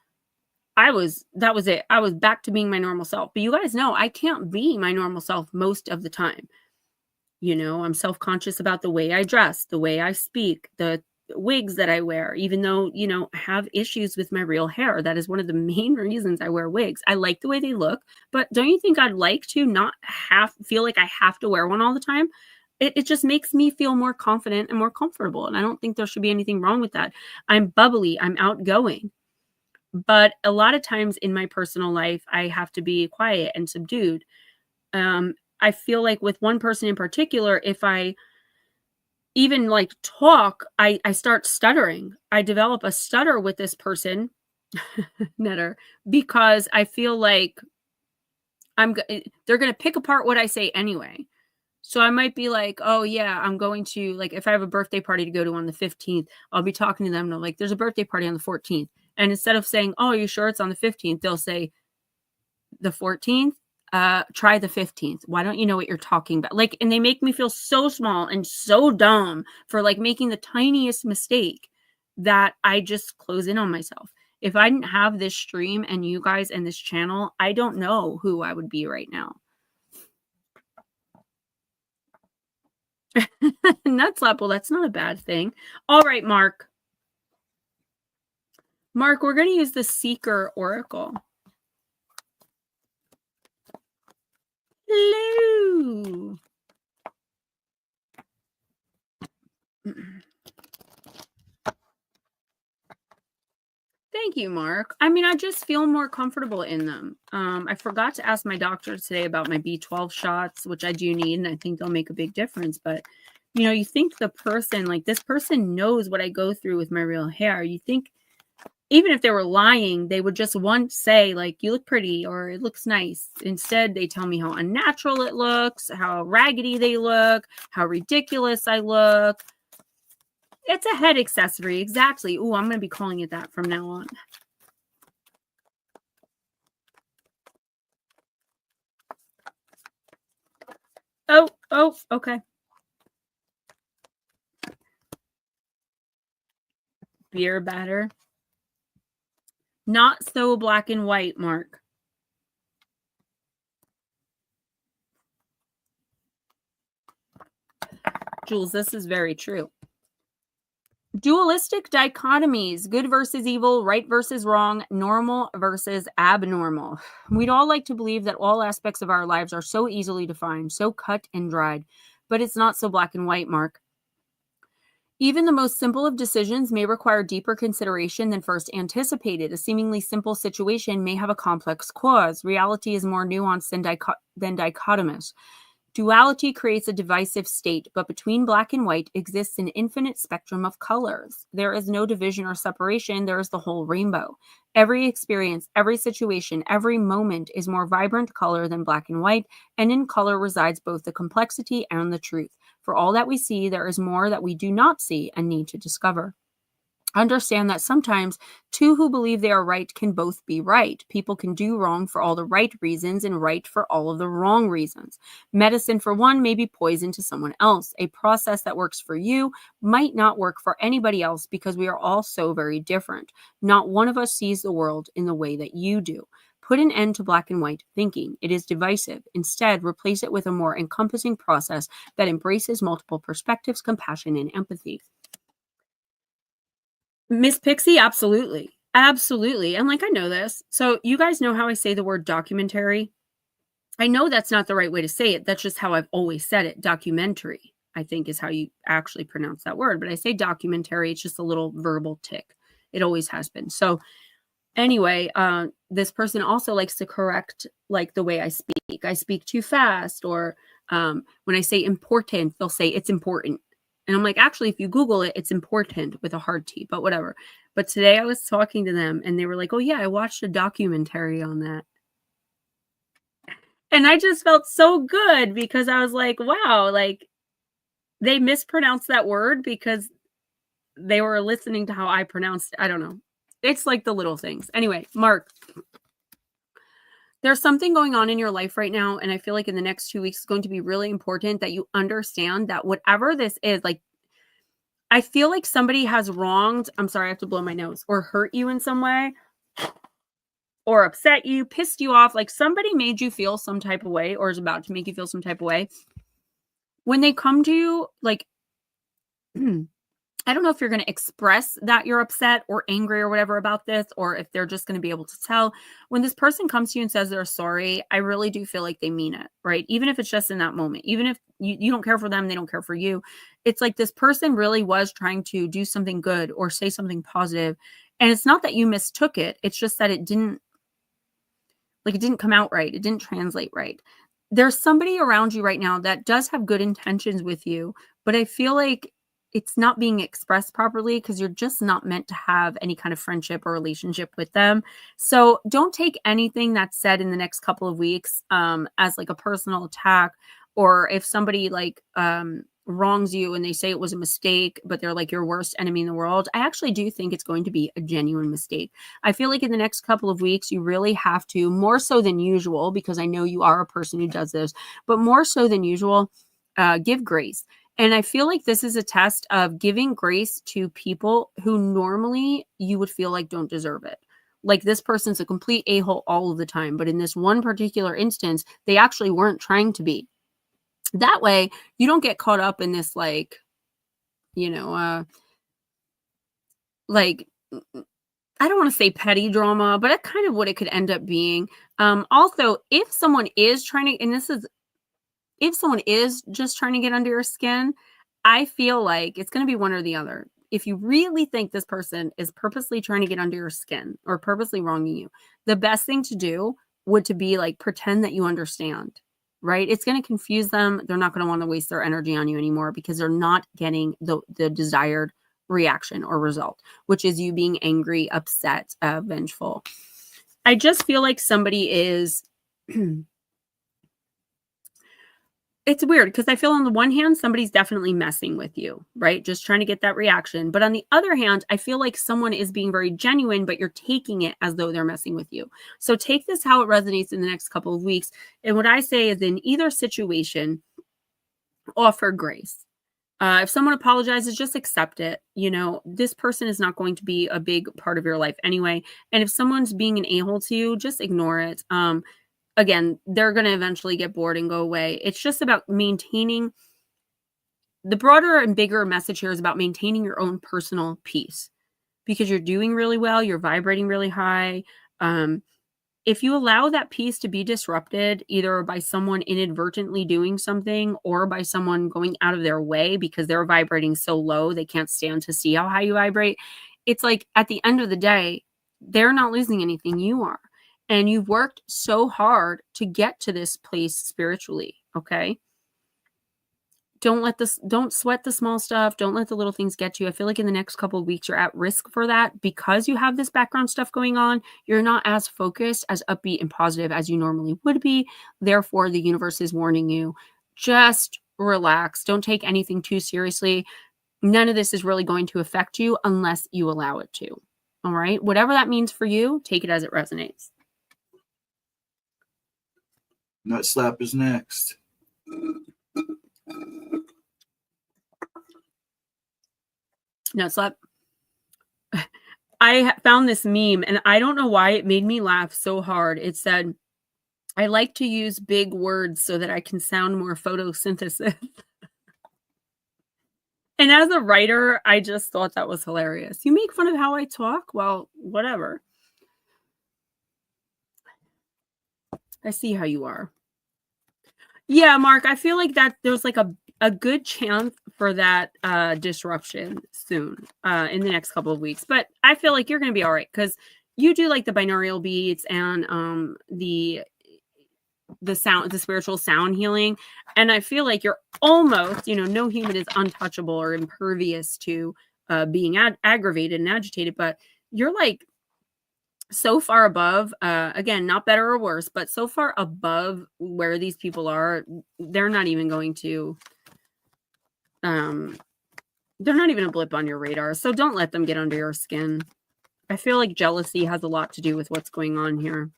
that was it. I was back to being my normal self. But you guys know I can't be my normal self most of the time. You know, I'm self-conscious about the way I dress, the way I speak, the wigs that I wear, even though, you know, I have issues with my real hair. That is one of the main reasons I wear wigs. I like the way they look, but don't you think I'd like to not feel like I have to wear one all the time? It just makes me feel more confident and more comfortable. And I don't think there should be anything wrong with that. I'm bubbly, I'm outgoing. But a lot of times in my personal life, I have to be quiet and subdued. I feel like with one person in particular, if I even like talk, I start stuttering. I develop a stutter with this person, Netter, because I feel like they're going to pick apart what I say anyway. So I might be like, oh yeah, I'm going to, like, if I have a birthday party to go to on the 15th, I'll be talking to them and I'm like, there's a birthday party on the 14th. And instead of saying, oh, are you sure it's on the 15th? They'll say the 14th. Try the 15th. Why don't you know what you're talking about? Like, and they make me feel so small and so dumb for like making the tiniest mistake that I just close in on myself. If I didn't have this stream and you guys and this channel, I don't know who I would be right now. Nutslap, well, that's not a bad thing. All right, Mark. Mark, we're going to use the Seeker Oracle. Hello. Thank you, Mark. I mean, I just feel more comfortable in them. I forgot to ask my doctor today about my B12 shots, which I do need, and I think they'll make a big difference. But, you know, you think the person, like this person knows what I go through with my real hair. You think even if they were lying, they would just once say, like, you look pretty or it looks nice. Instead, they tell me how unnatural it looks, how raggedy they look, how ridiculous I look. It's a head accessory. Exactly. Ooh, I'm going to be calling it that from now on. Oh, okay. Beer batter. Not so black and white, Mark. Jules, this is very true. Dualistic dichotomies, good versus evil, right versus wrong, normal versus abnormal. We'd all like to believe that all aspects of our lives are so easily defined, so cut and dried, but it's not so black and white, Mark. Even the most simple of decisions may require deeper consideration than first anticipated. A seemingly simple situation may have a complex cause. Reality is more nuanced than dichotomous. Duality creates a divisive state, but between black and white exists an infinite spectrum of colors. There is no division or separation, there is the whole rainbow. Every experience, every situation, every moment is more vibrant color than black and white, and in color resides both the complexity and the truth. For all that we see, there is more that we do not see and need to discover. Understand that sometimes two who believe they are right can both be right. People can do wrong for all the right reasons and right for all of the wrong reasons. Medicine for one may be poison to someone else. A process that works for you might not work for anybody else because we are all so very different. Not one of us sees the world in the way that you do. Put an end to black and white thinking. It is divisive. Instead, replace it with a more encompassing process that embraces multiple perspectives, compassion, and empathy. Miss Pixie, absolutely. Absolutely. And like, I know this. So you guys know how I say the word documentary? I know that's not the right way to say it. That's just how I've always said it. Documentary, I think, is how you actually pronounce that word. But I say documentary. It's just a little verbal tick. It always has been. So anyway, this person also likes to correct like the way I speak. I speak too fast, or when I say important, they'll say it's important. And I'm like, actually, if you Google it, it's important with a hard T, but whatever. But today I was talking to them and they were like, oh yeah, I watched a documentary on that. And I just felt so good because I was like, wow, like they mispronounced that word because they were listening to how I pronounced it. I don't know. It's like the little things. Anyway, Mark, There's something going on in your life right now, and I feel like in the next 2 weeks, it's going to be really important that you understand that whatever this is, like, I feel like somebody has wronged, I'm sorry, I have to blow my nose, or hurt you in some way, or upset you, pissed you off, like somebody made you feel some type of way, or is about to make you feel some type of way. When they come to you, like, I don't know if you're going to express that you're upset or angry or whatever about this, or if they're just going to be able to tell. When this person comes to you and says they're sorry, I really do feel like they mean it, right? Even if it's just in that moment, even if you don't care for them, they don't care for you. It's like this person really was trying to do something good or say something positive. And it's not that you mistook it. It's just that it didn't come out right. It didn't translate right. There's somebody around you right now that does have good intentions with you, but I feel like it's not being expressed properly because you're just not meant to have any kind of friendship or relationship with them. So don't take anything that's said in the next couple of weeks as like a personal attack, or if somebody like wrongs you and they say it was a mistake, but they're like your worst enemy in the world. I actually do think it's going to be a genuine mistake. I feel like in the next couple of weeks, you really have to, more so than usual, because I know you are a person who does this, but more so than usual, give grace. And I feel like this is a test of giving grace to people who normally you would feel like don't deserve it. Like this person's a complete a-hole all of the time, but in this one particular instance, they actually weren't trying to be. That way, you don't get caught up in this, like, you know, like, I don't want to say petty drama, but that's kind of what it could end up being. Also, if someone is trying to, and this is, if someone is just trying to get under your skin, I feel like it's going to be one or the other. If you really think this person is purposely trying to get under your skin or purposely wronging you, the best thing to do would to be like pretend that you understand, right? It's going to confuse them. They're not going to want to waste their energy on you anymore because they're not getting the desired reaction or result, which is you being angry, upset, vengeful. I just feel like somebody is it's weird because I feel on the one hand, somebody's definitely messing with you, right? Just trying to get that reaction. But on the other hand, I feel like someone is being very genuine, but you're taking it as though they're messing with you. So take this how it resonates in the next couple of weeks. And what I say is in either situation, offer grace. If someone apologizes, just accept it. You know, this person is not going to be a big part of your life anyway. And if someone's being an a-hole to you, just ignore it. Again, they're going to eventually get bored and go away. It's just about maintaining the broader and bigger message here is about maintaining your own personal peace because you're doing really well. You're vibrating really high. If you allow that peace to be disrupted, either by someone inadvertently doing something or by someone going out of their way because they're vibrating so low, they can't stand to see how high you vibrate. It's like at the end of the day, they're not losing anything. You are. And you've worked so hard to get to this place spiritually, okay? Don't sweat the small stuff. Don't let the little things get to you. I feel like in the next couple of weeks, you're at risk for that because you have this background stuff going on. You're not as focused, as upbeat and positive as you normally would be. Therefore, the universe is warning you. Just relax. Don't take anything too seriously. None of this is really going to affect you unless you allow it to. All right? Whatever that means for you, take it as it resonates. Nut slap is next. Nut slap. I found this meme and I don't know why it made me laugh so hard. It said, I like to use big words so that I can sound more photosynthesis. And as a writer, I just thought that was hilarious. You make fun of how I talk? Well, whatever. I see how you are. Yeah, Mark, I feel like that there's like a good chance for that disruption soon in the next couple of weeks. But I feel like you're going to be all right because you do like the binaural beats and the sound, the spiritual sound healing. And I feel like you're almost, no human is untouchable or impervious to being aggravated and agitated, but you're like so far above, again, not better or worse, but so far above where these people are, they're not even going to, they're not even a blip on your radar. So don't let them get under your skin. I feel like jealousy has a lot to do with what's going on here.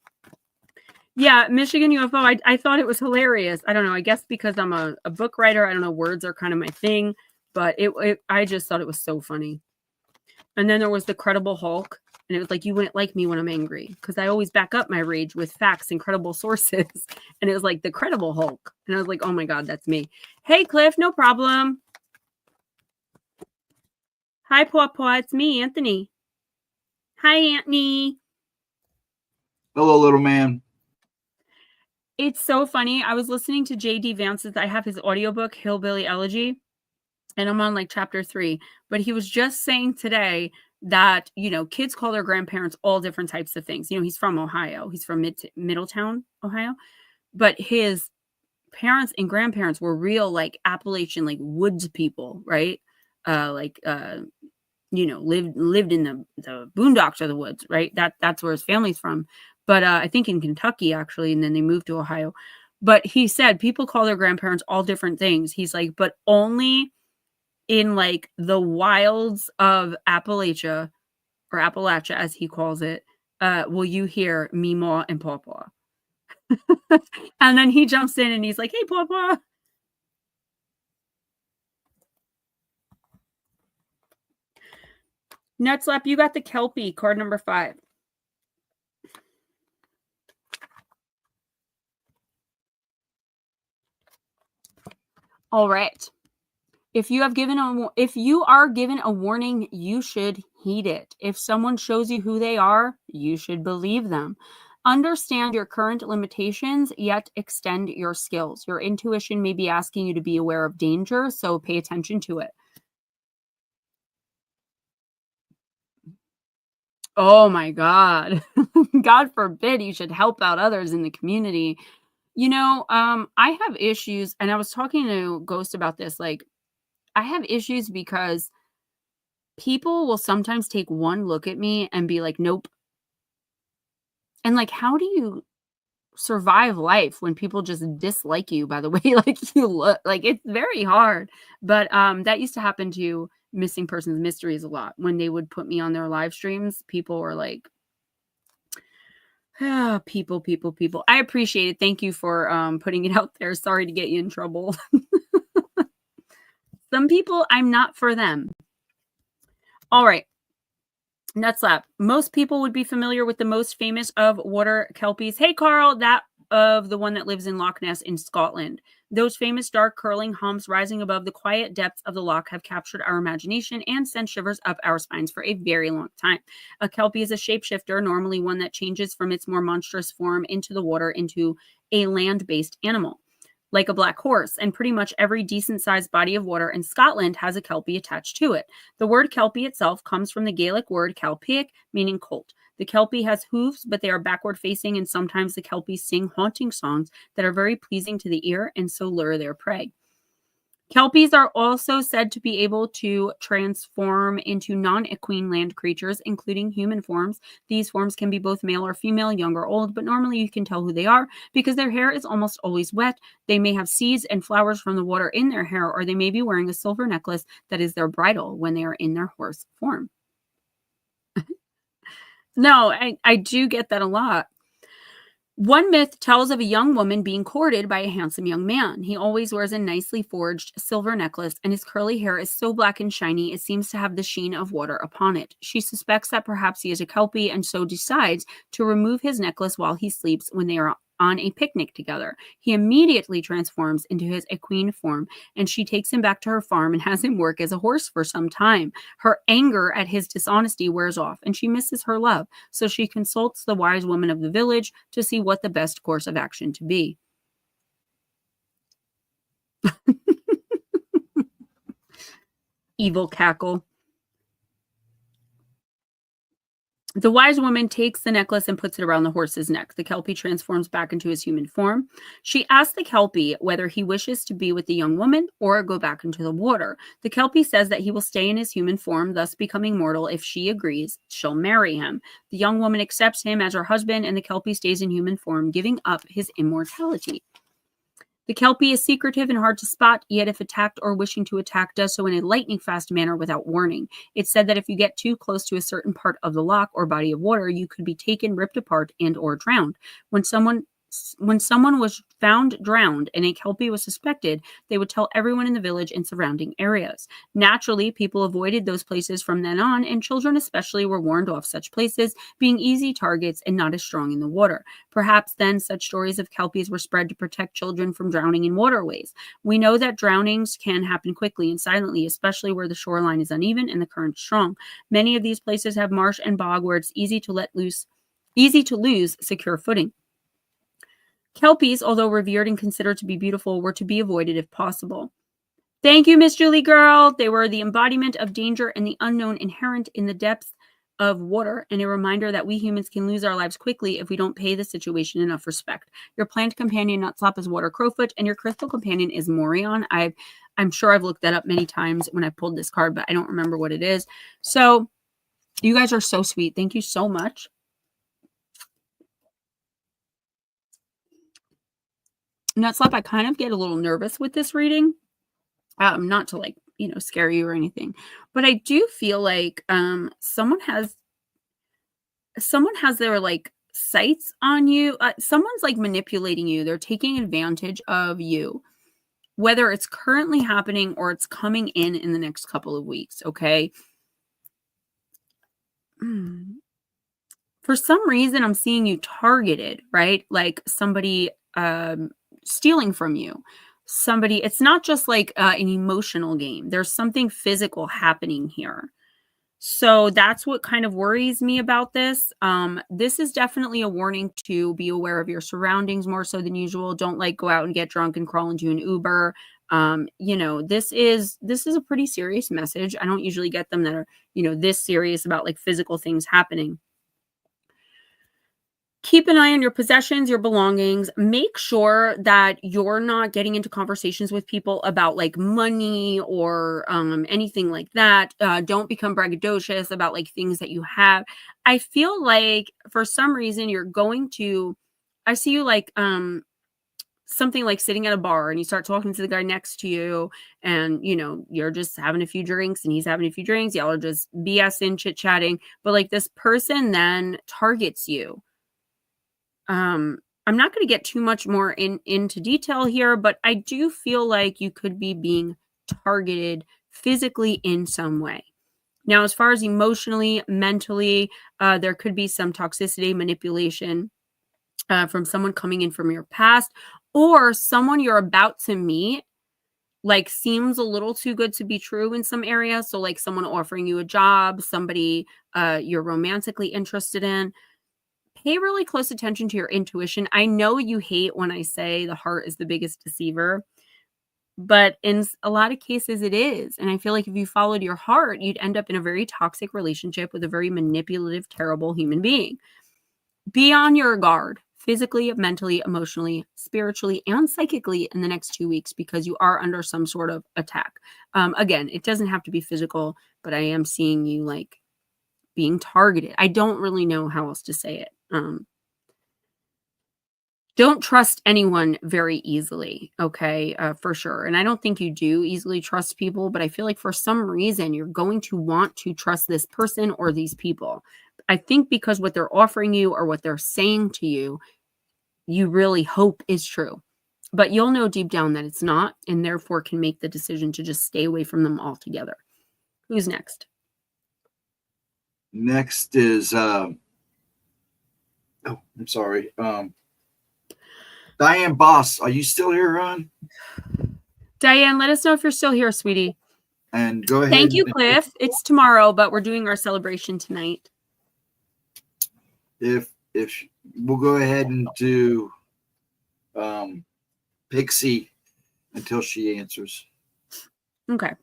Yeah, Michigan UFO. I thought it was hilarious. I don't know. I guess because I'm a book writer, I don't know. Words are kind of my thing, but I just thought it was so funny. And then there was the Credible Hulk, and it was like, you wouldn't like me when I'm angry because I always back up my rage with facts and credible sources. And it was like the Credible Hulk, and I was like, oh my god, that's me. Hey, Cliff, no problem. Hi, Paw Paw. It's me, Anthony. Hi, Anthony. Hello, little man. It's so funny. I was listening to J.D. Vance's, I have his audiobook, Hillbilly Elegy, and I'm on like chapter 3. But he was just saying today that, you know, kids call their grandparents all different types of things. You know, he's from Ohio. He's from Middletown, Ohio. But his parents and grandparents were real like Appalachian, like woods people, right? You know, lived in the boondocks of the woods, right? That's where his family's from. But I think in Kentucky actually, and then they moved to Ohio. But he said people call their grandparents all different things. He's like, but only in like the wilds of Appalachia, or Appalachia as he calls it, will you hear Meemaw and Pawpaw. And then he jumps in and he's like, hey, Pawpaw. Nutslap, you got the Kelpie, card number 5. All right. If you are given a warning, you should heed it. If someone shows you who they are, you should believe them. Understand your current limitations, yet extend your skills. Your intuition may be asking you to be aware of danger, so pay attention to it. Oh my God. God forbid you should help out others in the community. You know, I have issues, and I was talking to Ghost about this. Like, I have issues because people will sometimes take one look at me and be like, nope. And like, how do you survive life when people just dislike you by the way like you look? Like, it's very hard. But that used to happen to Missing Persons Mysteries a lot. When they would put me on their live streams, people were like, people. I appreciate it. Thank you for putting it out there. Sorry to get you in trouble. Some people, I'm not for them. All right. Nutslap. Most people would be familiar with the most famous of water kelpies. Hey, Carl, that of the one that lives in Loch Ness in Scotland. Those famous dark curling humps rising above the quiet depths of the loch have captured our imagination and sent shivers up our spines for a very long time. A kelpie is a shapeshifter, normally one that changes from its more monstrous form into the water into a land-based animal, like a black horse, and pretty much every decent-sized body of water in Scotland has a kelpie attached to it. The word kelpie itself comes from the Gaelic word kelpiac, meaning colt. The kelpie has hooves, but they are backward-facing, and sometimes the kelpies sing haunting songs that are very pleasing to the ear and so lure their prey. Kelpies are also said to be able to transform into non-equine land creatures, including human forms. These forms can be both male or female, young or old, but normally you can tell who they are because their hair is almost always wet. They may have seeds and flowers from the water in their hair, or they may be wearing a silver necklace that is their bridle when they are in their horse form. No, I do get that a lot. One myth tells of a young woman being courted by a handsome young man. He always wears a nicely forged silver necklace, and his curly hair is so black and shiny it seems to have the sheen of water upon it. She suspects that perhaps he is a kelpie, and so decides to remove his necklace while he sleeps when they are on a picnic together. He immediately transforms into his equine form, and she takes him back to her farm and has him work as a horse for some time. Her anger at his dishonesty wears off, and she misses her love, so she consults the wise woman of the village to see what the best course of action to be. Evil cackle. The wise woman takes the necklace and puts it around the horse's neck. The kelpie transforms back into his human form. She asks the kelpie whether he wishes to be with the young woman or go back into the water. The kelpie says that he will stay in his human form, thus becoming mortal. If she agrees, she'll marry him. The young woman accepts him as her husband, and the kelpie stays in human form, giving up his immortality. The kelpie is secretive and hard to spot, yet if attacked or wishing to attack, does so in a lightning-fast manner without warning. It's said that if you get too close to a certain part of the loch or body of water, you could be taken, ripped apart, and or drowned. When someone When someone was found drowned and a Kelpie was suspected, they would tell everyone in the village and surrounding areas. Naturally, people avoided those places from then on, and children especially were warned off such places, being easy targets and not as strong in the water. Perhaps then such stories of Kelpies were spread to protect children from drowning in waterways. We know that drownings can happen quickly and silently, especially where the shoreline is uneven and the current strong. Many of these places have marsh and bog where it's easy to lose secure footing. Kelpies, although revered and considered to be beautiful, were to be avoided if possible. Thank you, Miss Julie Girl. They were the embodiment of danger and the unknown inherent in the depths of water, and a reminder that we humans can lose our lives quickly if we don't pay the situation enough respect. Your plant companion, Nutslop, is Water Crowfoot, and your crystal companion is Morion. I'm sure I've looked that up many times when I pulled this card, but I don't remember what it is. So you guys are so sweet. Thank you so much. Nutslop, I kind of get a little nervous with this reading. Not to scare you or anything, but I do feel like someone has their sights on you. Someone's manipulating you. They're taking advantage of you, whether it's currently happening or it's coming in the next couple of weeks. Okay. For some reason, I'm seeing you targeted, right? Like somebody stealing from you. Somebody, it's not just an emotional game. There's something physical happening here. So that's what kind of worries me about this. This is definitely a warning to be aware of your surroundings more so than usual. Don't go out and get drunk and crawl into an Uber. This is a pretty serious message. I don't usually get them that are, this serious about physical things happening. Keep an eye on your possessions, your belongings. Make sure that you're not getting into conversations with people about money or anything like that. Don't become braggadocious about things that you have. I feel like for some reason you're going to, I see you something sitting at a bar and you start talking to the guy next to you and, you're just having a few drinks and he's having a few drinks. Y'all are just BSing, chit-chatting. But this person then targets you. I'm not going to get too much more into detail here, but I do feel like you could be being targeted physically in some way. Now, as far as emotionally, mentally, there could be some toxicity, manipulation from someone coming in from your past or someone you're about to meet, seems a little too good to be true in some areas. So someone offering you a job, somebody you're romantically interested in. Pay really close attention to your intuition. I know you hate when I say the heart is the biggest deceiver, but in a lot of cases it is. And I feel like if you followed your heart, you'd end up in a very toxic relationship with a very manipulative, terrible human being. Be on your guard physically, mentally, emotionally, spiritually, and psychically in the next 2 weeks because you are under some sort of attack. Again, it doesn't have to be physical, but I am seeing you being targeted. I don't really know how else to say it. Don't trust anyone very easily, okay, for sure. And I don't think you do easily trust people, but I feel like for some reason you're going to want to trust this person or these people. I think because what they're offering you or what they're saying to you, you really hope is true. But you'll know deep down that it's not, and therefore can make the decision to just stay away from them altogether. Who's next? Next is I'm sorry. Diane Boss, are you still here, Ron? Diane, let us know if you're still here, sweetie. And go ahead. Thank you, Cliff. It's tomorrow, but we're doing our celebration tonight. If we'll go ahead and do Pixie until she answers. Okay.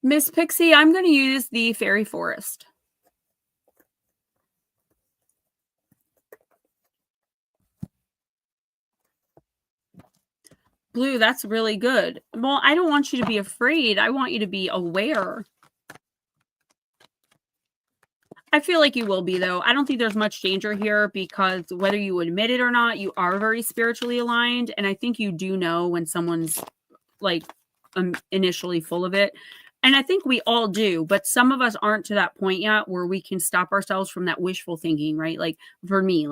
Miss Pixie, I'm going to use the Fairy Forest. Blue, that's really good. Well, I don't want you to be afraid. I want you to be aware. I feel like you will be, though. I don't think there's much danger here because whether you admit it or not, you are very spiritually aligned. And I think you do know when someone's initially full of it. And I think we all do, but some of us aren't to that point yet where we can stop ourselves from that wishful thinking, right? For me,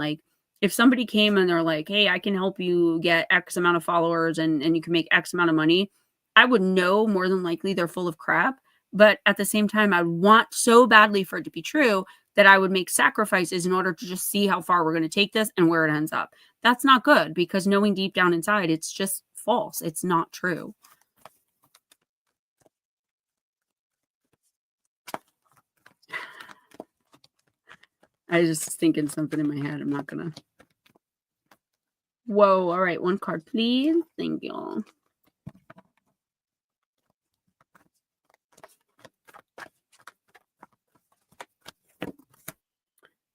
if somebody came and they're like, hey, I can help you get X amount of followers and you can make X amount of money, I would know more than likely they're full of crap. But at the same time, I want so badly for it to be true that I would make sacrifices in order to just see how far we're going to take this and where it ends up. That's not good, because knowing deep down inside, it's just false. It's not true. I was just thinking something in my head. I'm not going to. Whoa. All right. One card, please. Thank you.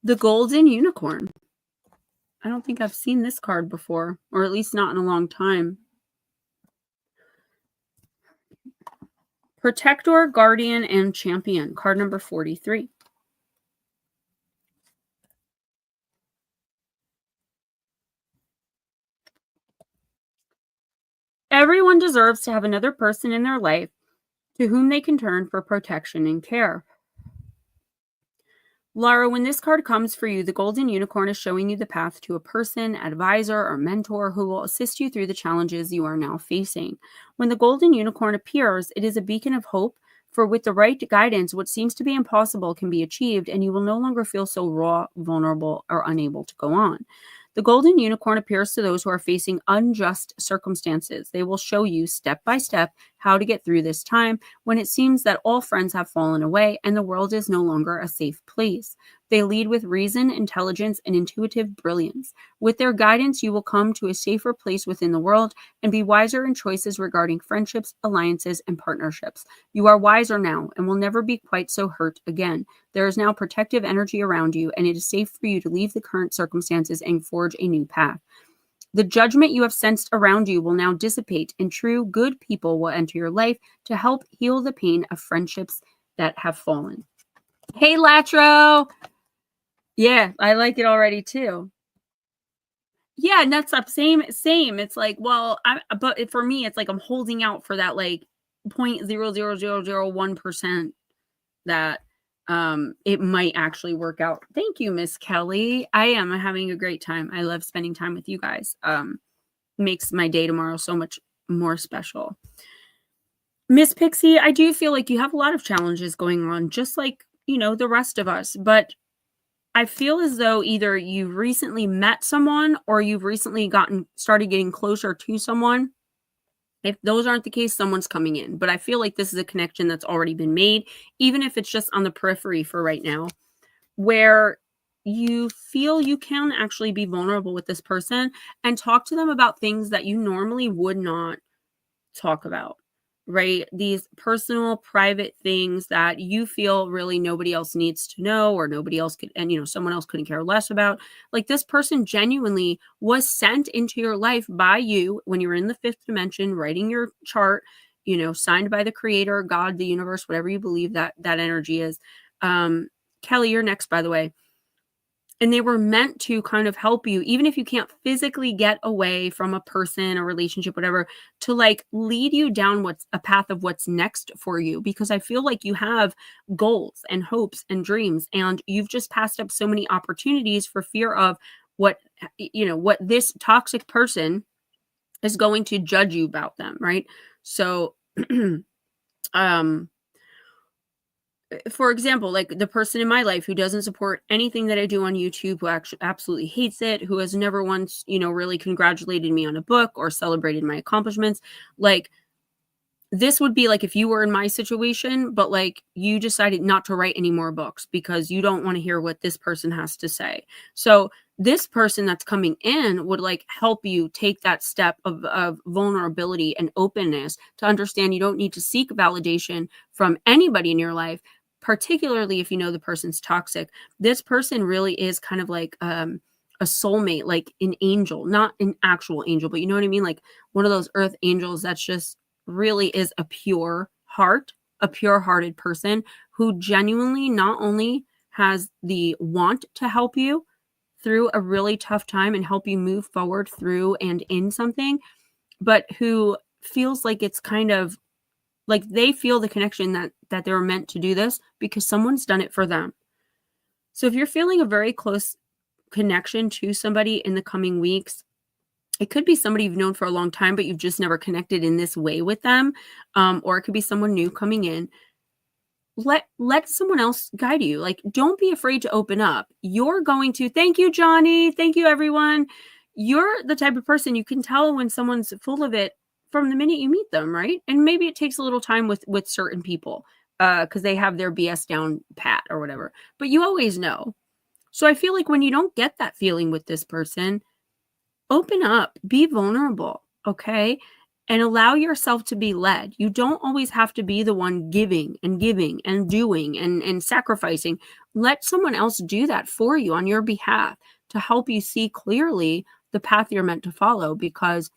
The Golden Unicorn. I don't think I've seen this card before, or at least not in a long time. Protector, Guardian, and Champion. Card number 43. Everyone deserves to have another person in their life to whom they can turn for protection and care. Laura, when this card comes for you, the Golden Unicorn is showing you the path to a person, advisor, or mentor who will assist you through the challenges you are now facing. When the Golden Unicorn appears, it is a beacon of hope, for with the right guidance, what seems to be impossible can be achieved, and you will no longer feel so raw, vulnerable, or unable to go on. The Golden Unicorn appears to those who are facing unjust circumstances. They will show you step by step how to get through this time when it seems that all friends have fallen away and the world is no longer a safe place. They lead with reason, intelligence, and intuitive brilliance. With their guidance, you will come to a safer place within the world and be wiser in choices regarding friendships, alliances, and partnerships. You are wiser now and will never be quite so hurt again. There is now protective energy around you, and it is safe for you to leave the current circumstances and forge a new path. The judgment you have sensed around you will now dissipate, and true, good people will enter your life to help heal the pain of friendships that have fallen. Hey, Latro! Yeah, I like it already too. Yeah, nuts up. Same. It's like, well, but for me, it's like I'm holding out for that like 0.00001% that it might actually work out. Thank you, Miss Kelly. I am having a great time. I love spending time with you guys. Makes my day tomorrow so much more special. Miss Pixie, I do feel like you have a lot of challenges going on, just like, the rest of us, but I feel as though either you've recently met someone or you've recently started getting closer to someone. If those aren't the case, someone's coming in. But I feel like this is a connection that's already been made, even if it's just on the periphery for right now, where you feel you can actually be vulnerable with this person and talk to them about things that you normally would not talk about, right? These personal, private things that you feel really nobody else needs to know, or nobody else could, and someone else couldn't care less about. Like, this person genuinely was sent into your life by you when you were in the fifth dimension, writing your chart, signed by the creator, God, the universe, whatever you believe that energy is. Kelly, you're next, by the way. And they were meant to kind of help you, even if you can't physically get away from a person, a relationship, whatever, to like lead you down a path of what's next for you. Because I feel like you have goals and hopes and dreams, and you've just passed up so many opportunities for fear of what this toxic person is going to judge you about them, right? So, for example, like the person in my life who doesn't support anything that I do on YouTube, who actually absolutely hates it, who has never once, really congratulated me on a book or celebrated my accomplishments. Like, this would be like if you were in my situation, but like you decided not to write any more books because you don't want to hear what this person has to say. So this person that's coming in would like help you take that step of vulnerability and openness to understand you don't need to seek validation from anybody in your life, particularly if the person's toxic. This person really is kind of like a soulmate, like an angel, not an actual angel, but you know what I mean? Like one of those earth angels that's just really is a pure heart, a pure-hearted person who genuinely not only has the want to help you through a really tough time and help you move forward through and in something, but who feels like it's kind of like they feel the connection that they're meant to do this because someone's done it for them. So if you're feeling a very close connection to somebody in the coming weeks. It could be somebody you've known for a long time, but you've just never connected in this way with them. Or it could be someone new coming in. Let someone else guide you. Like, don't be afraid to open up. You're going to, thank you, Johnny. Thank you, everyone. You're the type of person you can tell when someone's full of it from the minute you meet them, right? And maybe it takes a little time with certain people because they have their BS down pat or whatever, but you always know. So I feel like when you don't get that feeling with this person, open up, be vulnerable, okay? And allow yourself to be led. You don't always have to be the one giving and doing and sacrificing. Let someone else do that for you on your behalf to help you see clearly the path you're meant to follow, because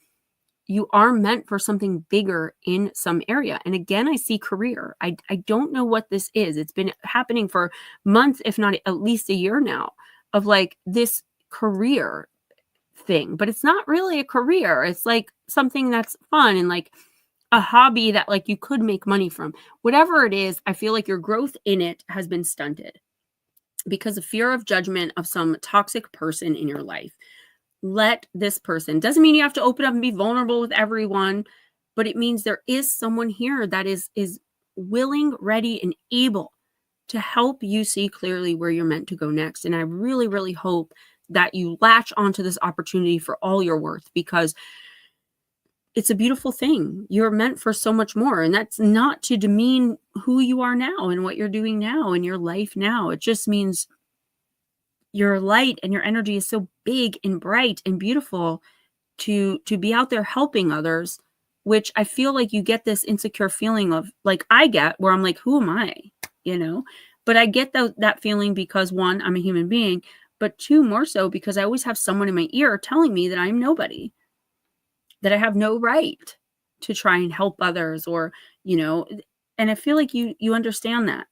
you are meant for something bigger in some area. And again, I see career. I don't know what this is. It's been happening for months, if not at least a year now, of like this career thing, but it's not really a career. It's like something that's fun and like a hobby that like you could make money from. Whatever it is, I feel like your growth in it has been stunted because of fear of judgment of some toxic person in your life. Let this person, doesn't mean you have to open up and be vulnerable with everyone, but it means there is someone here that is willing, ready, and able to help you see clearly where you're meant to go next. And I really, really hope that you latch onto this opportunity for all your worth, because it's a beautiful thing. You're meant for so much more. And that's not to demean who you are now and what you're doing now in your life now. It just means your light and your energy is so big and bright and beautiful to be out there helping others, which I feel like you get this insecure feeling of, like I get, where I'm like, who am I? You know, but I get that feeling because one, I'm a human being, but two, more so because I always have someone in my ear telling me that I'm nobody, that I have no right to try and help others, or, you know, and I feel like you understand that.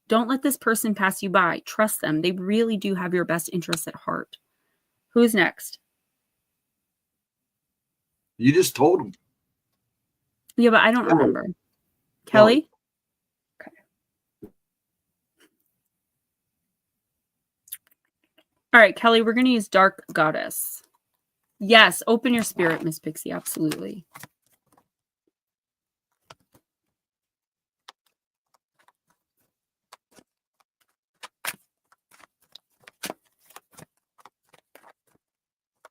Don't let this person pass you by. Trust them. They really do have your best interests at heart. Who's next? You just told them. Yeah, but I don't remember. Kelly? Okay. All right, Kelly, we're going to use Dark Goddess. Yes, open your spirit, Miss Pixie. Absolutely.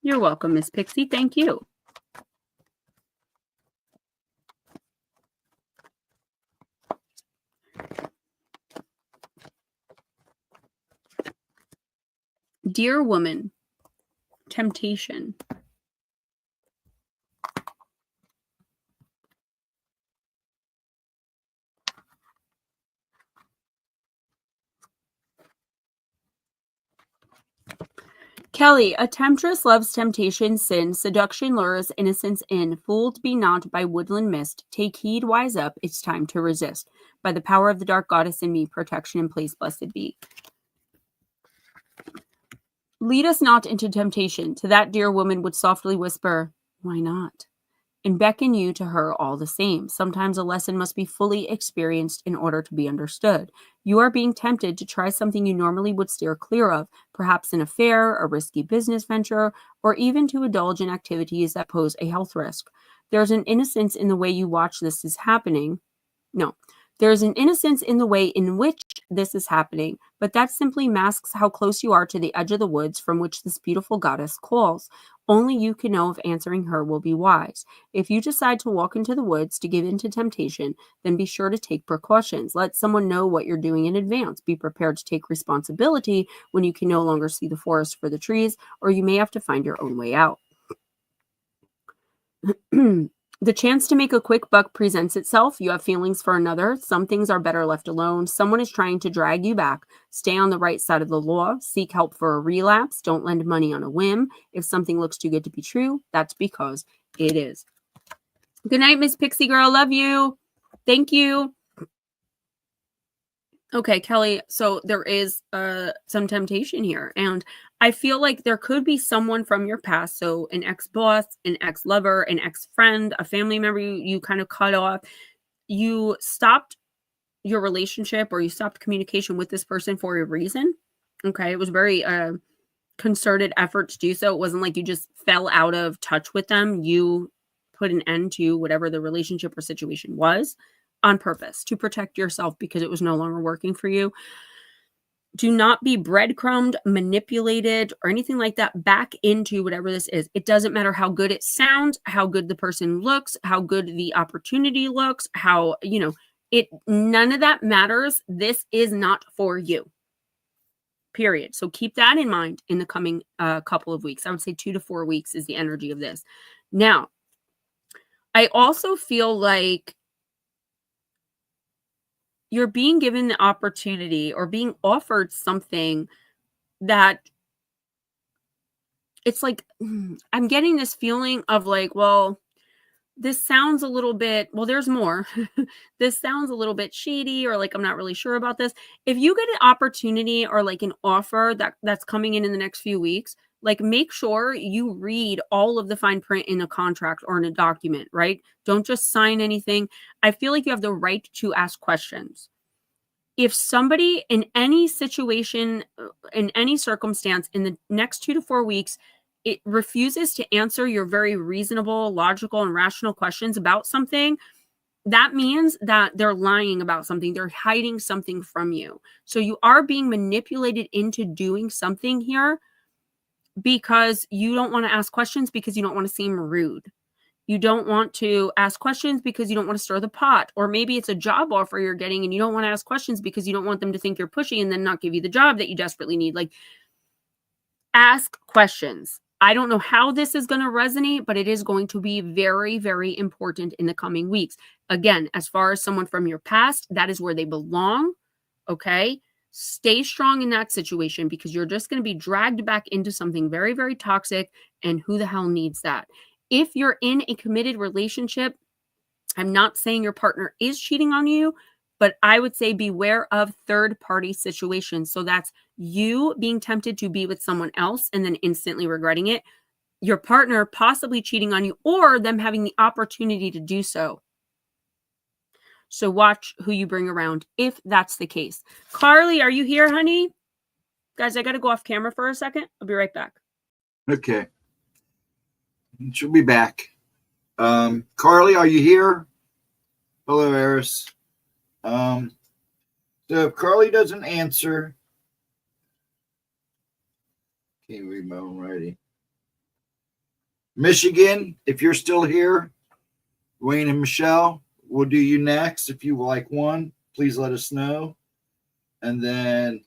You're welcome, Miss Pixie. Thank you. Dear woman, temptation. Kelly, a temptress loves temptation, sin, seduction lures, innocence in. Fooled be not by woodland mist. Take heed, wise up, it's time to resist. By the power of the dark goddess in me, protection in place blessed be. Lead us not into temptation. To that dear woman would softly whisper, why not? And beckon you to her all the same. Sometimes a lesson must be fully experienced in order to be understood. You are being tempted to try something you normally would steer clear of, perhaps an affair, a risky business venture, or even to indulge in activities that pose a health risk. There's an innocence in the way you watch this is happening. No, there's an innocence in the way in which this is happening, but that simply masks how close you are to the edge of the woods from which this beautiful goddess calls. Only you can know if answering her will be wise. If you decide to walk into the woods to give in to temptation, then be sure to take precautions. Let someone know what you're doing in advance. Be prepared to take responsibility when you can no longer see the forest for the trees, or you may have to find your own way out. The chance to make a quick buck presents itself. You have feelings for another. Some things are better left alone. Someone is trying to drag you back. Stay on the right side of the law. Seek help for a relapse. Don't lend money on a whim. If something looks too good to be true, that's because it is. Good night, Miss Pixie Girl. Love you. Thank you. Okay, Kelly, so there is some temptation here, and I feel like there could be someone from your past, so an ex-boss, an ex-lover, an ex-friend, a family member you kind of cut off. You stopped your relationship or you stopped communication with this person for a reason. Okay, it was very concerted effort to do so. It wasn't like you just fell out of touch with them. You put an end to whatever the relationship or situation was on purpose to protect yourself because it was no longer working for you. Do not be breadcrumbed, manipulated, or anything like that back into whatever this is. It doesn't matter how good it sounds, how good the person looks, how good the opportunity looks, how, none of that matters. This is not for you. Period. So keep that in mind in the coming couple of weeks. I would say 2 to 4 weeks is the energy of this. Now, I also feel like you're being given the opportunity or being offered something that it's like, I'm getting this feeling of like, well, this sounds a little bit, well, there's more. This sounds a little bit shady, or like, I'm not really sure about this. If you get an opportunity or like an offer that's coming in the next few weeks, like make sure you read all of the fine print in a contract or in a document, right? Don't just sign anything. I feel like you have the right to ask questions. If somebody in any situation, in any circumstance in the next 2 to 4 weeks, it refuses to answer your very reasonable, logical, and rational questions about something, that means that they're lying about something. They're hiding something from you. So you are being manipulated into doing something here because you don't want to ask questions because you don't want to seem rude. You don't want to ask questions because you don't want to stir the pot. Or maybe it's a job offer you're getting and you don't want to ask questions because you don't want them to think you're pushy and then not give you the job that you desperately need. Like, ask questions. I don't know how this is going to resonate, but it is going to be very, very important in the coming weeks. Again, as far as someone from your past, that is where they belong. Okay? Stay strong in that situation because you're just going to be dragged back into something very, very toxic. And who the hell needs that? If you're in a committed relationship, I'm not saying your partner is cheating on you, but I would say beware of third-party situations. So that's you being tempted to be with someone else and then instantly regretting it, your partner possibly cheating on you, or them having the opportunity to do so. So watch who you bring around if that's the case. Carly, are you here, honey? Guys, I got to go off camera for a second. I'll be right back. Okay. She'll be back. Carly, are you here? Hello, Eris. So if Carly doesn't answer, can't read my own writing. Michigan, if you're still here, Wayne and Michelle, we'll do you next. If you would like one, please let us know. And then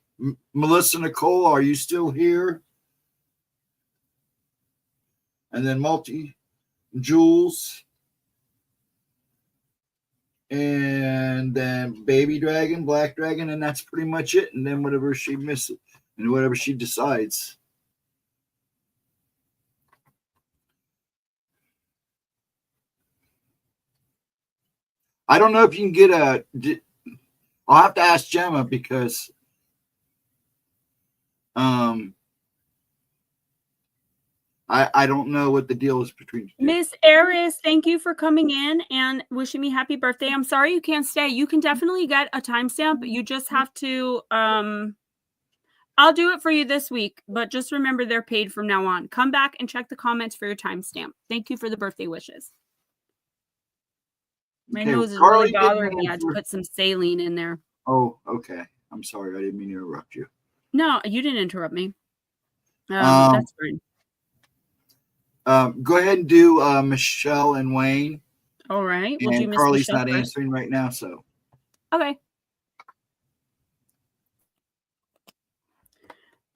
Melissa Nicole, are you still here? And then Jules. And then Baby Dragon, Black Dragon, and that's pretty much it. And then whatever she misses and whatever she decides. I don't know if you can get I'll have to ask Gemma because I don't know what the deal is between you. Miss Eris, thank you for coming in and wishing me happy birthday. I'm sorry you can't stay. You can definitely get a timestamp, but you just have to I'll do it for you this week, but just remember they're paid from now on. Come back and check the comments for your timestamp. Thank you for the birthday wishes. My nose is really bothering me. I had to put some saline in there. Oh, okay. I'm sorry. I didn't mean to interrupt you. No, you didn't interrupt me. That's fine. Go ahead and do Michelle and Wayne. All right. We'll do Miss Carly's Michelle not first. answering right now, so. Okay.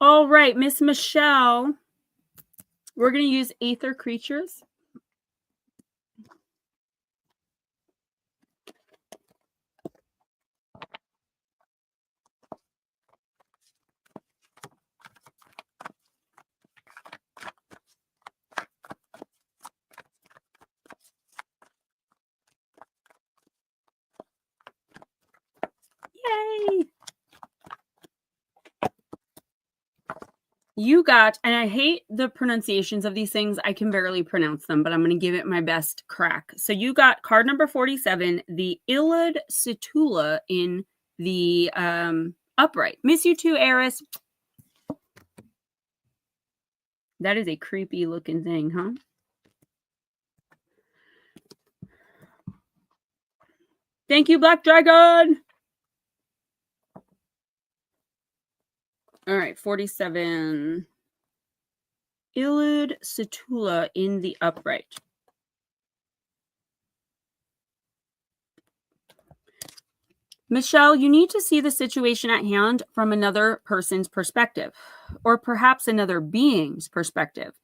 All right, Miss Michelle. We're going to use Aether Creatures. Yay! You got, and I hate the pronunciations of these things. I can barely pronounce them, but I'm going to give it my best crack. So you got card number 47, the Illud Situla in the upright. Miss you too, Eris. That is a creepy looking thing, huh? Thank you, Black Dragon. All right, 47. Illud Setula in the upright. Michelle, you need to see the situation at hand from another person's perspective, or perhaps another being's perspective.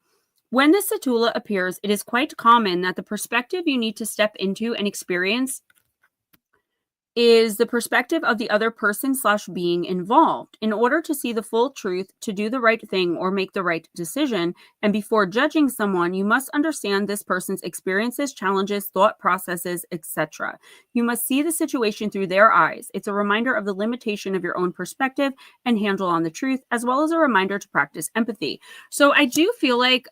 When the Setula appears, it is quite common that the perspective you need to step into and experience is the perspective of the other person / being involved. In order to see the full truth, to do the right thing or make the right decision, and before judging someone, you must understand this person's experiences, challenges, thought processes, etc. You must see the situation through their eyes. It's a reminder of the limitation of your own perspective and handle on the truth, as well as a reminder to practice empathy. So I do feel like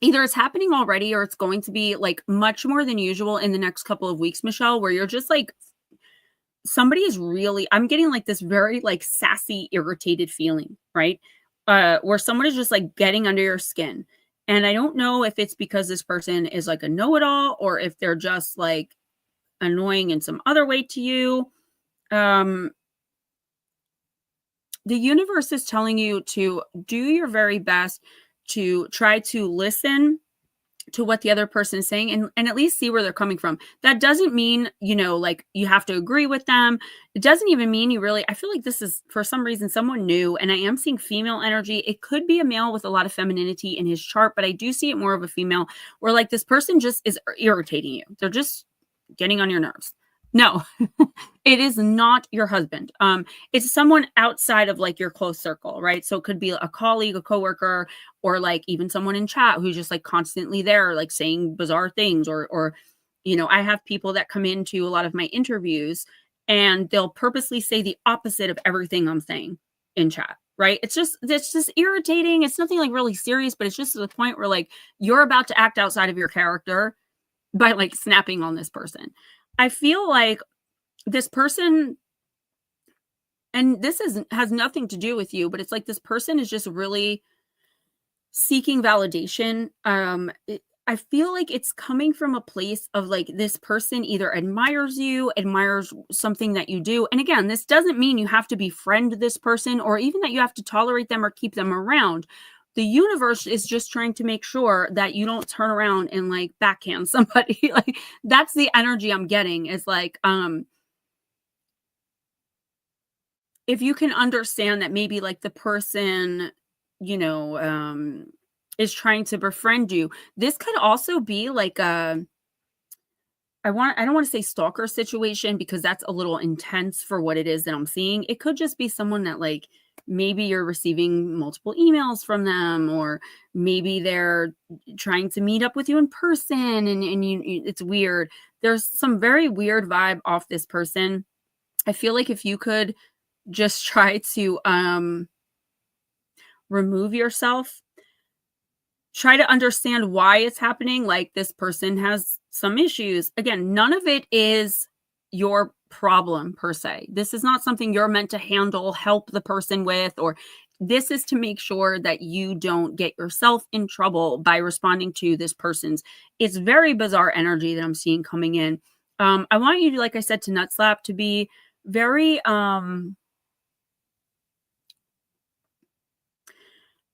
either it's happening already or it's going to be like much more than usual in the next couple of weeks, Michelle, where you're just like, somebody is really, I'm getting like this very like sassy, irritated feeling, right? Where someone is just like getting under your skin. And I don't know if it's because this person is like a know-it-all or if they're just like annoying in some other way to you. The universe is telling you to do your very best to try to listen to what the other person is saying and at least see where they're coming from. That doesn't mean, you know, like you have to agree with them. It doesn't even mean you really, I feel like this is for some reason someone new, and I am seeing female energy. It could be a male with a lot of femininity in his chart, but I do see it more of a female where like this person just is irritating you. They're just getting on your nerves. No, it is not your husband. It's someone outside of like your close circle, right? So it could be a colleague, a coworker, or like even someone in chat who's just like constantly there, like saying bizarre things, or, you know, I have people that come into a lot of my interviews and they'll purposely say the opposite of everything I'm saying in chat, right? It's just irritating. It's nothing like really serious, but it's just to the point where like you're about to act outside of your character by like snapping on this person. I feel like this person, and this has nothing to do with you, but it's like this person is just really seeking validation. I feel like it's coming from a place of like this person either admires you, admires something that you do. And again, this doesn't mean you have to befriend this person or even that you have to tolerate them or keep them around. The universe is just trying to make sure that you don't turn around and like backhand somebody. Like that's the energy I'm getting is like, if you can understand that maybe like the person, you know, is trying to befriend you, this could also be like a, I don't want to say stalker situation because that's a little intense for what it is that I'm seeing. It could just be someone that like, maybe you're receiving multiple emails from them, or maybe they're trying to meet up with you in person and you it's weird. There's some very weird vibe off this person. I feel like if you could just try to remove yourself, try to understand why it's happening. Like this person has some issues. Again, none of it is your problem per se. This is not something you're meant to handle, help the person with, or this is to make sure that you don't get yourself in trouble by responding to this person's. It's very bizarre energy that I'm seeing coming in. I want you to, like I said, to nut slap, to be very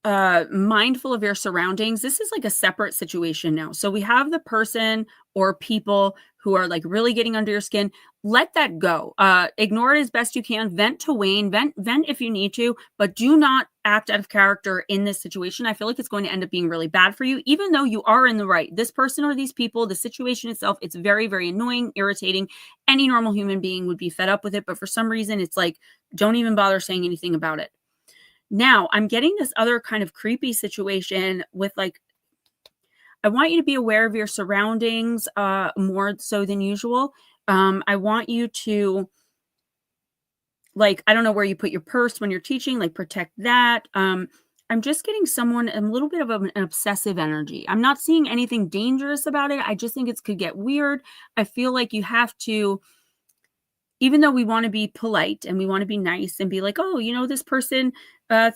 mindful of your surroundings. This is like a separate situation now. So we have the person or people who are like really getting under your skin. Let that go. Ignore it as best you can. Vent to Wayne. Vent if you need to, but do not act out of character in this situation. I feel like it's going to end up being really bad for you, even though you are in the right. This person or these people, the situation itself, it's very, very annoying, irritating. Any normal human being would be fed up with it, but for some reason, it's like, don't even bother saying anything about it. Now, I'm getting this other kind of creepy situation with like, I want you to be aware of your surroundings more so than usual. I want you to, like, I don't know where you put your purse when you're teaching, like protect that. I'm just getting someone a little bit of an obsessive energy. I'm not seeing anything dangerous about it. I just think it could get weird. I feel like you have to even though we want to be polite and we want to be nice and be like, oh, you know, this person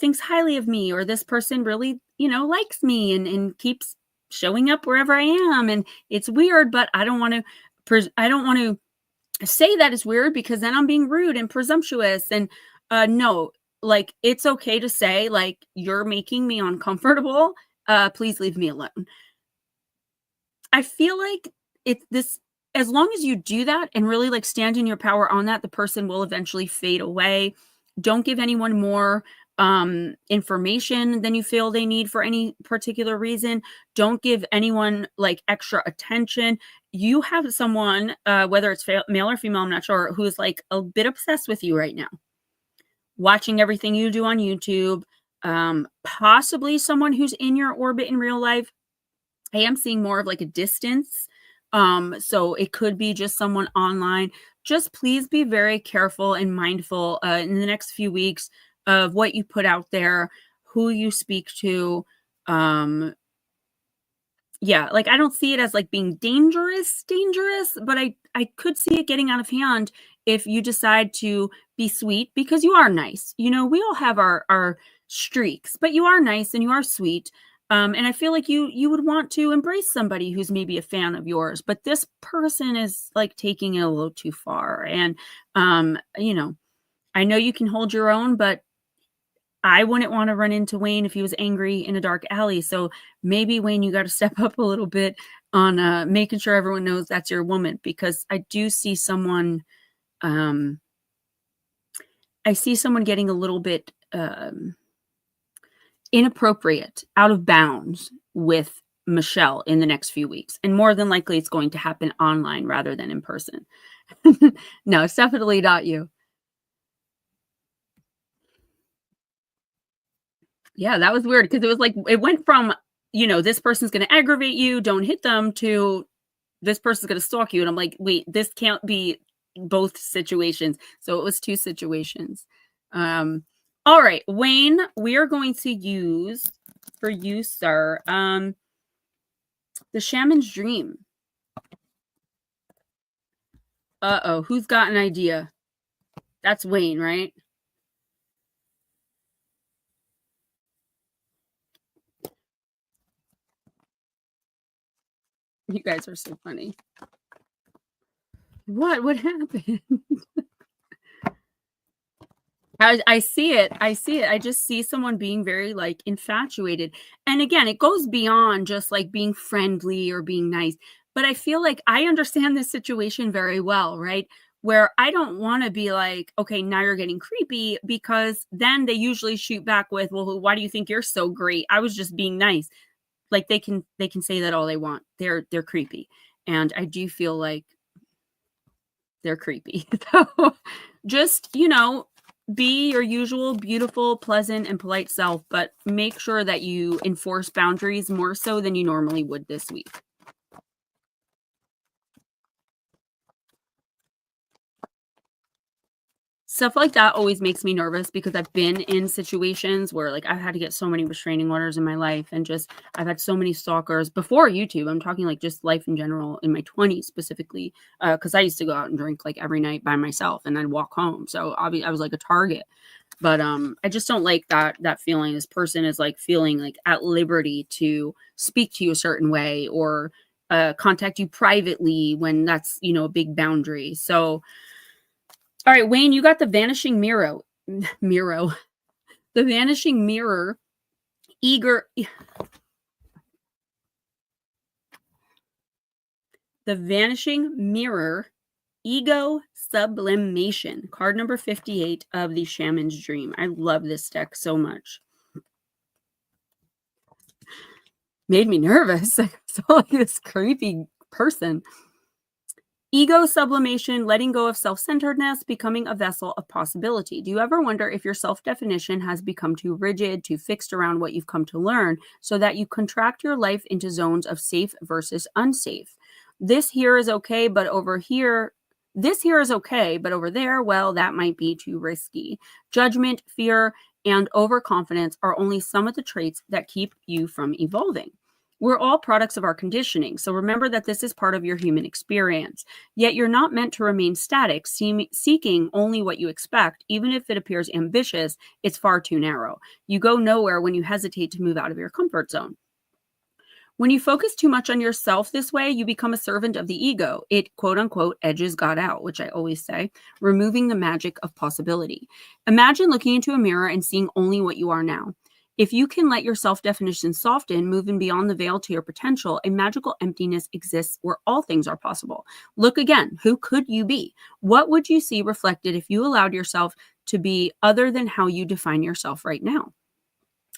thinks highly of me, or this person really, you know, likes me and keeps showing up wherever I am. And it's weird, but I don't want to say that it's weird because then I'm being rude and presumptuous. And no, like, it's okay to say, like, you're making me uncomfortable. Please leave me alone. I feel like as long as you do that and really like stand in your power on that, the person will eventually fade away. Don't give anyone more information than you feel they need for any particular reason. Don't give anyone like extra attention. You have someone, whether it's male or female, I'm not sure, who's like a bit obsessed with you right now, watching everything you do on YouTube, possibly someone who's in your orbit in real life. I am seeing more of like a distance. So it could be just someone online. Just please be very careful and mindful in the next few weeks of what you put out there, who you speak to. Yeah, like, I don't see it as like being dangerous, but I could see it getting out of hand if you decide to be sweet because you are nice. You know, we all have our streaks, but you are nice and you are sweet. And I feel like you would want to embrace somebody who's maybe a fan of yours, but this person is like taking it a little too far. And you know, I know you can hold your own, but I wouldn't want to run into Wayne if he was angry in a dark alley. So maybe, Wayne, you got to step up a little bit on making sure everyone knows that's your woman, because I do see someone, I see someone getting a little bit inappropriate, out of bounds with Michelle in the next few weeks. And more than likely it's going to happen online rather than in person. No, it's definitely not you. Yeah, that was weird because it was like, it went from, you know, this person's going to aggravate you, don't hit them, to this person's going to stalk you. And I'm like, wait, this can't be both situations. So it was two situations. All right, Wayne, we are going to use for you, sir, the Shaman's Dream. Uh-oh, who's got an idea? That's Wayne, right? You guys are so funny. What happened? I see it. I see it. I just see someone being very like infatuated. And again, it goes beyond just like being friendly or being nice. But I feel like I understand this situation very well, right? Where I don't want to be like, okay, now you're getting creepy, because then they usually shoot back with, well, why do you think you're so great? I was just being nice. Like they can say that all they want. They're creepy. And I do feel like they're creepy. So just, you know, be your usual beautiful, pleasant, and polite self, but make sure that you enforce boundaries more so than you normally would this week. Stuff like that always makes me nervous because I've been in situations where like I've had to get so many restraining orders in my life, and just I've had so many stalkers before YouTube. I'm talking like just life in general in my 20s specifically, because I used to go out and drink like every night by myself and I'd walk home. So obviously I was like a target. But I just don't like that feeling. This person is like feeling like at liberty to speak to you a certain way or contact you privately when that's, you know, a big boundary. So all right, Wayne, you got the Vanishing Mirror. The Vanishing Mirror. The Vanishing Mirror. Ego Sublimation. Card number 58 of the Shaman's Dream. I love this deck so much. Made me nervous. I saw like this creepy person. Ego sublimation, letting go of self-centeredness, becoming a vessel of possibility. Do you ever wonder if your self-definition has become too rigid, too fixed around what you've come to learn, so that you contract your life into zones of safe versus unsafe? This here is okay, but over here, this here is okay, but over there, well, that might be too risky. Judgment, fear, and overconfidence are only some of the traits that keep you from evolving. We're all products of our conditioning, so remember that this is part of your human experience. Yet you're not meant to remain static, seeking only what you expect. Even if it appears ambitious, it's far too narrow. You go nowhere when you hesitate to move out of your comfort zone. When you focus too much on yourself this way, you become a servant of the ego. It, quote unquote, edges God out, which I always say, removing the magic of possibility. Imagine looking into a mirror and seeing only what you are now. If you can let your self-definition soften, moving beyond the veil to your potential, a magical emptiness exists where all things are possible. Look again. Who could you be? What would you see reflected if you allowed yourself to be other than how you define yourself right now?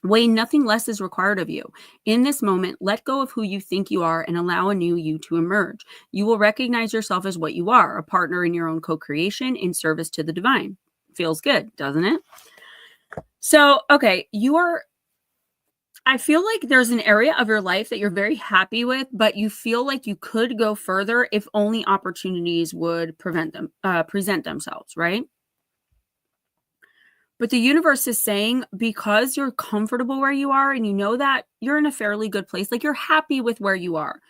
Wayne, nothing less is required of you. In this moment, let go of who you think you are and allow a new you to emerge. You will recognize yourself as what you are, a partner in your own co-creation in service to the divine. Feels good, doesn't it? So, okay, I feel like there's an area of your life that you're very happy with, but you feel like you could go further if only opportunities would present themselves, right? But the universe is saying, because you're comfortable where you are and you know that you're in a fairly good place, like you're happy with where you are,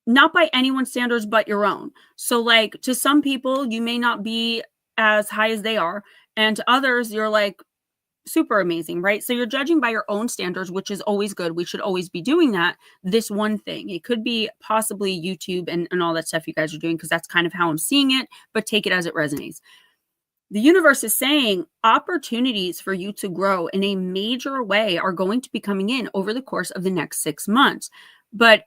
not by anyone's standards, but your own. So like to some people, you may not be as high as they are. And to others, you're like super amazing, right? So you're judging by your own standards, which is always good. We should always be doing that. This one thing, it could be possibly YouTube and all that stuff you guys are doing, because that's kind of how I'm seeing it, but take it as it resonates. The universe is saying opportunities for you to grow in a major way are going to be coming in over the course of the next 6 months, but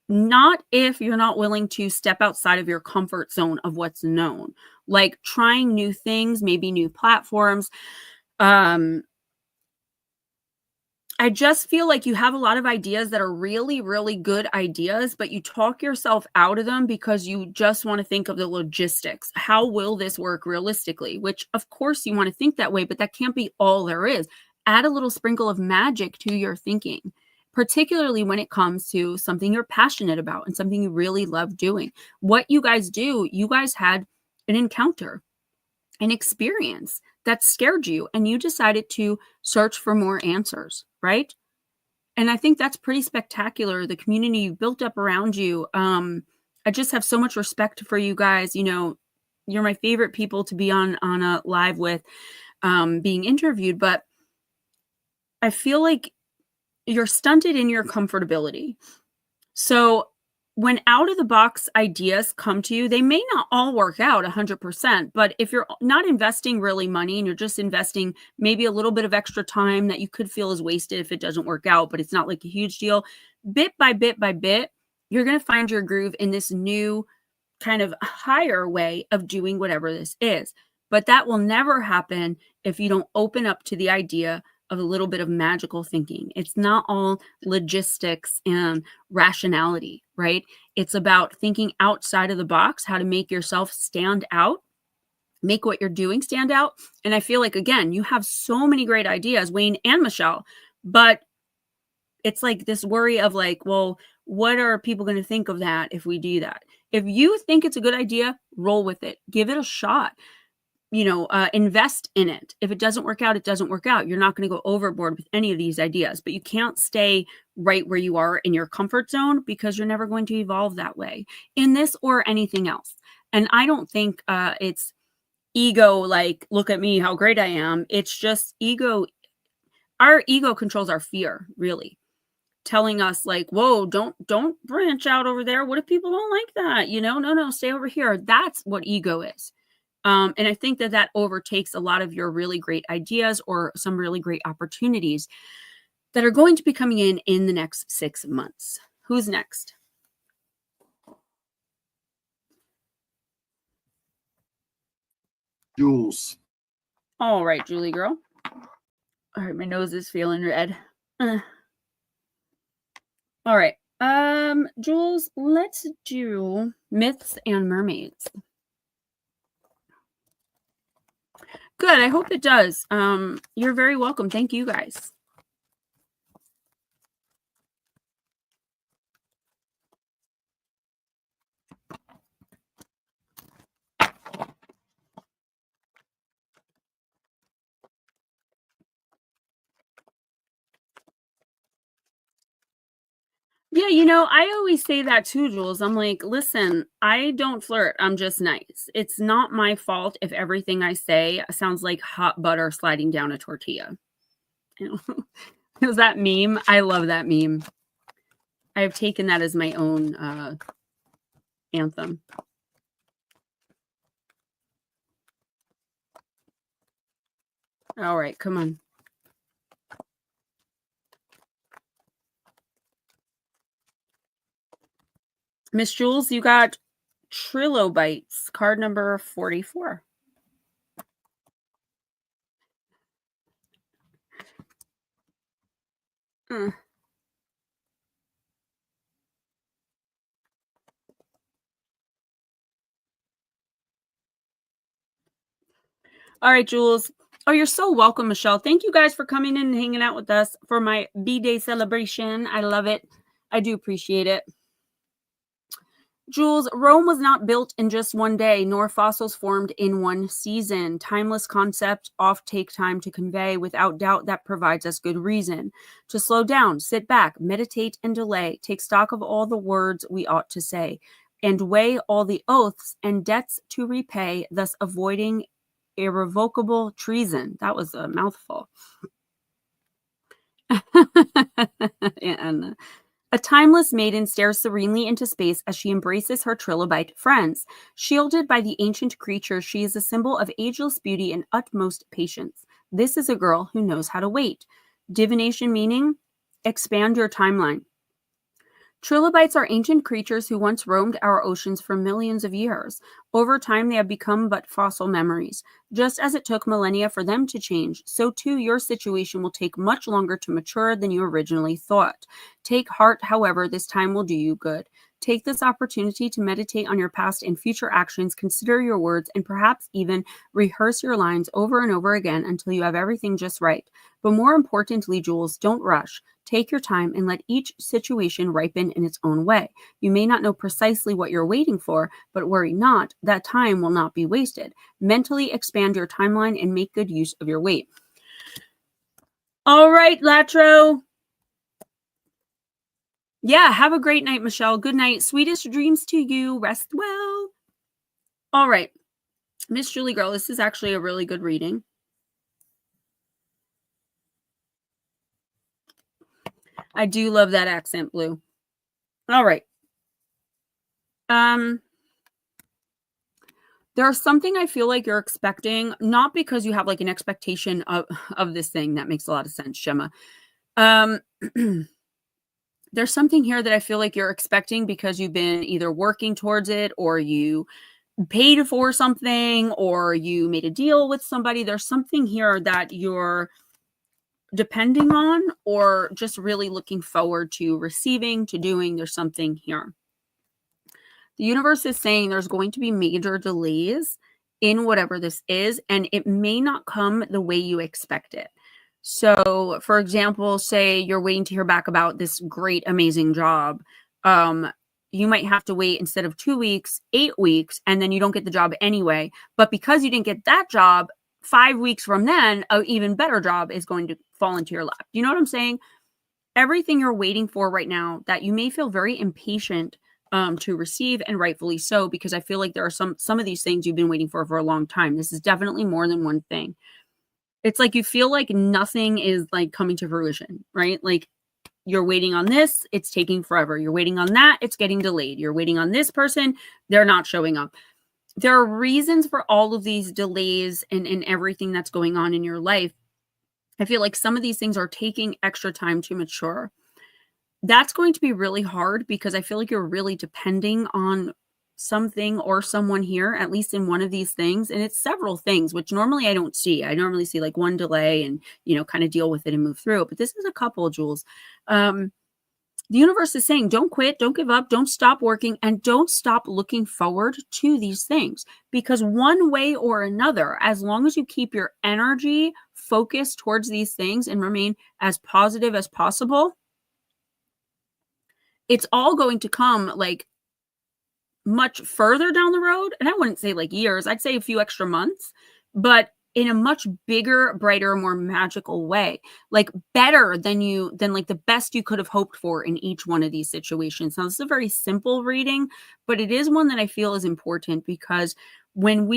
not if you're not willing to step outside of your comfort zone of what's known, like trying new things, maybe new platforms. I just feel like you have a lot of ideas that are really, really good ideas, but you talk yourself out of them because you just want to think of the logistics. How will this work realistically? Which, of course, you want to think that way, but that can't be all there is. Add a little sprinkle of magic to your thinking, particularly when it comes to something you're passionate about and something you really love doing. What you guys do, you guys had an encounter, an experience that scared you, and you decided to search for more answers, right? And I think that's pretty spectacular. The community you've built up around you. I just have so much respect for you guys. You know, you're my favorite people to be on a live with, being interviewed, but I feel like you're stunted in your comfortability. So when out of the box ideas come to you, they may not all work out 100%, but if you're not investing really money and you're just investing maybe a little bit of extra time that you could feel is wasted if it doesn't work out, but it's not like a huge deal, bit by bit by bit, you're going to find your groove in this new kind of higher way of doing whatever this is. But that will never happen if you don't open up to the idea of a little bit of magical thinking. It's not all logistics and rationality, right? It's about thinking outside of the box, how to make yourself stand out, make what you're doing stand out. And I feel like, again, you have so many great ideas, Wayne and Michelle, but it's like this worry of like, well, what are people going to think of that if we do that? If you think it's a good idea, roll with it, give it a shot. Invest in it. If it doesn't work out, it doesn't work out. You're not going to go overboard with any of these ideas, but you can't stay right where you are in your comfort zone, because you're never going to evolve that way in this or anything else. And I don't think it's ego, like, look at me, how great I am. It's just ego. Our ego controls our fear, really, telling us like, whoa, don't branch out over there. What if people don't like that? No, stay over here. That's what ego is. And I think that overtakes a lot of your really great ideas or some really great opportunities that are going to be coming in the next 6 months. Who's next? Jules. All right, Julie girl. All right, my nose is feeling red. All right. Jules, let's do myths and mermaids. Good. I hope it does. You're very welcome. Thank you guys. Yeah, you know, I always say that too, Jules. I'm like, listen, I don't flirt. I'm just nice. It's not my fault if everything I say sounds like hot butter sliding down a tortilla. You know? It was that meme. I love that meme. I've taken that as my own anthem. All right, come on. Miss Jules, you got trilobites, card number 44. Mm. All right, Jules. Oh, you're so welcome, Michelle. Thank you guys for coming in and hanging out with us for my B-Day celebration. I love it. I do appreciate it. Jules, Rome was not built in just one day, nor fossils formed in one season. Timeless concepts oft take time to convey. Without doubt, that provides us good reason to slow down, sit back, meditate, and delay. Take stock of all the words we ought to say, and weigh all the oaths and debts to repay, thus avoiding irrevocable treason. That was a mouthful. And a timeless maiden stares serenely into space as she embraces her trilobite friends. Shielded by the ancient creature, she is a symbol of ageless beauty and utmost patience. This is a girl who knows how to wait. Divination meaning, expand your timeline. Trilobites are ancient creatures who once roamed our oceans for millions of years. Over time, they have become but fossil memories. Just as it took millennia for them to change, so too your situation will take much longer to mature than you originally thought. Take heart, however, this time will do you good. Take this opportunity to meditate on your past and future actions, consider your words, and perhaps even rehearse your lines over and over again until you have everything just right. But more importantly, Jules, don't rush. Take your time and let each situation ripen in its own way. You may not know precisely what you're waiting for, but worry not, that time will not be wasted. Mentally expand your timeline and make good use of your wait. All right, Latro. Yeah, have a great night, Michelle. Good night. Sweetest dreams to you. Rest well. All right. Miss Julie Girl, this is actually a really good reading. I do love that accent blue. All right. There's something I feel like you're expecting, not because you have like an expectation of this thing. That makes a lot of sense, Gemma. There's something here that I feel like you're expecting because you've been either working towards it, or you paid for something, or you made a deal with somebody. There's something here that you're depending on, or just really looking forward to receiving, to doing. There's something here. The universe is saying there's going to be major delays in whatever this is, and it may not come the way you expect it. So, for example, say you're waiting to hear back about this great, amazing job. You might have to wait, instead of 2 weeks, 8 weeks, and then you don't get the job anyway. But because you didn't get that job, 5 weeks from then, an even better job is going to fall into your lap. You know what I'm saying? Everything you're waiting for right now that you may feel very impatient to receive, and rightfully so, because I feel like there are some of these things you've been waiting for a long time. This is definitely more than one thing. It's like you feel like nothing is like coming to fruition, right? Like you're waiting on this, it's taking forever. You're waiting on that, it's getting delayed. You're waiting on this person, they're not showing up. There are reasons for all of these delays and everything that's going on in your life. I feel like some of these things are taking extra time to mature. That's going to be really hard because I feel like you're really depending on something or someone here, at least in one of these things. And it's several things, which normally I don't see. I normally see like one delay and, kind of deal with it and move through it. But this is a couple, Jules. The universe is saying, don't quit, don't give up, don't stop working, and don't stop looking forward to these things. Because one way or another, as long as you keep your energy focused towards these things and remain as positive as possible, it's all going to come like much further down the road. And I wouldn't say like years, I'd say a few extra months, but in a much bigger, brighter, more magical way, like better than like the best you could have hoped for in each one of these situations. Now, this is a very simple reading, but it is one that I feel is important because when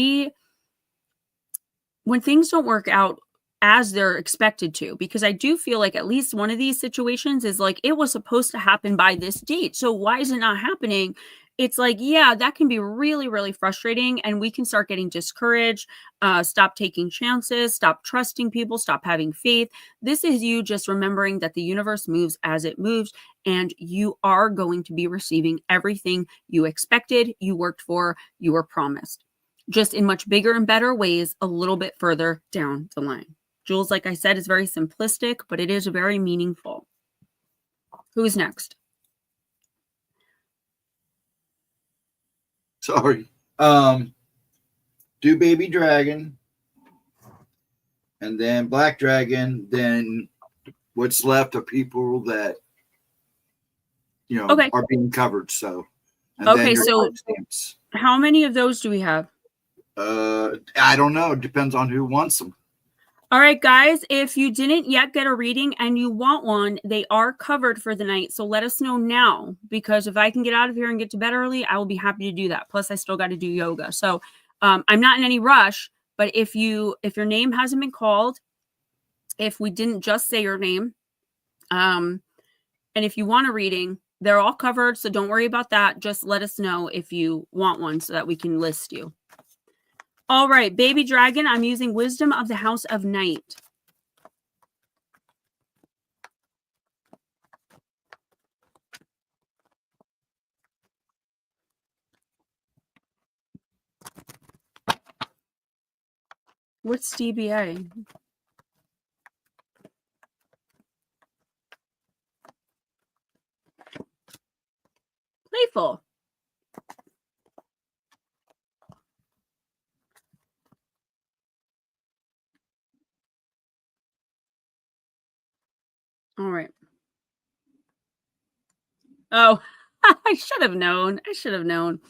things don't work out as they're expected to, because I do feel like at least one of these situations is like, it was supposed to happen by this date. So why is it not happening? It's like, yeah, that can be really, really frustrating. And we can start getting discouraged, stop taking chances, stop trusting people, stop having faith. This is you just remembering that the universe moves as it moves, and you are going to be receiving everything you expected, you worked for, you were promised, just in much bigger and better ways a little bit further down the line. Jules, like I said, is very simplistic, but it is very meaningful. Who's next? Sorry. Do baby dragon, and then black dragon. Then what's left are people that Okay. are being covered. So, and Okay, then so how many of those do we have? I don't know. It depends on who wants them. All right, guys, if you didn't yet get a reading and you want one, they are covered for the night. So let us know now, because if I can get out of here and get to bed early, I will be happy to do that. Plus, I still got to do yoga. So I'm not in any rush, but if your name hasn't been called, if we didn't just say your name, and if you want a reading, they're all covered. So don't worry about that. Just let us know if you want one so that we can list you. All right, baby dragon, I'm using wisdom of the house of night. What's DBA? Playful. All right. Oh, I should have known. I should have known.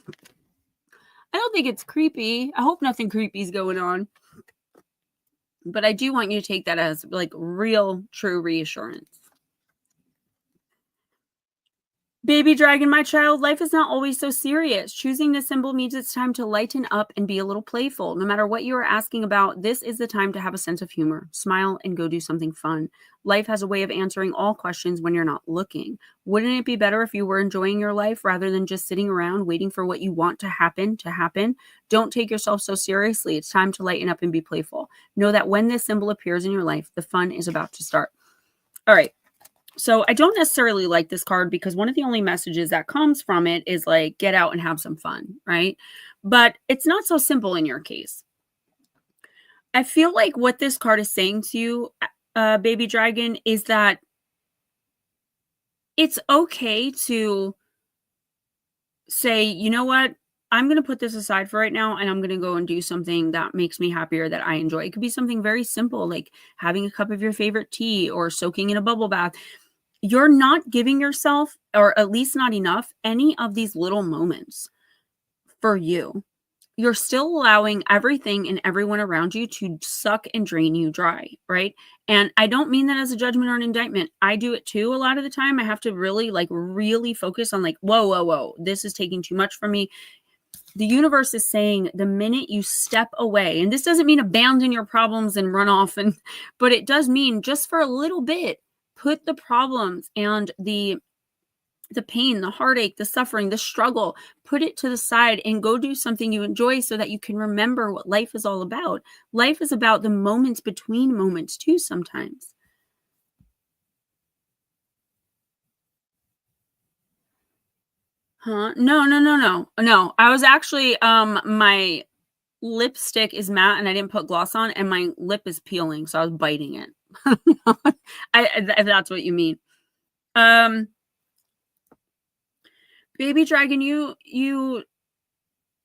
I don't think it's creepy. I hope nothing creepy is going on. But I do want you to take that as like real, true reassurance. Baby dragon, my child, life is not always so serious. Choosing this symbol means it's time to lighten up and be a little playful. No matter what you are asking about, this is the time to have a sense of humor. Smile and go do something fun. Life has a way of answering all questions when you're not looking. Wouldn't it be better if you were enjoying your life rather than just sitting around waiting for what you want to happen to happen? Don't take yourself so seriously. It's time to lighten up and be playful. Know that when this symbol appears in your life, the fun is about to start. All right. So I don't necessarily like this card because one of the only messages that comes from it is like, get out and have some fun, right? But it's not so simple in your case. I feel like what this card is saying to you, baby dragon, is that it's okay to say, you know what? I'm going to put this aside for right now, and I'm going to go and do something that makes me happier, that I enjoy. It could be something very simple, like having a cup of your favorite tea or soaking in a bubble bath. You're not giving yourself, or at least not enough, any of these little moments for you. You're still allowing everything and everyone around you to suck and drain you dry, right? And I don't mean that as a judgment or an indictment. I do it too a lot of the time. I have to really focus on like, whoa, this is taking too much from me. The universe is saying the minute you step away, and this doesn't mean abandon your problems and run off, but it does mean just for a little bit, put the problems and the pain, the heartache, the suffering, the struggle, put it to the side and go do something you enjoy so that you can remember what life is all about. Life is about the moments between moments too sometimes. Huh? No. I was actually, my lipstick is matte and I didn't put gloss on and my lip is peeling, so I was biting it. If that's what you mean. Baby dragon,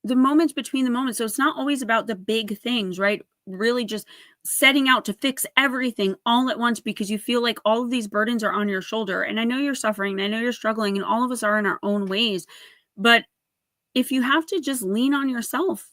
the moments between the moments. So it's not always about the big things, right? Really just setting out to fix everything all at once because you feel like all of these burdens are on your shoulder. And I know you're suffering, and I know you're struggling, and all of us are in our own ways. But if you have to just lean on yourself,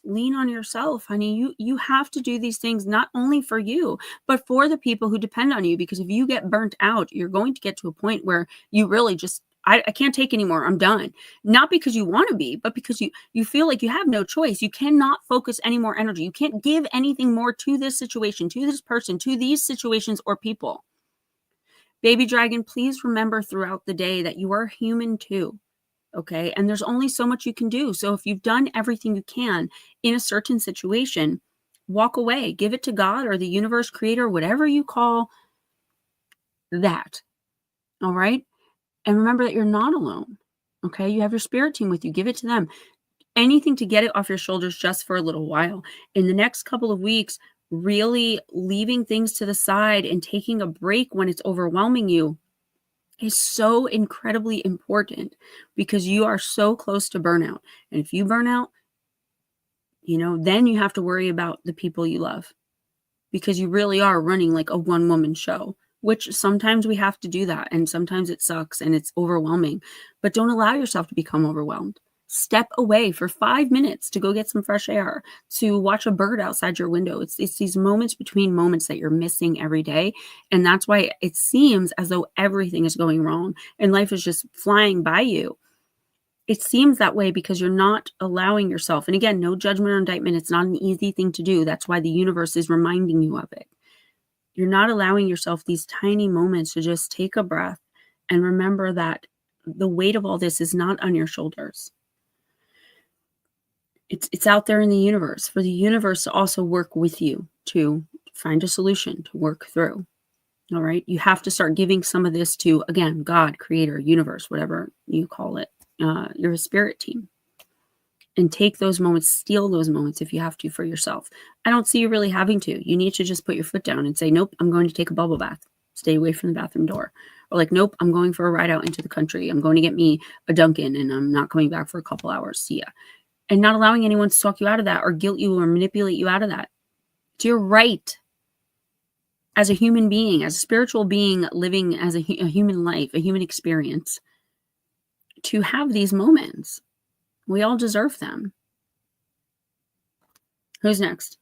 honey. You have to do these things not only for you, but for the people who depend on you. Because if you get burnt out, you're going to get to a point where you really just, I can't take anymore. I'm done. Not because you want to be, but because you feel like you have no choice. You cannot focus any more energy. You can't give anything more to this situation, to this person, to these situations or people. Baby dragon, please remember throughout the day that you are human too. Okay. And there's only so much you can do. So if you've done everything you can in a certain situation, walk away, give it to God or the universe, creator, whatever you call that. All right. And remember that you're not alone. Okay. You have your spirit team with you. Give it to them. Anything to get it off your shoulders just for a little while. In the next couple of weeks, really leaving things to the side and taking a break when it's overwhelming you is so incredibly important, because you are so close to burnout. And if you burn out, then you have to worry about the people you love, because you really are running like a one-woman show, which sometimes we have to do that. And sometimes it sucks and it's overwhelming, but don't allow yourself to become overwhelmed. Step away for 5 minutes to go get some fresh air, to watch a bird outside your window. It's these moments between moments that you're missing every day. And that's why it seems as though everything is going wrong and life is just flying by you. It seems that way because you're not allowing yourself. And again, no judgment or indictment. It's not an easy thing to do. That's why the universe is reminding you of it. You're not allowing yourself these tiny moments to just take a breath and remember that the weight of all this is not on your shoulders. It's out there in the universe, for the universe to also work with you to find a solution to work through. All right. You have to start giving some of this to, again, God, creator, universe, whatever you call it, your spirit team, and take those moments, steal those moments if you have to for yourself. I don't see you really having to. You need to just put your foot down and say, nope, I'm going to take a bubble bath. Stay away from the bathroom door. Or like, nope, I'm going for a ride out into the country. I'm going to get me a Dunkin' and I'm not coming back for a couple hours. See ya. And not allowing anyone to talk you out of that or guilt you or manipulate you out of that. It's your right as a human being, as a spiritual being living as a human life, a human experience, to have these moments. We all deserve them. Who's next?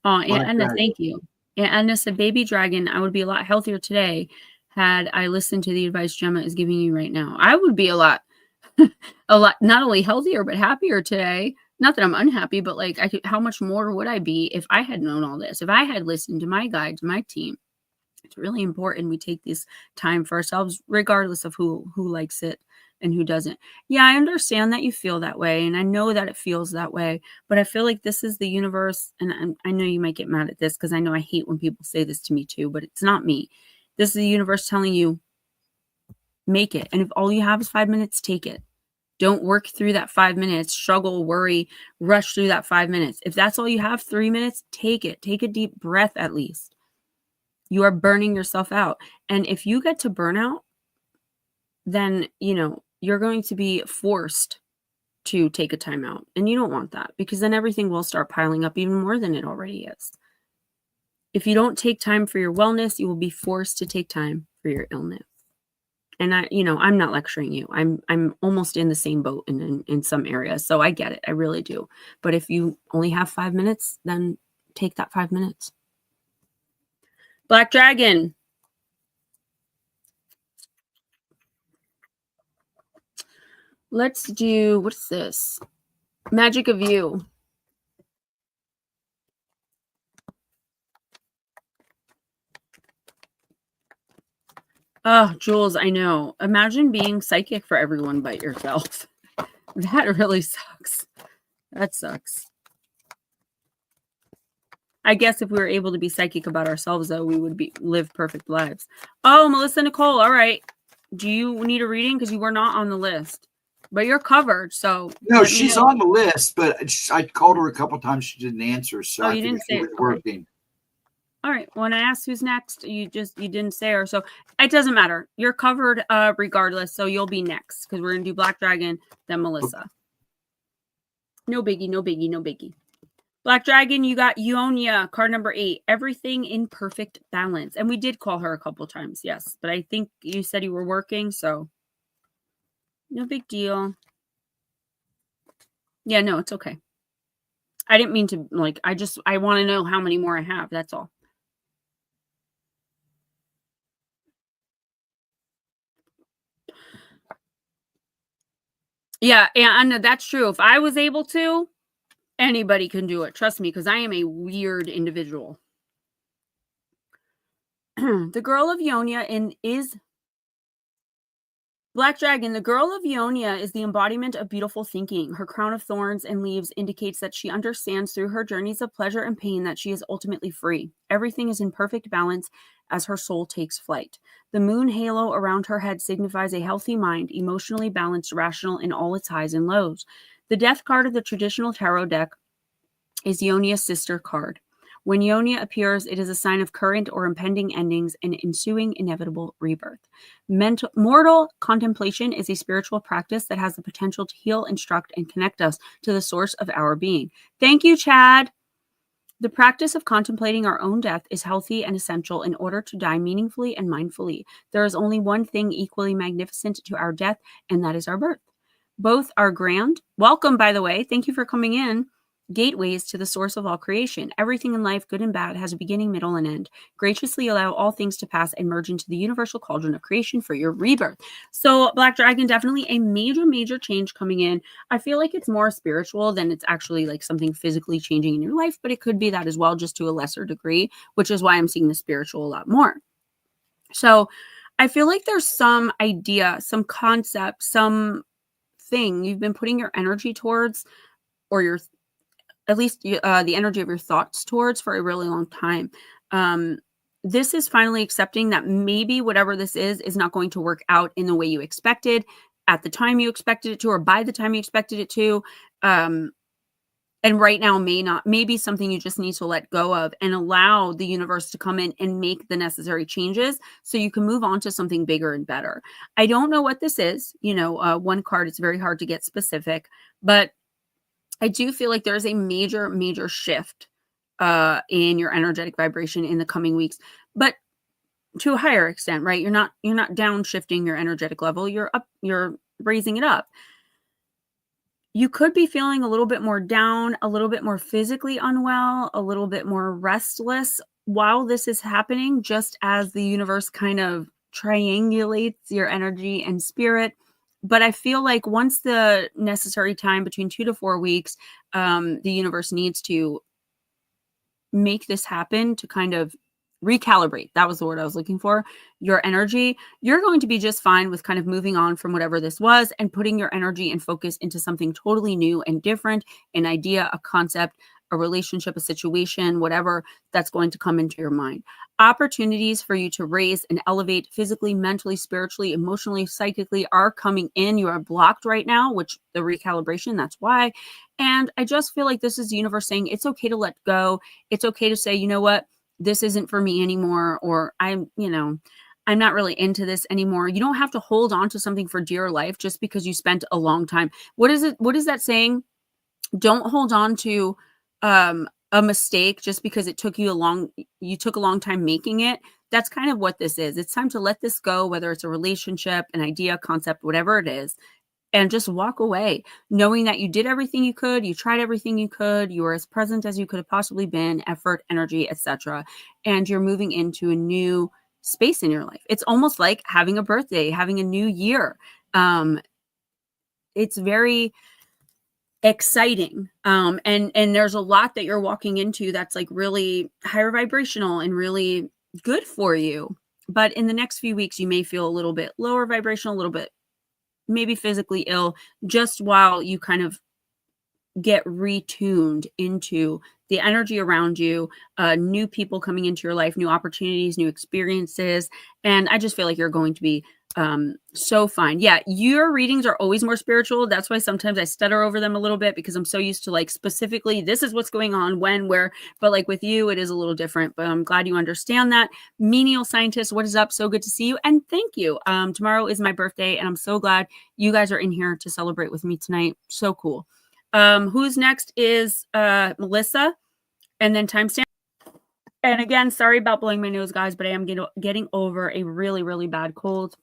Oh, Aunt Edna, thank you. Aunt Edna said, baby dragon, I would be a lot healthier today had I listened to the advice Gemma is giving you right now. I would be a lot, not only healthier, but happier today. Not that I'm unhappy, but like, how much more would I be if I had known all this? If I had listened to my guides, my team. It's really important we take this time for ourselves, regardless of who likes it and who doesn't. Yeah, I understand that you feel that way, and I know that it feels that way, but I feel like this is the universe, and I know you might get mad at this because I know I hate when people say this to me too, but it's not me. This is the universe telling you, make it. And if all you have is 5 minutes, take it. Don't work through that 5 minutes, struggle, worry, rush through that 5 minutes. If that's all you have, 3 minutes, take it. Take a deep breath at least. You are burning yourself out. And if you get to burnout, then, you're going to be forced to take a time out. And you don't want that, because then everything will start piling up even more than it already is. If you don't take time for your wellness, you will be forced to take time for your illness. And I'm not lecturing you. I'm almost in the same boat in some areas. So I get it. I really do. But if you only have 5 minutes, then take that 5 minutes. Black Dragon. Let's do, what's this? Magic of You. Oh, Jules, I know. Imagine being psychic for everyone but yourself. That really sucks. That sucks. I guess if we were able to be psychic about ourselves, though, we would live perfect lives. Oh, Melissa Nicole. All right. Do you need a reading? Because you were not on the list. But you're covered, so... No, she's on the list, but I called her a couple times. She didn't answer, so I think she was working. All right. When I asked who's next, you didn't say her. So it doesn't matter. You're covered regardless, so you'll be next, because we're going to do Black Dragon, then Melissa. Okay. No biggie, no biggie, no biggie. Black Dragon, you got Ionia, card number 8. Everything in perfect balance. And we did call her a couple times, yes. But I think you said you were working, so... no big deal. Yeah, no, it's okay. I didn't mean to, like, I want to know how many more I have. That's all. Yeah, and that's true. If I was able to, anybody can do it. Trust me, because I am a weird individual. The girl of Ionia is Black Dragon. The girl of Ionia is the embodiment of beautiful thinking. Her crown of thorns and leaves indicates that she understands through her journeys of pleasure and pain that she is ultimately free. Everything is in perfect balance as her soul takes flight. The moon halo around her head signifies a healthy mind, emotionally balanced, rational in all its highs and lows. The death card of the traditional tarot deck is Ionia's sister card. When Ionia appears, it is a sign of current or impending endings and ensuing inevitable rebirth. Mortal contemplation is a spiritual practice that has the potential to heal, instruct, and connect us to the source of our being. Thank you, Chad. The practice of contemplating our own death is healthy and essential in order to die meaningfully and mindfully. There is only one thing equally magnificent to our death, and that is our birth. Both are grand. Welcome, by the way. Thank you for coming in. Gateways to the source of all creation. Everything in life, good and bad, has a beginning, middle, and end. Graciously allow all things to pass and merge into the universal cauldron of creation for your rebirth. So, Black Dragon, definitely a major, major change coming in. I feel like it's more spiritual than it's actually like something physically changing in your life, but it could be that as well, just to a lesser degree, which is why I'm seeing the spiritual a lot more. So, I feel like there's some idea, some concept, some thing you've been putting your energy towards, or your at least the energy of your thoughts towards for a really long time. This is finally accepting that maybe whatever this is not going to work out in the way you expected, at the time you expected it to, or by the time you expected it to. And right now may be something you just need to let go of and allow the universe to come in and make the necessary changes so you can move on to something bigger and better. I don't know what this is. One card, it's very hard to get specific, but I do feel like there's a major, major shift in your energetic vibration in the coming weeks, but to a higher extent, right? You're not downshifting your energetic level. You're raising it up. You could be feeling a little bit more down, a little bit more physically unwell, a little bit more restless while this is happening, just as the universe kind of triangulates your energy and spirit. But I feel like once the necessary time, between 2 to 4 weeks, the universe needs to make this happen to kind of recalibrate. That was the word I was looking for. Your energy. You're going to be just fine with kind of moving on from whatever this was and putting your energy and focus into something totally new and different, an idea, a concept, a relationship, a situation, whatever that's going to come into your mind. Opportunities for you to raise and elevate physically, mentally, spiritually, emotionally, psychically are coming in. You are blocked right now, which the recalibration, that's why. And I just feel like this is the universe saying it's okay to let go. It's okay to say, you know what, this isn't for me anymore, or I'm not really into this anymore. You don't have to hold on to something for dear life just because you spent a long time. What is that saying? Don't hold on to a mistake just because you took a long time making it. That's kind of what this is. It's time to let this go, whether it's a relationship, an idea, concept, whatever it is, and just walk away, knowing that you did everything you could, you tried everything you could, you were as present as you could have possibly been, effort, energy, etc. And you're moving into a new space in your life. It's almost like having a birthday, having a new year. It's very exciting. And there's a lot that you're walking into that's like really higher vibrational and really good for you. But in the next few weeks, you may feel a little bit lower vibrational, a little bit maybe physically ill, just while you kind of get retuned into the energy around you, new people coming into your life, new opportunities, new experiences. And I just feel like you're going to be so fine. Yeah, your readings are always more spiritual. That's why sometimes I stutter over them a little bit, because I'm so used to like specifically this is what's going on, when, where, but like with you, it is a little different. But I'm glad you understand that. Menial Scientist, what is up? So good to see you. And thank you. Tomorrow is my birthday, and I'm so glad you guys are in here to celebrate with me tonight. So cool. Who's next is Melissa, and then timestamp. And again, sorry about blowing my nose, guys, but I am getting over a really, really bad cold.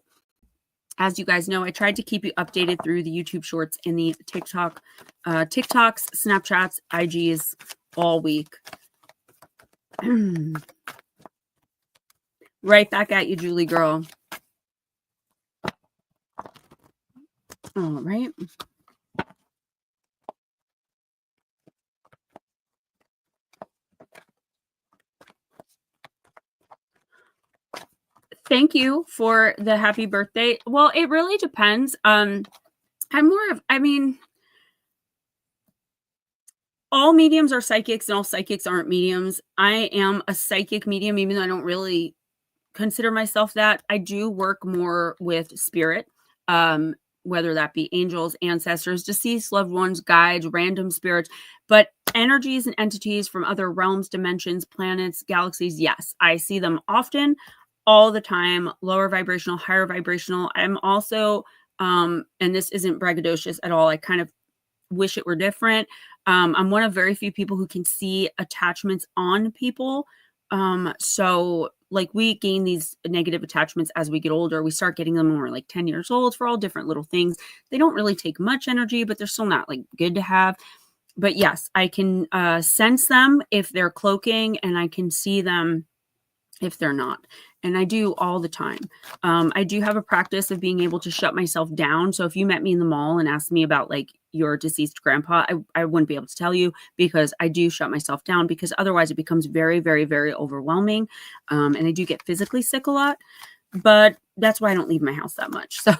As you guys know, I tried to keep you updated through the YouTube shorts and the TikToks, Snapchats, IGs all week. Right back at you, Julie girl. All right. Thank you for the happy birthday. Well, it really depends. I'm more of, I mean, all mediums are psychics and all psychics aren't mediums. I am a psychic medium, even though I don't really consider myself that. I do work more with spirit, whether that be angels, ancestors, deceased loved ones, guides, random spirits, but energies and entities from other realms, dimensions, planets, galaxies. Yes, I see them often, all the time, lower vibrational, higher vibrational. I'm also, and this isn't braggadocious at all, I kind of wish it were different. I'm one of very few people who can see attachments on people. So like we gain these negative attachments as we get older. We start getting them when we're like 10 years old for all different little things. They don't really take much energy, but they're still not like good to have. But yes, I can sense them if they're cloaking, and I can see them if they're not. And I do all the time. I do have a practice of being able to shut myself down. So if you met me in the mall and asked me about like your deceased grandpa, I wouldn't be able to tell you, because I do shut myself down, because otherwise it becomes very, very, very overwhelming. And I do get physically sick a lot, but that's why I don't leave my house that much. So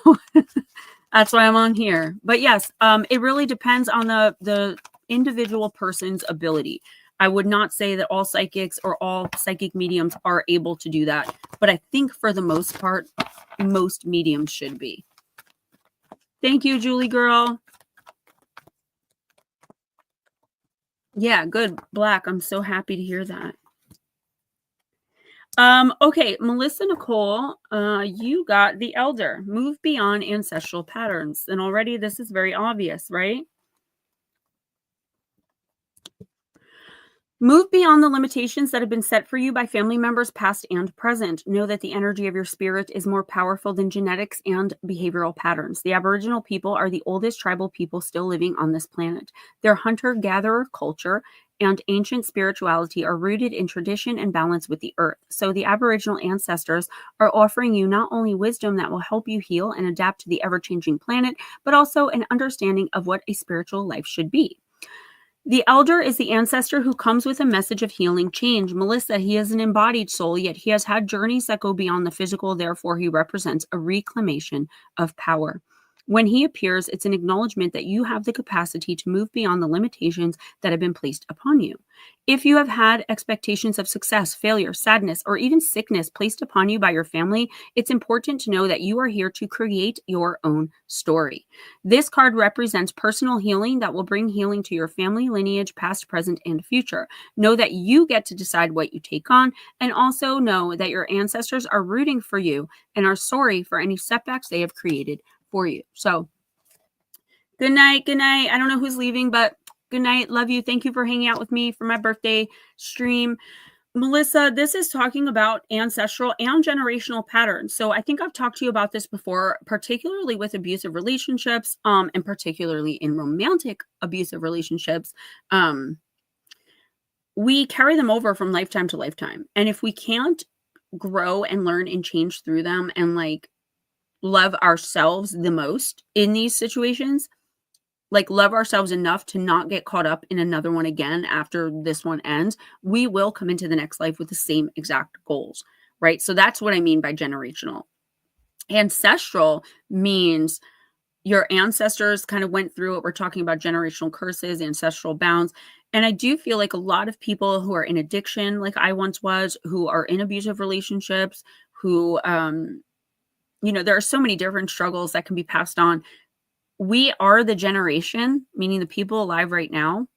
that's why I'm on here. But yes, it really depends on the individual person's ability. I would not say that all psychics or all psychic mediums are able to do that, but I think for the most part, most mediums should be. Thank you, Julie girl. Yeah, good. Black. I'm so happy to hear that. Okay, Melissa Nicole, you got the Elder. Move beyond ancestral patterns. And already this is very obvious, right? Move beyond the limitations that have been set for you by family members, past and present. Know that the energy of your spirit is more powerful than genetics and behavioral patterns. The Aboriginal people are the oldest tribal people still living on this planet. Their hunter-gatherer culture and ancient spirituality are rooted in tradition and balance with the earth. So the Aboriginal ancestors are offering you not only wisdom that will help you heal and adapt to the ever-changing planet, but also an understanding of what a spiritual life should be. The Elder is the ancestor who comes with a message of healing change. Melissa, he is an embodied soul, yet he has had journeys that go beyond the physical. Therefore, he represents a reclamation of power. When he appears, it's an acknowledgement that you have the capacity to move beyond the limitations that have been placed upon you. If you have had expectations of success, failure, sadness, or even sickness placed upon you by your family, it's important to know that you are here to create your own story. This card represents personal healing that will bring healing to your family lineage, past, present, and future. Know that you get to decide what you take on, and also know that your ancestors are rooting for you and are sorry for any setbacks they have created for you. So good night. Good night. I don't know who's leaving, but good night. Love you. Thank you for hanging out with me for my birthday stream. Melissa, this is talking about ancestral and generational patterns. So I think I've talked to you about this before, particularly with abusive relationships, and particularly in romantic abusive relationships. We carry them over from lifetime to lifetime. And if we can't grow and learn and change through them and like love ourselves the most in these situations, like love ourselves enough to not get caught up in another one again after this one ends, we will come into the next life with the same exact goals, right? So that's what I mean by generational. Ancestral means your ancestors kind of went through it. We're talking about generational curses, ancestral bounds. And I do feel like a lot of people who are in addiction, like I once was, who are in abusive relationships, who, there are so many different struggles that can be passed on. We are the generation, meaning the people alive right now,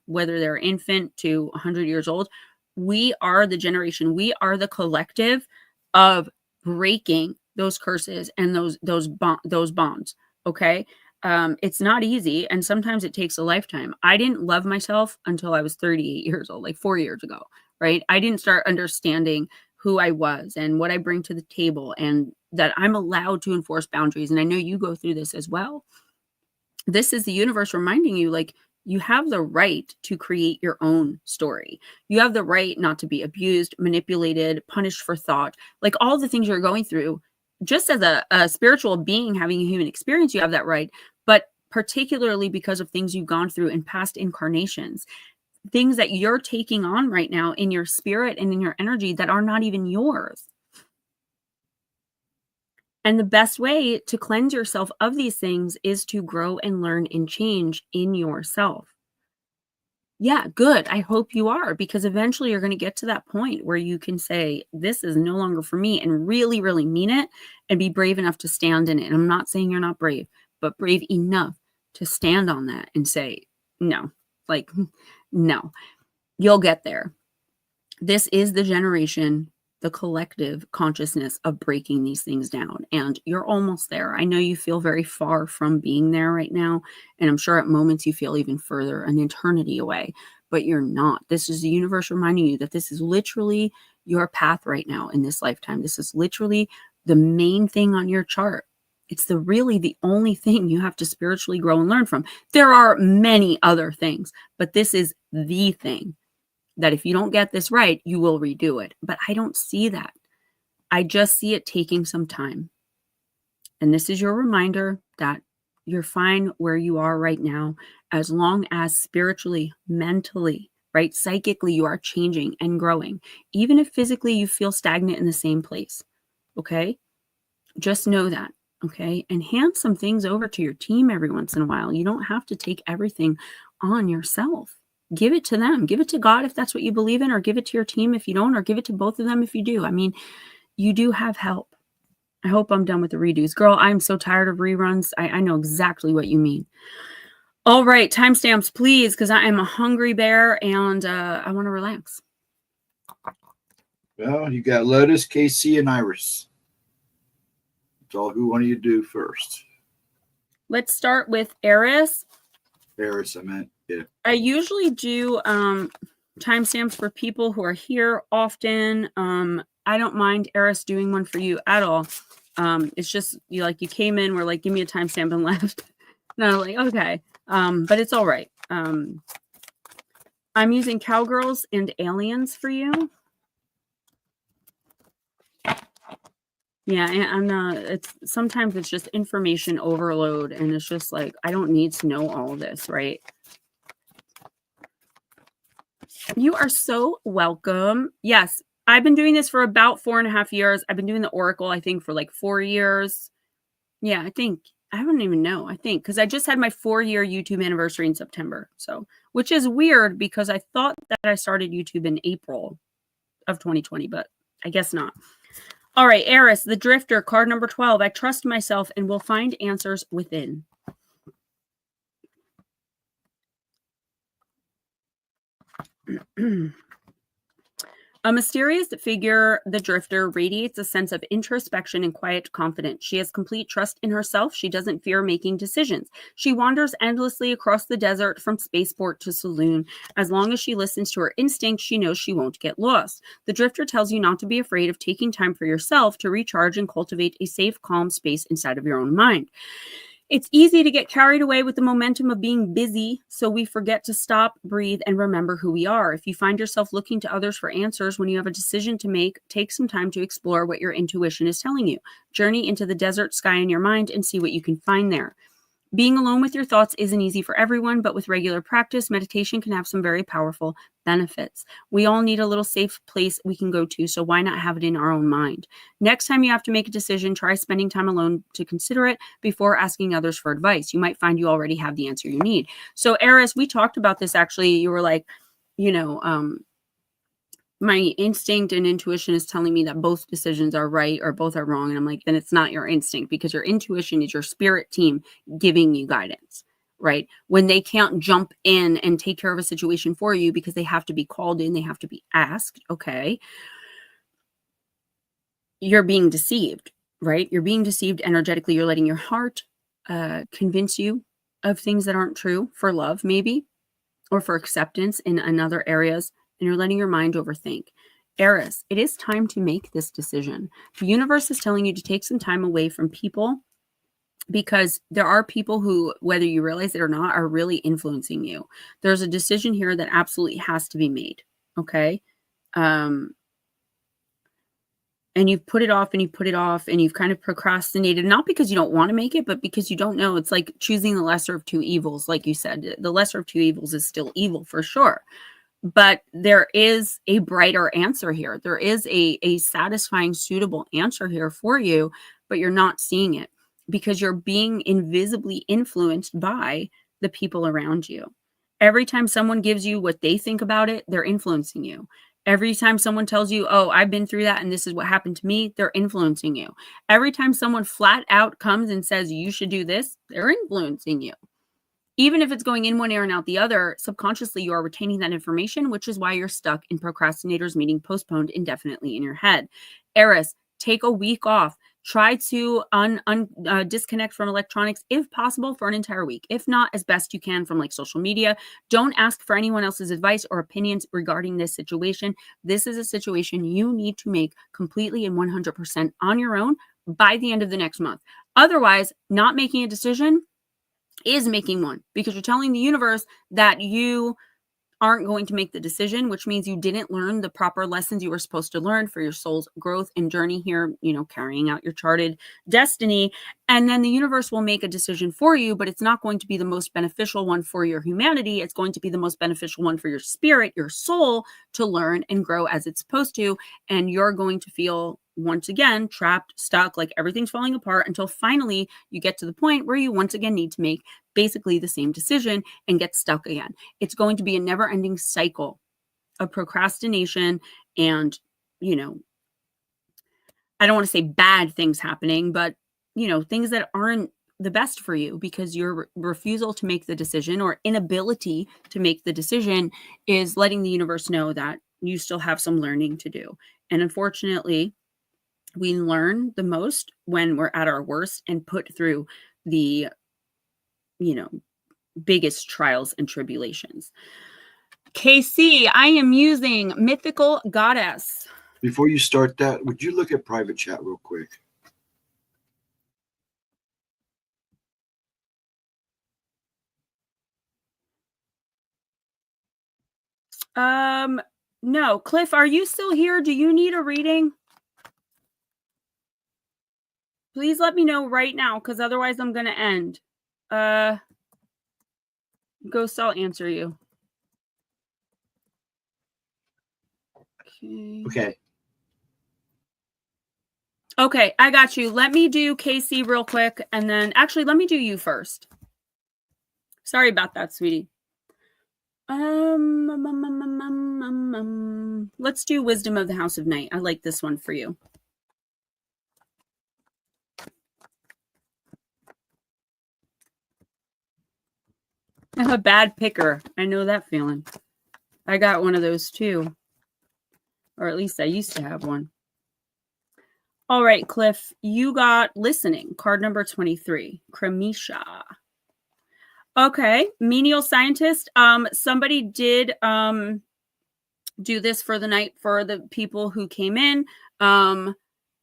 whether they're infant to 100 years old, we are the generation. We are the collective of breaking those curses and those bonds. Okay. It's not easy. And sometimes it takes a lifetime. I didn't love myself until I was 38 years old, like 4 years ago, right? I didn't start understanding who I was and what I bring to the table and that I'm allowed to enforce boundaries. And I know you go through this as well. This is the universe reminding you, like, you have the right to create your own story. You have the right not to be abused, manipulated, punished for thought, like all the things you're going through. Just as a spiritual being having a human experience, you have that right. But particularly because of things you've gone through in past incarnations, things that you're taking on right now in your spirit and in your energy that are not even yours. And the best way to cleanse yourself of these things is to grow and learn and change in yourself. Yeah, good. I hope you are, because eventually you're going to get to that point where you can say, this is no longer for me, and really, really mean it and be brave enough to stand in it. And I'm not saying you're not brave, but brave enough to stand on that and say, no, like, no, you'll get there. This is the generation, the collective consciousness of breaking these things down. And you're almost there. I know you feel very far from being there right now. And I'm sure at moments you feel even further, an eternity away, but you're not. This is the universe reminding you that this is literally your path right now in this lifetime. This is literally the main thing on your chart. It's really the only thing you have to spiritually grow and learn from. There are many other things, but this is the thing that if you don't get this right, you will redo it. But I don't see that. I just see it taking some time. And this is your reminder that you're fine where you are right now, as long as spiritually, mentally, right, psychically, you are changing and growing. Even if physically you feel stagnant in the same place, okay? Just know that, okay? And hand some things over to your team every once in a while. You don't have to take everything on yourself. Give it to them. Give it to God if that's what you believe in, or give it to your team if you don't, or give it to both of them if you do. I mean, you do have help. I hope I'm done with the redos. Girl, I'm so tired of reruns. I know exactly what you mean. All right, timestamps, please, because I am a hungry bear and I want to relax. Well, you got Lotus, Casey, and Iris. That's all. Who want you to do first? Let's start with Eris. Iris, I meant. Yeah. I usually do timestamps for people who are here often. I don't mind Eris doing one for you at all. It's just you came in, we're like, give me a timestamp and left. And I'm like, okay. But it's all right. I'm using Cowgirls and Aliens for you. Yeah, and sometimes it's just information overload, and it's just like, I don't need to know all of this, right? You are so welcome. Yes, I've been doing this for about 4.5 years. I've been doing the Oracle, I think, for like 4 years. Yeah, I don't even know. I think because I just had my 4-year YouTube anniversary in September. So, which is weird because I thought that I started YouTube in April of 2020, but I guess not. All right, Eris, the Drifter, card number 12. I trust myself and will find answers within. A mysterious figure, the Drifter, radiates a sense of introspection and quiet confidence. She has complete trust in herself. She doesn't fear making decisions. She wanders endlessly across the desert from spaceport to saloon. As long as she listens to her instincts, she knows she won't get lost. The Drifter tells you not to be afraid of taking time for yourself to recharge and cultivate a safe, calm space inside of your own mind. It's easy to get carried away with the momentum of being busy, so we forget to stop, breathe, and remember who we are. If you find yourself looking to others for answers when you have a decision to make, take some time to explore what your intuition is telling you. Journey into the desert sky in your mind and see what you can find there. Being alone with your thoughts isn't easy for everyone, but with regular practice, meditation can have some very powerful benefits. We all need a little safe place we can go to, so why not have it in our own mind? Next time you have to make a decision, try spending time alone to consider it before asking others for advice. You might find you already have the answer you need. So, Eris, we talked about this actually. You were like, my instinct and intuition is telling me that both decisions are right or both are wrong. And I'm like, then it's not your instinct, because your intuition is your spirit team giving you guidance, right? When they can't jump in and take care of a situation for you because they have to be called in, they have to be asked, okay, you're being deceived, right? You're being deceived energetically. You're letting your heart convince you of things that aren't true for love, maybe, or for acceptance in other areas. And you're letting your mind overthink. Eris, it is time to make this decision. The universe is telling you to take some time away from people because there are people who, whether you realize it or not, are really influencing you. There's a decision here that absolutely has to be made. Okay. And you've put it off and you put it off and you've kind of procrastinated, not because you don't want to make it, but because you don't know. It's like choosing the lesser of two evils. Like you said, the lesser of two evils is still evil for sure. But there is a brighter answer here. There is a satisfying, suitable answer here for you, but you're not seeing it because you're being invisibly influenced by the people around you. Every time someone gives you what they think about it, they're influencing you. Every time someone tells you, oh, I've been through that and this is what happened to me, they're influencing you. Every time someone flat out comes and says you should do this, they're influencing you. Even if it's going in one ear and out the other, subconsciously you are retaining that information, which is why you're stuck in procrastinators meaning postponed indefinitely in your head. Eris, take a week off. Try to disconnect from electronics if possible for an entire week. If not, as best you can from like social media. Don't ask for anyone else's advice or opinions regarding this situation. This is a situation you need to make completely and 100% on your own by the end of the next month. Otherwise, not making a decision is making one, because you're telling the universe that you aren't going to make the decision, which means you didn't learn the proper lessons you were supposed to learn for your soul's growth and journey here, carrying out your charted destiny. And then the universe will make a decision for you, but it's not going to be the most beneficial one for your humanity. It's going to be the most beneficial one for your spirit, your soul, to learn and grow as it's supposed to. And you're going to feel, once again, trapped, stuck, like everything's falling apart, until finally you get to the point where you once again need to make basically the same decision and get stuck again. It's going to be a never-ending cycle of procrastination and, I don't want to say bad things happening, but, things that aren't the best for you, because your refusal to make the decision or inability to make the decision is letting the universe know that you still have some learning to do. And unfortunately, we learn the most when we're at our worst and put through the, biggest trials and tribulations. KC, I am using Mythical Goddess. Before you start that, would you look at private chat real quick? No. Cliff, are you still here? Do you need a reading? Please let me know right now, because otherwise I'm going to end. Ghost, I'll answer you. Okay. Okay, I got you. Let me do KC real quick, and then actually let me do you first. Sorry about that, sweetie. Let's do Wisdom of the House of Night. I like this one for you. I'm a bad picker. I know that feeling. I got one of those too. Or at least I used to have one. All right, Cliff, you got Listening, card number 23, Cremisha. Okay, Menial Scientist. Somebody did do this for the night for the people who came in.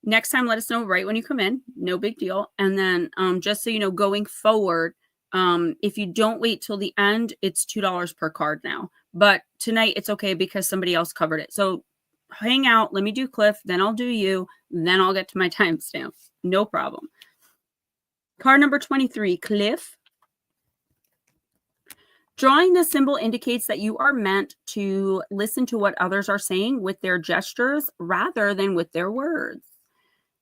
Next time, let us know right when you come in. No big deal. And then just so you know, going forward, if you don't wait till the end, it's $2 per card now. But tonight, it's okay because somebody else covered it. So hang out. Let me do Cliff. Then I'll do you. Then I'll get to my timestamp. No problem. Card number 23, Cliff. Drawing this symbol indicates that you are meant to listen to what others are saying with their gestures rather than with their words.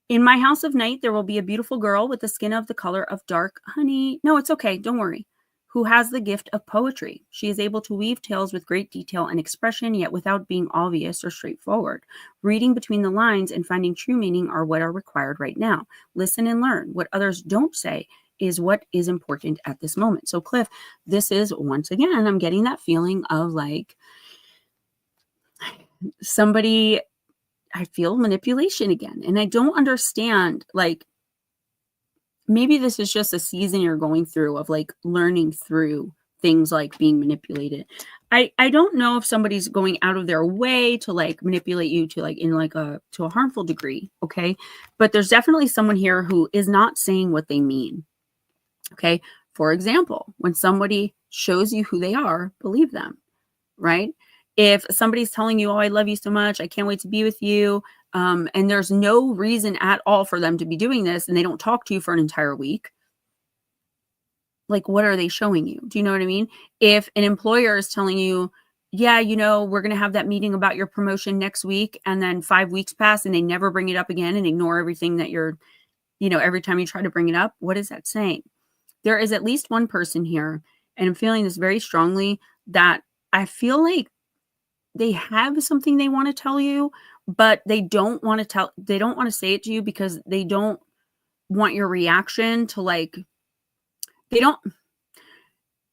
In my house of night, there will be a beautiful girl with the skin of the color of dark honey. No, it's okay. Don't worry. Who has the gift of poetry. She is able to weave tales with great detail and expression, yet without being obvious or straightforward. Reading between the lines and finding true meaning are what are required right now. Listen and learn. What others don't say is what is important at this moment. So Cliff, this is, once again, I'm getting that feeling of like somebody, I feel manipulation again. And I don't understand, like, maybe this is just a season you're going through of like learning through things like being manipulated. I don't know if somebody's going out of their way to like manipulate you to like in like to a harmful degree, okay? But there's definitely someone here who is not saying what they mean. Okay? For example, when somebody shows you who they are, believe them, right? If somebody's telling you, "Oh, I love you so much. I can't wait to be with you." And there's no reason at all for them to be doing this and they don't talk to you for an entire week. Like, what are they showing you? Do you know what I mean? If an employer is telling you, yeah, we're going to have that meeting about your promotion next week, and then 5 weeks pass and they never bring it up again and ignore everything that you're, every time you try to bring it up, what is that saying? There is at least one person here, and I'm feeling this very strongly, that I feel like they have something they want to tell you, but they don't want to say it to you because they don't want your reaction to like, they don't,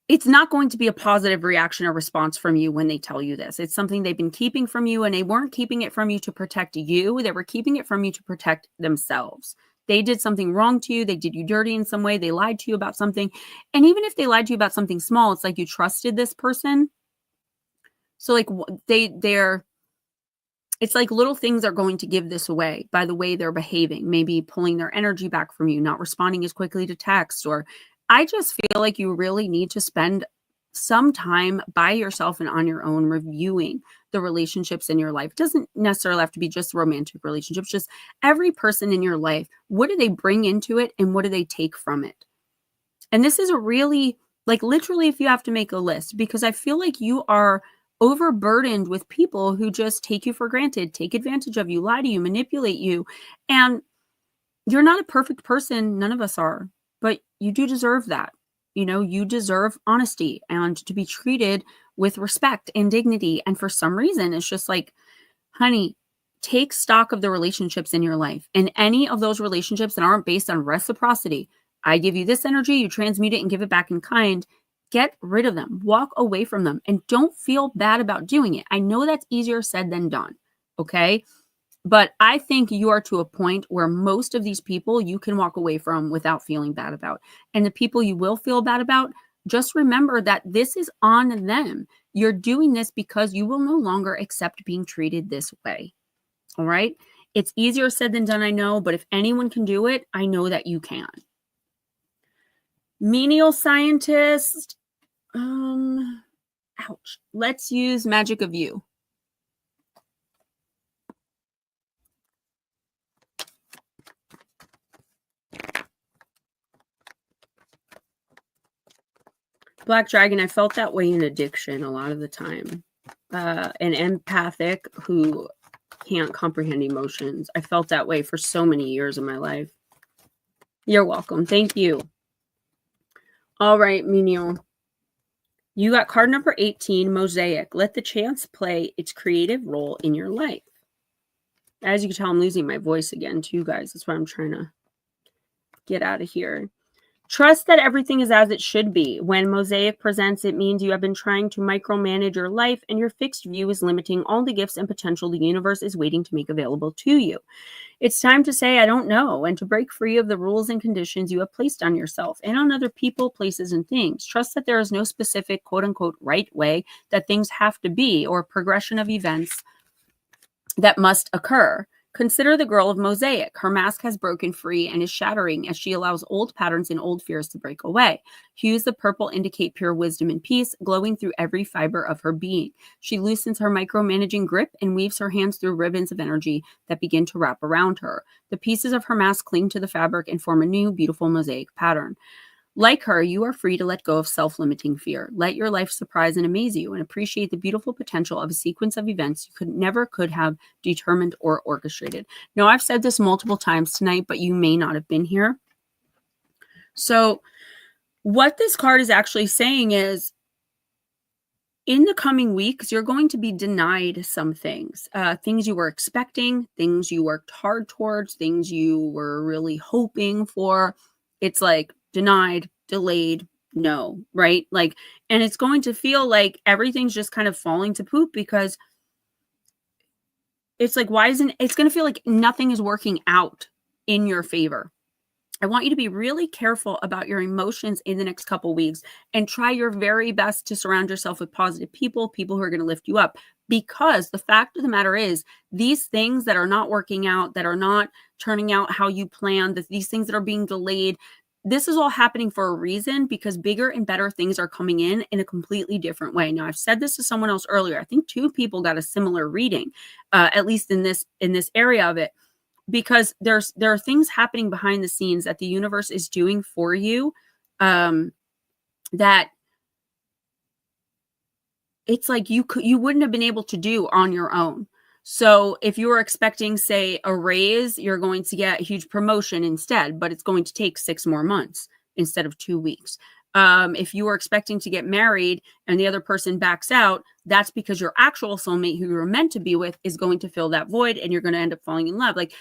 it's not going to be a positive reaction or response from you when they tell you this. It's something they've been keeping from you, and they weren't keeping it from you to protect you. They were keeping it from you to protect themselves. They did something wrong to you. They did you dirty in some way. They lied to you about something. And even if they lied to you about something small, it's like you trusted this person. So like it's like little things are going to give this away by the way they're behaving, maybe pulling their energy back from you, not responding as quickly to text. Or I just feel like you really need to spend some time by yourself and on your own reviewing the relationships in your life. It doesn't necessarily have to be just romantic relationships, just every person in your life. What do they bring into it and what do they take from it? And this is a really, like literally if you have to make a list, because I feel like you are overburdened with people who just take you for granted, take advantage of you, lie to you, manipulate you. And you're not a perfect person. None of us are, but you do deserve that. You deserve honesty and to be treated with respect and dignity. And for some reason, it's just like, honey, take stock of the relationships in your life, and any of those relationships that aren't based on reciprocity. I give you this energy, you transmute it and give it back in kind. Get rid of them, walk away from them, and don't feel bad about doing it. I know that's easier said than done. Okay. But I think you are to a point where most of these people you can walk away from without feeling bad about. And the people you will feel bad about, just remember that this is on them. You're doing this because you will no longer accept being treated this way. All right. It's easier said than done, I know, but if anyone can do it, I know that you can. Menial scientist. Ouch. Let's use magic of you. Black Dragon, I felt that way in addiction a lot of the time. An empathic who can't comprehend emotions. I felt that way for so many years of my life. You're welcome. Thank you. All right, Menial. You got card number 18, Mosaic. Let the chance play its creative role in your life. As you can tell, I'm losing my voice again too, guys. That's why I'm trying to get out of here. Trust that everything is as it should be. When Mosaic presents, it means you have been trying to micromanage your life, and your fixed view is limiting all the gifts and potential the universe is waiting to make available to you. It's time to say, I don't know, and to break free of the rules and conditions you have placed on yourself and on other people, places, and things. Trust that there is no specific, quote-unquote, right way that things have to be, or progression of events that must occur. Consider the girl of Mosaic. Her mask has broken free and is shattering as she allows old patterns and old fears to break away. Hues of purple indicate pure wisdom and peace, glowing through every fiber of her being. She loosens her micromanaging grip and weaves her hands through ribbons of energy that begin to wrap around her. The pieces of her mask cling to the fabric and form a new, beautiful mosaic pattern. Like her, you are free to let go of self-limiting fear. Let your life surprise and amaze you, and appreciate the beautiful potential of a sequence of events you never could have determined or orchestrated. Now, I've said this multiple times tonight, but you may not have been here. So what this card is actually saying is, in the coming weeks, you're going to be denied some things. Things you were expecting, things you worked hard towards, things you were really hoping for. It's like, denied, delayed, no, right? Like, and it's going to feel like everything's just kind of falling to poop, because it's like, it's going to feel like nothing is working out in your favor. I want you to be really careful about your emotions in the next couple weeks and try your very best to surround yourself with positive people who are going to lift you up. Because the fact of the matter is, these things that are not working out, that are not turning out how you planned, these things that are being delayed, this is all happening for a reason, because bigger and better things are coming in a completely different way. Now, I've said this to someone else earlier. I think 2 people got a similar reading, at least in this area of it. Because there are things happening behind the scenes that the universe is doing for you, that it's like you wouldn't have been able to do on your own. So if you were expecting, say, a raise, you're going to get a huge promotion instead, but it's going to take 6 more months instead of 2 weeks. If you were expecting to get married and the other person backs out, that's because your actual soulmate who you were meant to be with is going to fill that void, and you're going to end up falling in love. Like,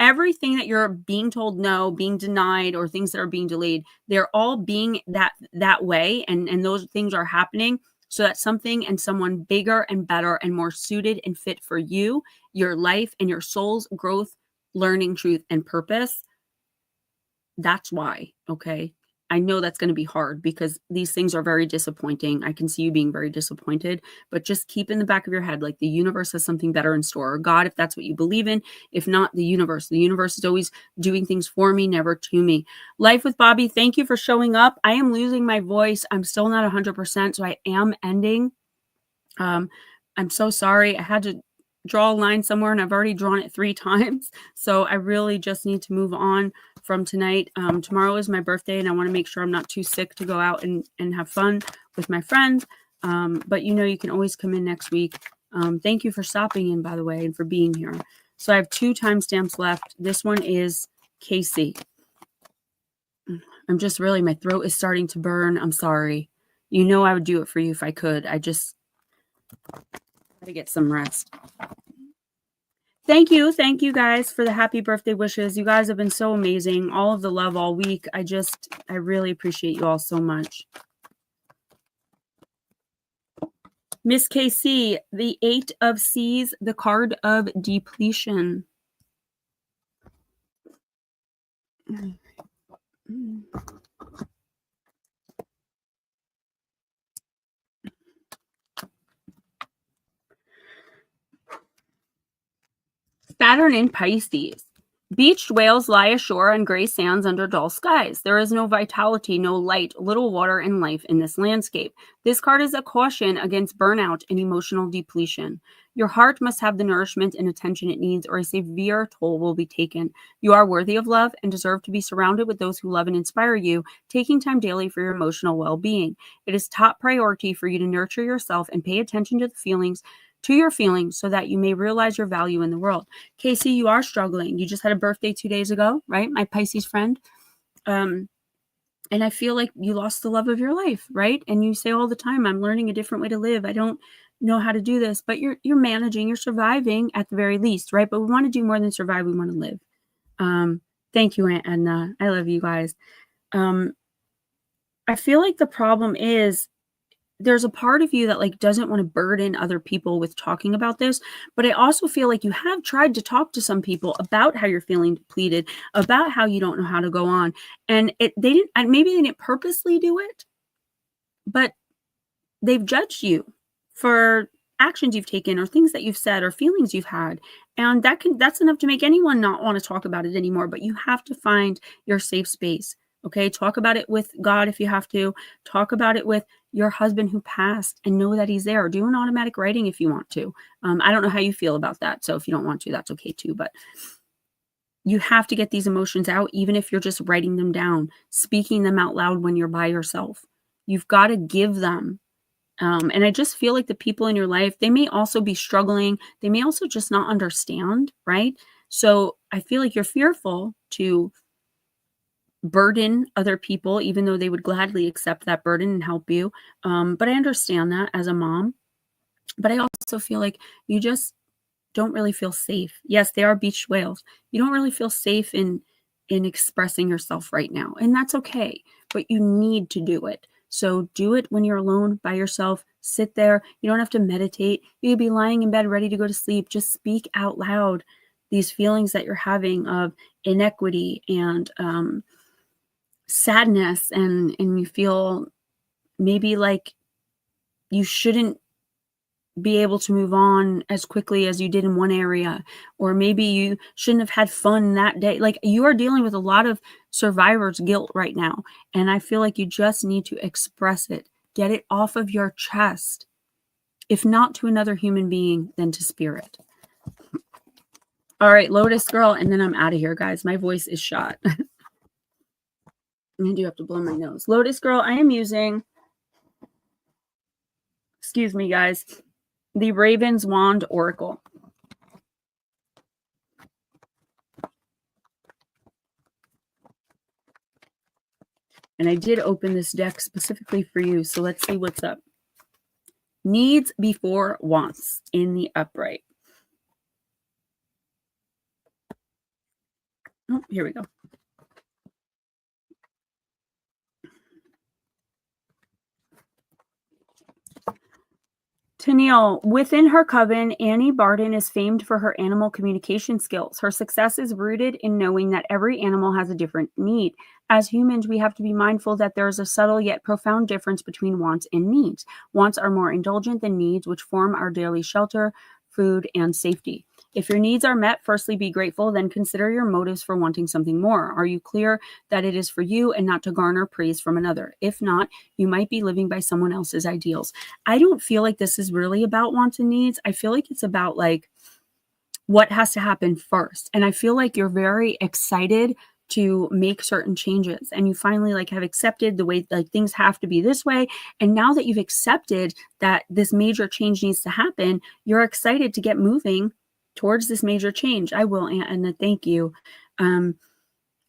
everything that you're being told no, being denied, or things that are being delayed, they're all being that way. And those things are happening so that something and someone bigger and better and more suited and fit for you, your life, and your soul's growth, learning, truth, and purpose. That's why, okay? I know that's going to be hard because these things are very disappointing. I can see you being very disappointed, but just keep in the back of your head, like, the universe has something better in store, or God, if that's what you believe in. If not, the universe is always doing things for me, never to me. Life with Bobby, thank you for showing up. I am losing my voice. I'm still not 100%, so I am ending. I'm so sorry. I had to draw a line somewhere, and I've already drawn it 3 times. So I really just need to move on from tonight. Tomorrow is my birthday, and I want to make sure I'm not too sick to go out and have fun with my friends. But you can always come in next week. Thank you for stopping in, by the way, and for being here. So I have 2 timestamps left. This one is Casey. I'm just really, my throat is starting to burn. I'm sorry. I would do it for you if I could. I just to get some rest. Thank you guys for the happy birthday wishes. You guys have been so amazing. All of the love all week. I really appreciate you all so much. Miss KC, the 8 of C's, the card of depletion. Saturn in Pisces. Beached whales lie ashore on gray sands under dull skies. There is no vitality, no light, little water and life in this landscape. This card is a caution against burnout and emotional depletion. Your heart must have the nourishment and attention it needs, or a severe toll will be taken. You are worthy of love and deserve to be surrounded with those who love and inspire you, taking time daily for your emotional well-being. It is top priority for you to nurture yourself and pay attention to your feelings so that you may realize your value in the world. Casey, you are struggling. You just had a birthday 2 days ago, right? My Pisces friend. And I feel like you lost the love of your life, right? And you say all the time, I'm learning a different way to live. I don't know how to do this, but you're managing, you're surviving at the very least, right? But we want to do more than survive. We want to live. Thank you, Aunt Edna. I love you guys. I feel like the problem is there's a part of you that doesn't want to burden other people with talking about this, but I also feel like you have tried to talk to some people about how you're feeling depleted, about how you don't know how to go on, and maybe they didn't purposely do it, but they've judged you for actions you've taken or things that you've said or feelings you've had, and that's enough to make anyone not want to talk about it anymore. But you have to find your safe space. Okay, talk about it with God if you have to. Talk about it with your husband who passed and know that he's there. Do an automatic writing if you want to. I don't know how you feel about that. So if you don't want to, that's okay too. But you have to get these emotions out, even if you're just writing them down, speaking them out loud when you're by yourself. You've got to give them. And I just feel like the people in your life, they may also be struggling. They may also just not understand, right? So I feel like you're fearful to burden other people, even though they would gladly accept that burden and help you. But I understand that as a mom. But I also feel like you just don't really feel safe. Yes, they are beached whales. You don't really feel safe in expressing yourself right now. And that's okay. But you need to do it. So do it when you're alone by yourself. Sit there. You don't have to meditate. You could be lying in bed ready to go to sleep. Just speak out loud these feelings that you're having of inequity and sadness, and you feel maybe like you shouldn't be able to move on as quickly as you did in one area, or maybe you shouldn't have had fun that day. Like, you are dealing with a lot of survivor's guilt right now, and I feel like you just need to express it. Get it off of your chest. If not to another human being, then to spirit. All right, Lotus Girl, and then I'm out of here, guys. My voice is shot. I do have to blow my nose. Lotus Girl, I am using, excuse me, guys, the Raven's Wand Oracle. And I did open this deck specifically for you, so let's see what's up. Needs before wants in the upright. Oh, here we go. Tennille, within her coven, Annie Barden is famed for her animal communication skills. Her success is rooted in knowing that every animal has a different need. As humans, we have to be mindful that there is a subtle yet profound difference between wants and needs. Wants are more indulgent than needs, which form our daily shelter, food, and safety. If your needs are met, firstly, be grateful, then consider your motives for wanting something more. Are you clear that it is for you and not to garner praise from another? If not, you might be living by someone else's ideals. I don't feel like this is really about wants and needs. I feel like it's about like what has to happen first. And I feel like you're very excited to make certain changes, and you finally like have accepted the way like things have to be this way. And now that you've accepted that this major change needs to happen, you're excited to get moving towards this major change. I will, Anna, thank you.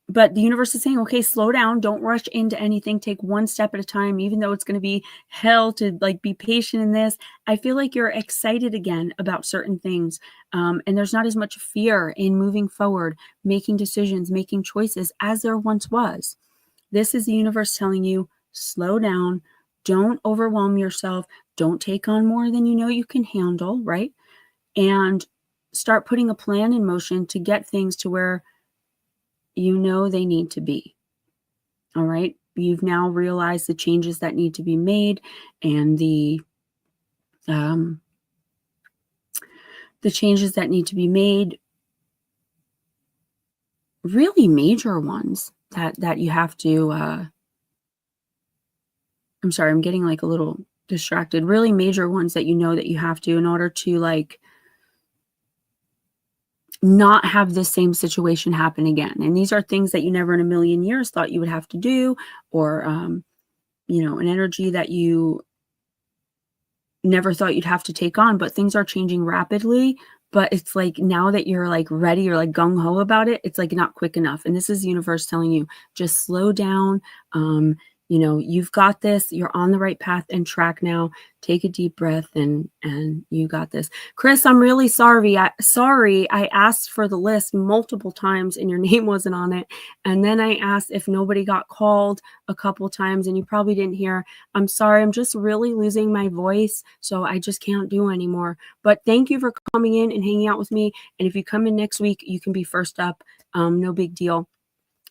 But the universe is saying, okay, slow down. Don't rush into anything. Take one step at a time, even though it's going to be hell to like be patient in this. I feel like you're excited again about certain things. And there's not as much fear in moving forward, making decisions, making choices as there once was. This is the universe telling you, slow down. Don't overwhelm yourself. Don't take on more than you know you can handle, right? And start putting a plan in motion to get things to where you know they need to be. All right. You've now realized the changes that need to be made, and the changes that need to be made, really major ones that you have to, I'm sorry, I'm getting like a little distracted. Really major ones that you know that you have to in order to like not have the same situation happen again. And these are things that you never in a million years thought you would have to do, or, you know, an energy that you never thought you'd have to take on, but things are changing rapidly. But it's like now that you're like ready, you're like gung-ho about it, it's like not quick enough. And this is the universe telling you, just slow down. You know, you've got this, you're on the right path and track now. Take a deep breath and you got this. Chris, I'm really sorry. I asked for the list multiple times and your name wasn't on it. And then I asked if nobody got called a couple times and you probably didn't hear. I'm sorry. I'm just really losing my voice. So I just can't do anymore. But thank you for coming in and hanging out with me. And if you come in next week, you can be first up. No big deal.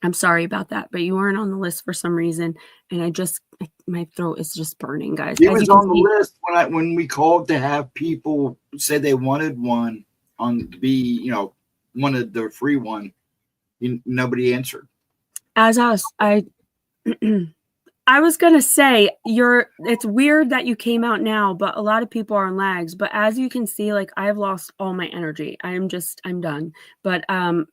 I'm sorry about that, but you weren't on the list for some reason, and my throat is just burning, guys. He was on the list when we called to have people say they wanted one to be, you know, wanted the free one. Nobody answered. As us, I was going to say, it's weird that you came out now, but a lot of people are on lags. But as you can see, like I've lost all my energy. I'm done. But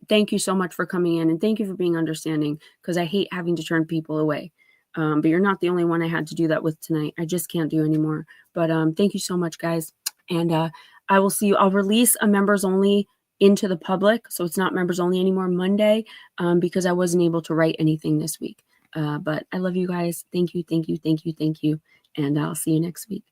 thank you so much for coming in, and thank you for being understanding, because I hate having to turn people away. But you're not the only one I had to do that with tonight. I just can't do anymore. But thank you so much, guys. And I will see you. I'll release a members only into the public, so it's not members only anymore Monday, because I wasn't able to write anything this week. But I love you guys. Thank you. And I'll see you next week.